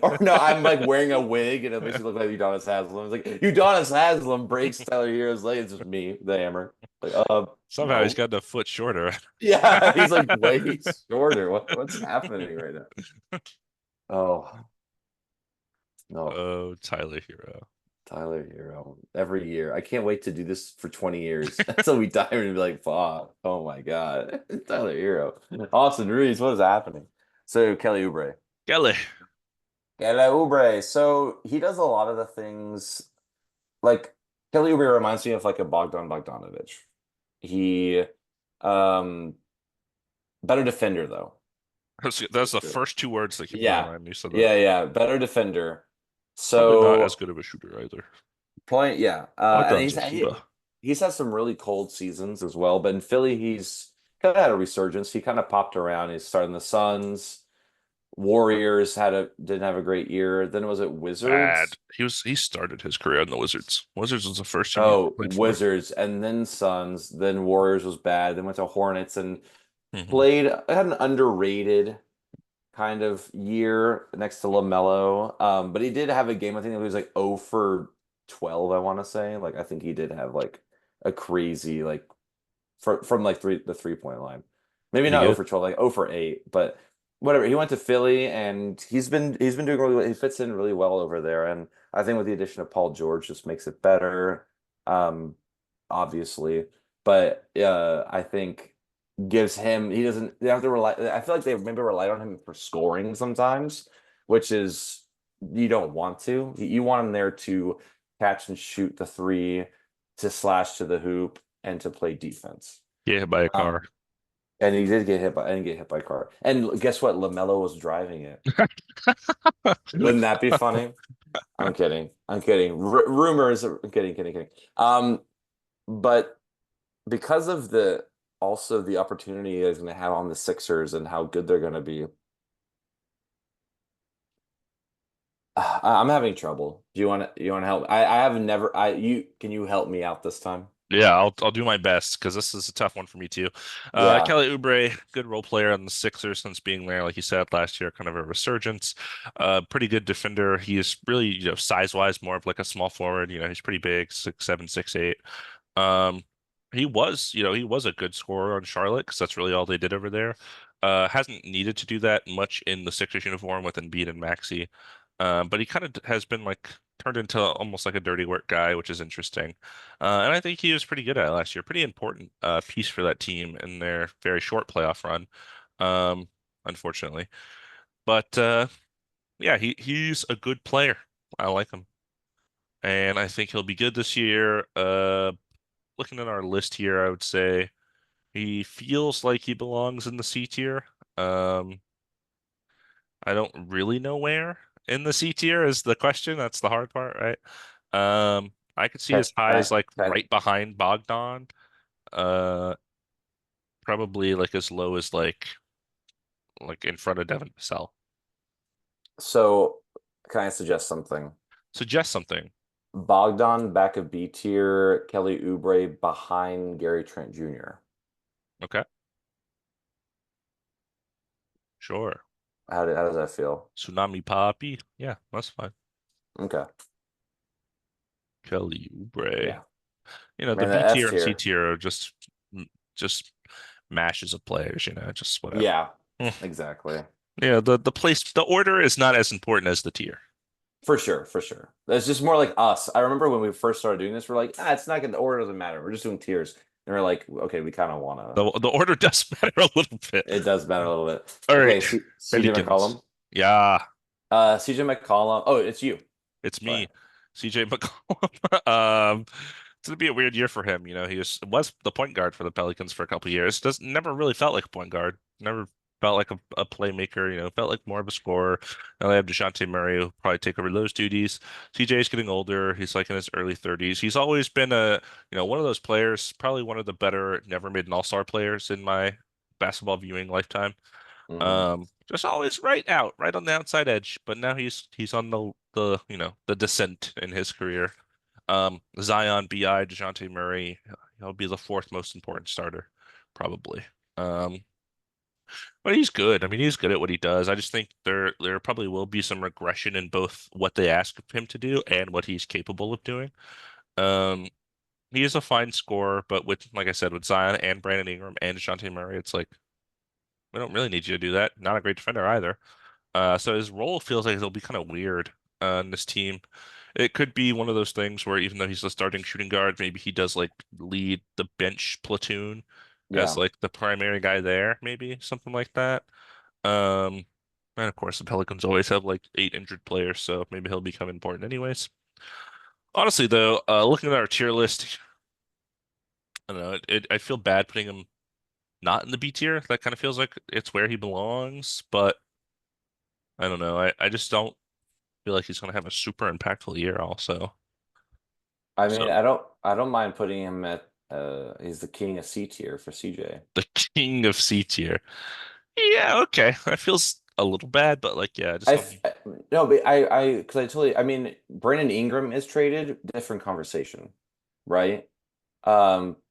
Or no, I'm like wearing a wig, and it makes me look like Udonis Haslam. It's like Udonis Haslam breaks Tyler Hero's leg. It's just me, the hammer. Like, Somehow he's no, gotten a foot shorter. yeah, he's like way shorter. What's happening right now? Oh no, Oh, Tyler Hero. Tyler Hero. Every year, I can't wait to do this for 20 years until we die and be like, "Fuck! Oh my God, Tyler Hero, Austin Reeves, what is happening?" So Kelly Oubre. Kelly. Kelly Oubre. So he does a lot of the things like Kelly Oubre reminds me of like a Bogdan Bogdanovic. He um better defender though. That's the first two words that came to my Yeah. mind when you said that. Yeah. Better defender. Probably not as So good of a shooter either. point, yeah. And Bogdan's a shooter. he's had some really cold seasons as well, but in Philly he's kind of had a resurgence. He kind of popped around. He's starting the Suns. Warriors didn't have a great year. Then was it Bad. Wizards? He started his career in the Wizards. Wizards was the first team he ever Oh, played for. Wizards and then Suns, then Warriors was bad, then went to Hornets and Hmm. played had an underrated kind of year next to LaMelo. But he did have a game. I think it was like 0 for 12. I want to say. Like I think he did have like a crazy like from like the 3-point line. Maybe Pretty not 0 good. for 12, like 0 for 8, but whatever. He went to Philly and he's been doing really well. He fits in really well over there. And I think with the addition of Paul George just makes it better. Um, obviously. But I think gives him he doesn't they have to rely I feel like they maybe rely on him for scoring sometimes, which is you don't want to. You want him there to catch and shoot the three, to slash to the hoop, and to play defense. Get hit by a car. Um, and he did get hit by a car. And guess what? LaMelo was driving it. Wouldn't that be funny? I'm kidding. I'm kidding. Rumors. I'm kidding. Kidding. Kidding. But because of the also the opportunity is going to have on the Sixers and how good they're going to be, I'm having trouble. Do you want to help? I have never. I you can you help me out this time? Yeah, I'll do my best because this is a tough one for me too. Yeah. Kelly Oubre, good role player on the Sixers since being there, like you said last year, kind of a resurgence. Pretty good defender. He is really, size-wise more of like a small forward. He's pretty big, 6'7", 6'8". Um, he was a good scorer on Charlotte because that's really all they did over there. Hasn't needed to do that much in the Sixers uniform with Embiid and Maxey. But he kind of has been like turned into almost like a dirty work guy, which is interesting. And I think he was pretty good at it last year. Pretty important piece for that team in their very short playoff run, um, unfortunately. But yeah, he's a good player. I like him, and I think he'll be good this year. Looking at our list here, I would say he feels like he belongs in the C tier. Um, I don't really know where in the C tier is the question. That's the hard part, right? I could see Okay. as high as Okay. like Okay. right behind Bogdan. Uh, Probably like as low as like in front of Devin Vassell. So, can I suggest something? Suggest something. Bogdan back of B tier, Kelly Oubre behind Gary Trent Jr. Okay, sure. How does that feel? Tsunami Papi. Yeah, that's fine. Okay. Kelly Oubre. Yeah. The Man, the B F tier and C tier. tier are just mashes of players, just whatever. Yeah, Hmm. exactly. Yeah, the order is not as important as the tier. For sure, for sure. That's just more like us. I remember when we first started doing this, we're like, it's not good. The order doesn't matter. We're just doing tiers. And we're like, okay, we kind of want to. The order does matter a little bit. It does matter a little bit. All right, Okay, CJ Pelicans. McCollum. Yeah, CJ McCollum. Oh, it's you. it's Sorry. me, CJ McCollum. It's gonna be a weird year for him. He was the point guard for the Pelicans for a couple of years. Does never really felt like a point guard. Never felt like a playmaker. Felt like more of a scorer. Now they have DeJounte Murray who'll probably take over those duties. CJ is getting older. He's like in his early 30s. He's always been one of those players, probably one of the better, never made an all-star players in my basketball viewing lifetime. Hmm. Just always right on the outside edge. But now he's on the descent in his career. Zion, BI, DeJounte Murray, he'll be the fourth most important starter, probably. Um, but he's good. I mean, he's good at what he does. I just think there probably will be some regression in both what they ask of him to do and what he's capable of doing. Um, he is a fine scorer, but with like I said, with Zion and Brandon Ingram and DeJounte Murray, it's like we don't really need you to do that. Not a great defender either. So his role feels like it'll be kind of weird on this team. It could be one of those things where even though he's the starting shooting guard, maybe he does like lead the bench platoon as Yeah. like the primary guy there, maybe something like that. Um, and of course the Pelicans always have like 8 injured players, so maybe he'll become important anyways. Honestly though, looking at our tier list, I don't know, I feel bad putting him not in the B tier. That kind of feels like it's where he belongs, but I don't know. I just don't feel like he's going to have a super impactful year also. I So mean, I don't mind putting him at he's the king of C tier for CJ. the king of C tier. Yeah, okay. That feels a little bad, but like, yeah, I just don't. No, but because I totally, I mean, Brandon Ingram is traded, different conversation, right?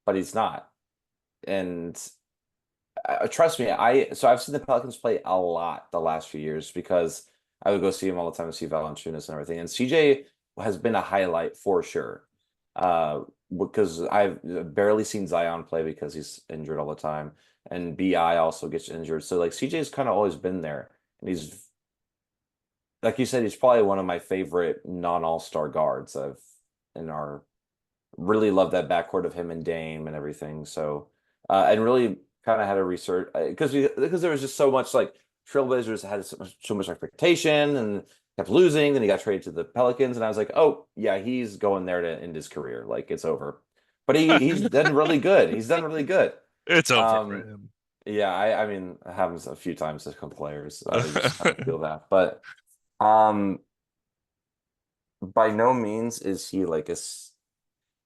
But he's not. And trust me, I've seen the Pelicans play a lot the last few years because I would go see him all the time to see Valanciunas and everything. And CJ has been a highlight for sure. Because I've barely seen Zion play because he's injured all the time, and BI also gets injured. So like CJ's kind of always been there, and he's like you said, he's probably one of my favorite non-all-star guards. I've in our really love that backcourt of him and Dame and everything. So, and really kind of had a research because there was just so much like Trailblazers had so much expectation and kept losing. Then he got traded to the Pelicans, and I was like, oh yeah, he's going there to end his career. Like it's over. But he's done really good. He's done really good. It's over for Um, him. yeah, I mean, it happens a few times to some players. I just kind of feel that, but um, by no means is he like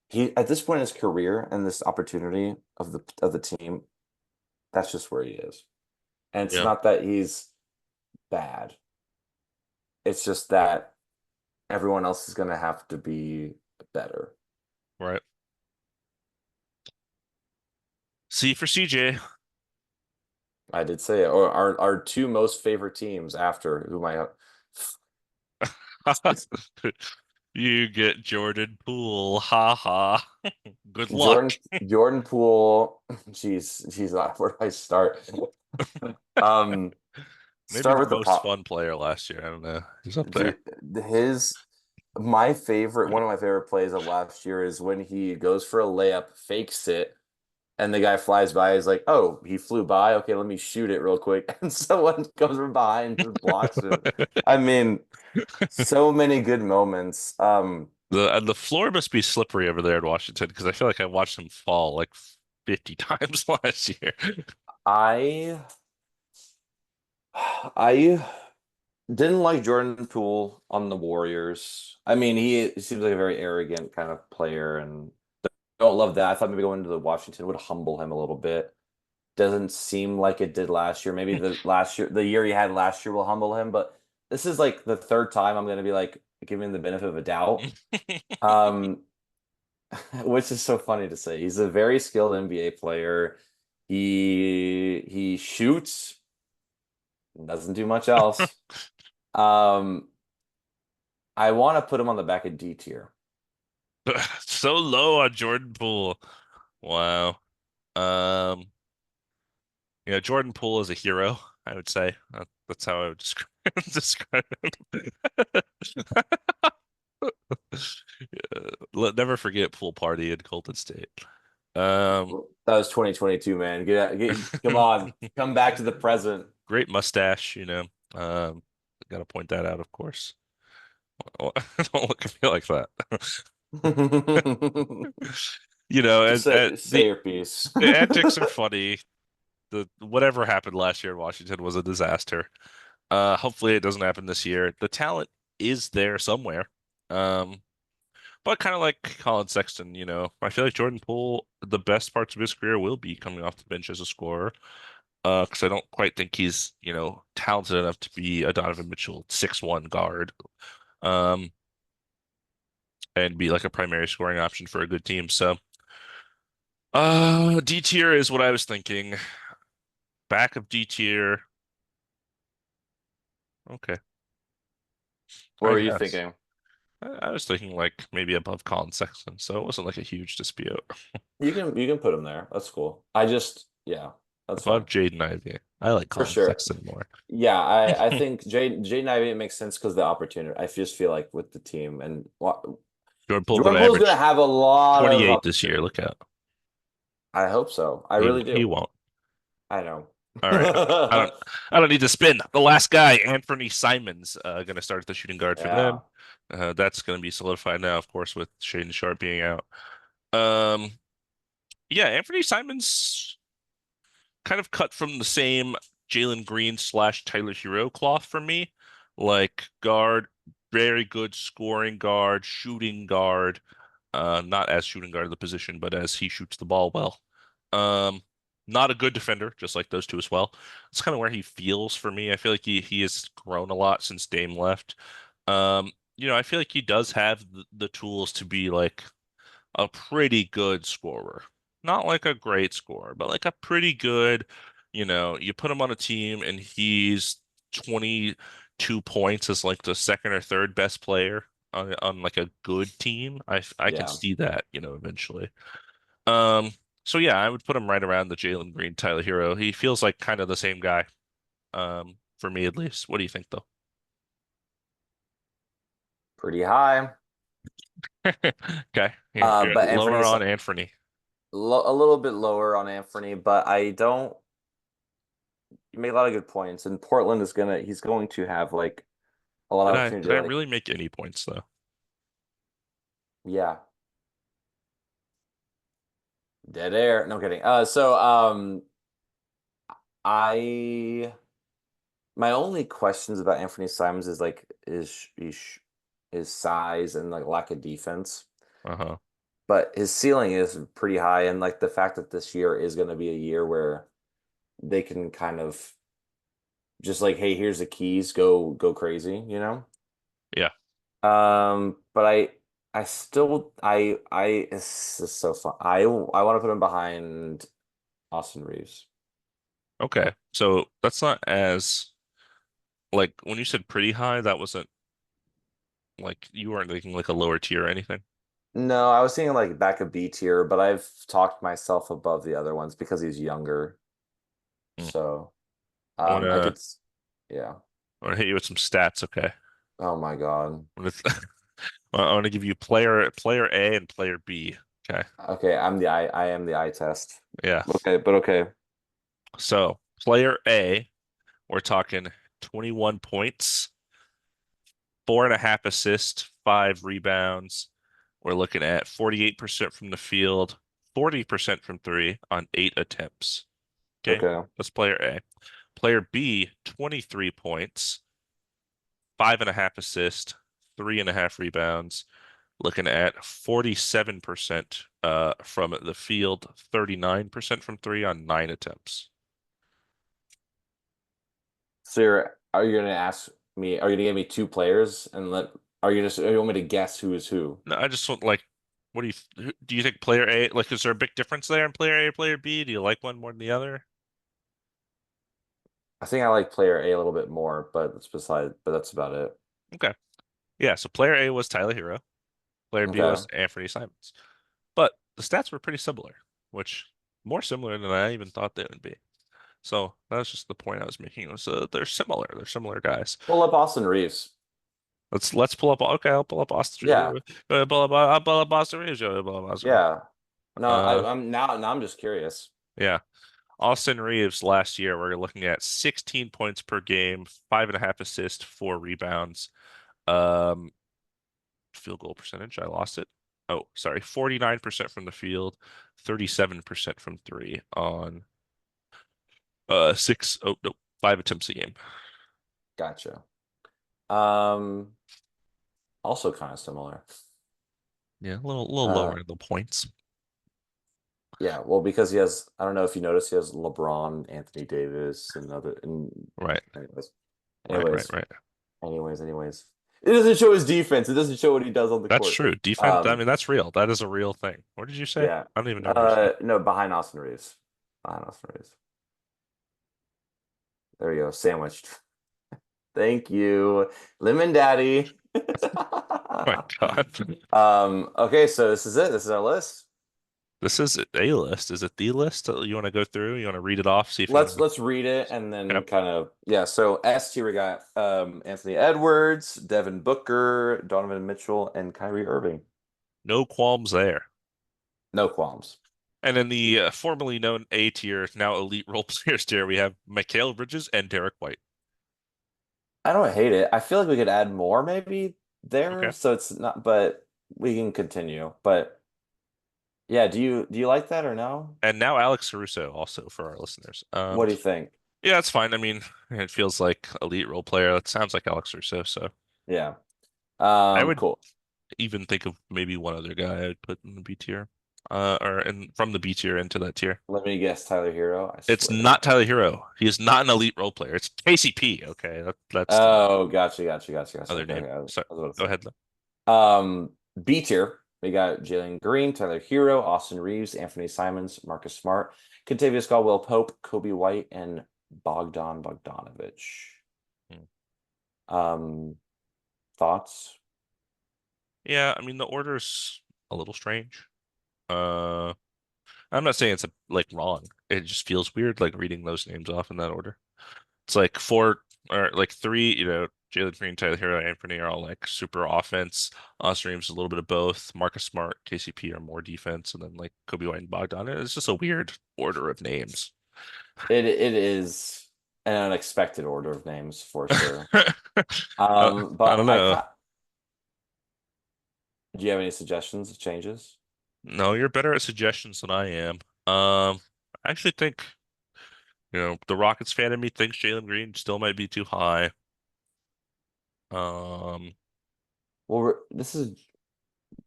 he at this point in his career and this opportunity of the team, that's just where he is. And it's Yeah, not that he's bad. It's just that everyone else is going to have to be better. right. C for CJ. I did say it. Or our two most favorite teams after who my You get Jordan Poole. Ha ha. Good luck. Jordan Poole. Jeez, where do I start? Um, Maybe start the with the most pop. fun player last year. I don't know. He's up there. Dude, his my favorite one of my favorite plays of last year is when he goes for a layup, fakes it, and the guy flies by. He's like, "Oh, he flew by. Okay, let me shoot it real quick." And someone comes from behind and just blocks him. I mean, so many good moments. The floor must be slippery over there in Washington because I feel like I watched him fall like 50 times last year. I I didn't like Jordan Poole on the Warriors. I mean, he seems like a very arrogant kind of player, and don't love that. I thought maybe going to the Washington would humble him a little bit. Doesn't seem like it did last year. Maybe the year he had last year will humble him, but this is like the third time I'm going to be like giving him the benefit of a doubt. Um, which is so funny to say. He's a very skilled NBA player. He shoots, doesn't do much else. Um, I want to put him on the back of D tier. So low on Jordan Poole. Wow. Um, Jordan Poole is a hero, I would say. That's how I would describe, describe him. Never forget pool party in Colton State. Um, That was 2022, man. Come on, come back to the present. Great mustache, got to point that out, of course. Don't look at me like that. Just And say your piece. the antics are funny. The whatever happened last year in Washington was a disaster. Hopefully it doesn't happen this year. The talent is there somewhere. Um, but kind of like Colin Sexton, I feel like Jordan Poole, the best parts of his career will be coming off the bench as a scorer. Because I don't quite think he's, talented enough to be a Donovan Mitchell 6'1" guard. Um, and be like a primary scoring option for a good team. So, D tier is what I was thinking. Back of D tier. Okay, What I were you guess. thinking? I was thinking like maybe above Colin Sexton, so it wasn't like a huge dispute. You can put him there. That's cool. I just yeah, that's Above fine Jaden Ivey. I like for Colin sure. Sexton more. Yeah, I think Jaden Ivey makes sense because the opportunity. I just feel like with the team and Jordan Poole Jordan gonna Poole's going to average have a lot of 28 this year. opportunity. Look out. I hope so. I He really he do. won't. I know. All right. I don't I don't need to spin. The last guy, Anthony Simons, gonna start at the shooting guard for Yeah. them. That's gonna be solidified now, of course, with Shaden Sharp being out. Um, yeah, Anthony Simons kind of cut from the same Jalen Green slash Tyler Hero cloth for me. Like guard, very good scoring guard, shooting guard. Not as shooting guard of the position, but as he shoots the ball well. Um, Not a good defender, just like those two as well. It's kind of where he feels for me. I feel like he has grown a lot since Dame left. I feel like he does have the tools to be like a pretty good scorer. Not like a great scorer, but like a pretty good. You put him on a team and he's 22 points as like the second or third best player on like a good team. I can Yeah, see that, eventually. Um, so yeah, I would put him right around the Jalen Green, Tyler Hero. He feels like kind of the same guy, for me at least. What do you think though? pretty high. Okay, you're But lower Anthony, on Anthony. a little bit lower on Anthony, but I don't. You make a lot of good points, and Portland is he's going to have like a lot Did of I opportunity did to I like, really make any points though? yeah, dead air. No kidding. I my only questions about Anthony Simons is like his size and like lack of defense. Uh-huh. But his ceiling is pretty high, and like the fact that this year is going to be a year where they can kind of just like, hey, here's the keys, go crazy, you know? Yeah. But I still it's just so fun. I want to put him behind Austin Reeves. Okay. So that's not as like when you said pretty high, that wasn't like you weren't thinking like a lower tier or anything. No, I was thinking like back of B tier, but I've talked myself above the other ones because he's younger. Hmm. So I I wanna could, yeah. I wanna hit you with some stats, okay? Oh my God. I wanna, I wanna give you player A and player B. Okay. Okay, I am the eye test. Yeah. Okay, but okay. So player A, we're talking 21 points, 4.5 assists, 5 rebounds. We're looking at 48% from the field, 40% from three on 8 attempts. Okay. Okay. That's player A. Player B, 23 points, 5.5 assists, 3.5 rebounds. Looking at 47% from the field, 39% from three on 9 attempts. So are you gonna ask me, are you gonna give me two players and are you want me to guess who is who? No, I just want like, what do you think player A, like, is there a big difference there in player A or player B? Do you like one more than the other? I think I like player A a little bit more, but that's about it. Okay. Yeah, so player A was Tyler Hero. Player B was Okay. Anthony Simons. But the stats were pretty similar, which more similar than I even thought they would be. So that's just the point I was making was they're similar. They're similar guys. Pull up Austin Reeves. Let's pull up. Okay, I'll pull up Austin. Yeah. I'll pull up Austin Reeves. I'll pull up Austin Reeves. Yeah. No, Uh, I'm now I'm just curious. yeah. Austin Reeves last year, we're looking at 16 points per game, 5.5 assists, 4 rebounds. Um, Field goal percentage, I lost it. Oh, sorry, 49% from the field, 37% from three on six, oh no, 5 attempts a game. Gotcha. Um, Also kind of similar. Yeah, a little Uh, lower in the points. yeah, well, because he has, I don't know if you noticed, he has LeBron, Anthony Davis, and Right, anyways, right, right, anyways, right. anyways. It doesn't show his defense. It doesn't show what he does on the That's court. true. Defense, I Um, mean, that's real. That is a real thing. What did you say? yeah. I don't even know what you said. No, behind Austin Reeves. Behind Austin Reeves. There we go. Sandwiched. Thank you. Lemon Daddy. Oh my God. Okay, so this is it. This is our list. This is a list. Is it the list that you want to go through? You want to read it off, see if you Let's want let's read it and to. then Okay. kind of, yeah. So S tier we got Anthony Edwards, Devin Booker, Donovan Mitchell, and Kyrie Irving. No qualms there. No qualms. And in the formerly known A tier, now elite role players tier, we have Mikal Bridges and Derek White. I don't hate it. I feel like we could add more maybe there, Okay. so it's not, but we can continue. But yeah, do you like that or no? And now Alex Caruso also for our listeners. What do you think? Yeah, it's fine. I mean, it feels like elite role player. That sounds like Alex Caruso. So Yeah. I would Cool. even think of maybe one other guy I'd put in the B tier, or in from the B tier into that tier. Let me guess Tyler Hero. I It's swear to not God. Tyler Hero. He is not an elite role player. It's KCP. Okay, that's the Oh, gotcha. other Okay, name. okay. So I was go about ahead. to say. B tier. We got Jalen Green, Tyler Hero, Austin Reeves, Anthony Simons, Marcus Smart, Kentavious Caldwell Pope, Kobe White, and Bogdan Bogdanovic. Hmm. Um, thoughts? Yeah, I mean the order's a little strange. Uh, I'm not saying it's like wrong. It just feels weird like reading those names off in that order. It's like four or like three, Jalen Green, Tyler Hero, Anthony are all like super offense. Austin Reeves a little bit of both. Marcus Smart, KCP are more defense, and then like Kobe White and Bogdan. It's just a weird order of names. It is an unexpected order of names for sure. I don't But know. do you have any suggestions of changes? No, you're better at suggestions than I am. I actually think, the Rockets fan in me thinks Jalen Green still might be too high. Um, Well, this is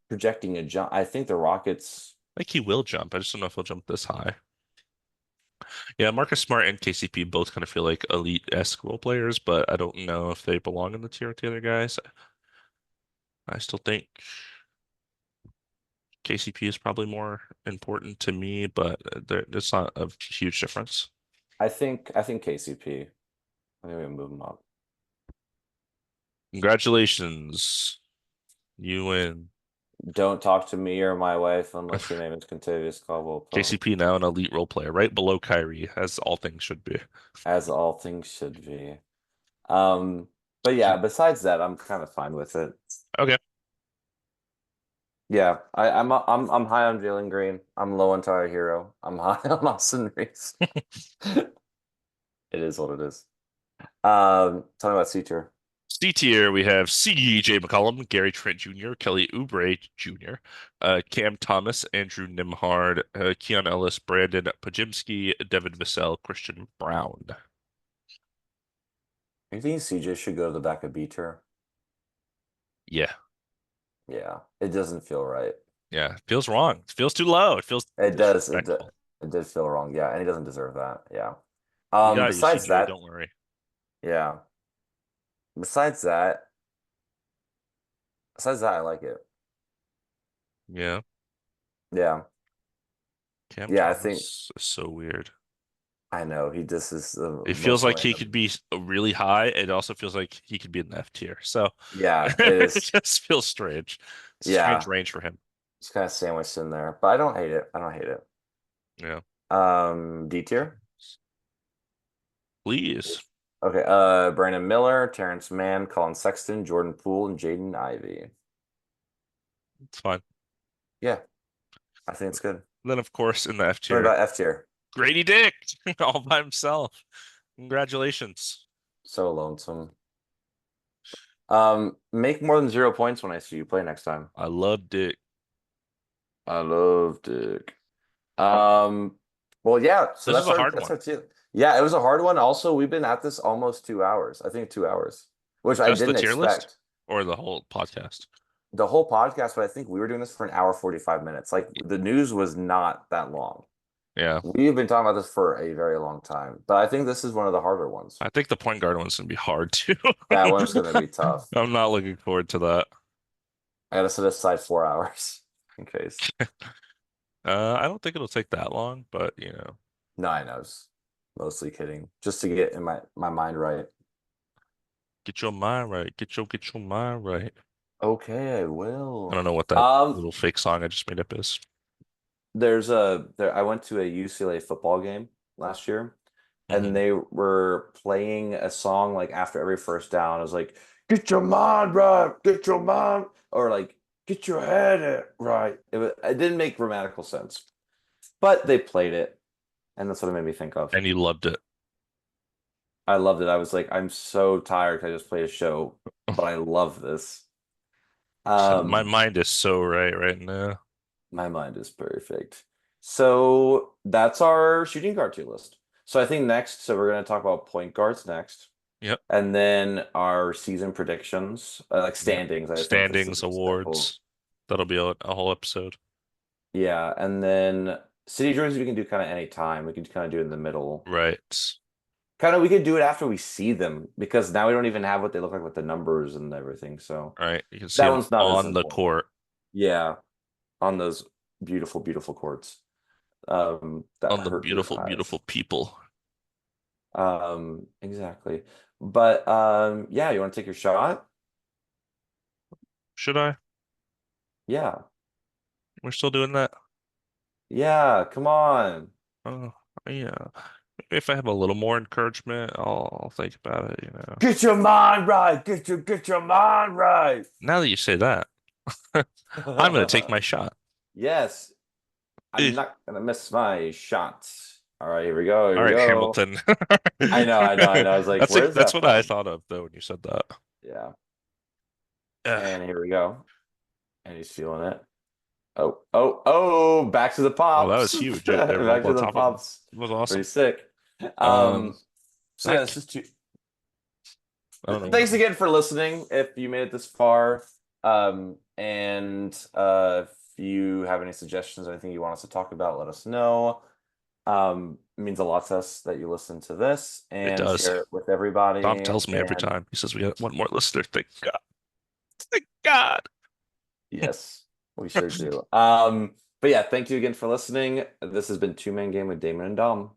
projecting a jump. I think the Rockets. like he will jump. I just don't know if he'll jump this high. Yeah, Marcus Smart and KCP both kind of feel like elite-esque role players, but I don't know if they belong in the tier with the other guys. I still think KCP is probably more important to me, but it's not a huge difference. I think KCP. I think we move them up. Congratulations, you win. Don't talk to me or my wife unless your name is Contavious Caldwell Pope, KCP now an elite role player, right below Kyrie, as all things should be. as all things should be. Um, but yeah, besides that, I'm kind of fine with it. Okay. Yeah, I'm high on Jalen Green. I'm low on Tyler Hero. I'm high on Austin Reeves. It is what it is. Tell me about C tier. C tier, we have C.J. McCollum, Gary Trent Jr., Kelly Oubre Jr., Cam Thomas, Andrew Nimhard, Keon Ellis, Brandon Pajimski, Devin Vassell, Christian Brown. You think CJ should go to the back of B tier? Yeah, Yeah, it doesn't feel right. yeah. It feels wrong. It feels too low. It feels It does. disrespectful. It did feel wrong. Yeah, and he doesn't deserve that. Yeah. We got you, Besides CJ. that, Don't worry. yeah. Besides that, besides that, I like it. Yeah. Yeah. Cam Yeah, I think Thomas is so weird. I know he this is the It feels most like he could random. be really high. It also feels like he could be in the F tier. So Yeah, it it is. just feels strange. It's a strange Yeah, range for him. it's kind of sandwiched in there, but I don't hate it. I don't hate it. Yeah. D tier. Please. Okay. Brandon Miller, Terrence Mann, Colin Sexton, Jordan Poole, and Jaden Ivey. It's fine. Yeah, I think it's good. Then, of course, in the F Tell me tier, about F tier. Grady Dick all by himself. Congratulations. So lonesome. Make more than 0 points when I see you play next time. I love Dick. I love Dick. Um, well, yeah. So This is that's a our hard that's one. our team. Yeah, it was a hard one. Also, we've been at this almost 2 hours. I think 2 hours, which I Just the didn't tier list expect. or the whole podcast? The whole podcast, but I think we were doing this for an hour 45 minutes. Like the news was not that long. Yeah. We've been talking about this for a very long time, but I think this is one of the harder ones. I think the point guard one's gonna be hard too. That one's going to be tough. I'm not looking forward to that. I got to set aside 4 hours in case. I don't think it'll take that long, but No, I know. It's mostly kidding. Just to get in my mind right. get your mind right. Get your mind right. Okay, I I will. don't know what that Um, little fake song I just made up is. I went to a UCLA football game last year, and Hmm. they were playing a song like after every first down. It was like, "Get your mind right, get your mind," or like, "Get your head right." It didn't make grammatical sense, but they played it, and that's what it made me think of. And you loved it. I loved it. I was like, I'm so tired 'cause I just played a show, but I love this. My Um, mind is so right now. My mind is perfect. So that's our shooting guard tier list. So I think next, so we're going to talk about point guards next, Yep. and then our season predictions, like Yeah. standings. I think this Standings, is the whole, awards. That'll be a whole episode. yeah. And then city jerseys we can do kind of any time. We can kind of do it in the middle. Right. Kind of we could do it after we see them because now we don't even have what they look like with the numbers and everything. So Right. You can see that them one's not as on the important. court. Yeah. on those beautiful, beautiful courts. That On the hurt blue beautiful, beautiful eyes. people. Exactly. But yeah, you want to take your shot? Should I? Yeah. We're still doing that? Yeah, come on. Oh, yeah. If I have a little more encouragement, I'll think about it. Get your mind right. Get your mind right. Now that you say that, I'm gonna take my shot. Yes, I'm Eh. not gonna miss my shots. All right, here we go. Here All we right, go. Hamilton. I was like, where is That's that what I from? thought of though when you said that. Yeah. Ugh. And here we go. And he's feeling it. Oh, back to the Oh, that was pops. huge. It rolled Back to on the top of it. pops. It was Pretty awesome. sick. Um, So yeah, this Zach, is too. I don't Thanks know. again for listening. If you made it this far, and if you have any suggestions or anything you want us to talk about, let us know. It means a lot to us that you listen to this It and does. share it with Dom everybody. tells me every And time. He says we got one more listener. Thank God. Thank God. yes, we sure do. But yeah, thank you again for listening. This has been Two Man Game with Damon and Dom.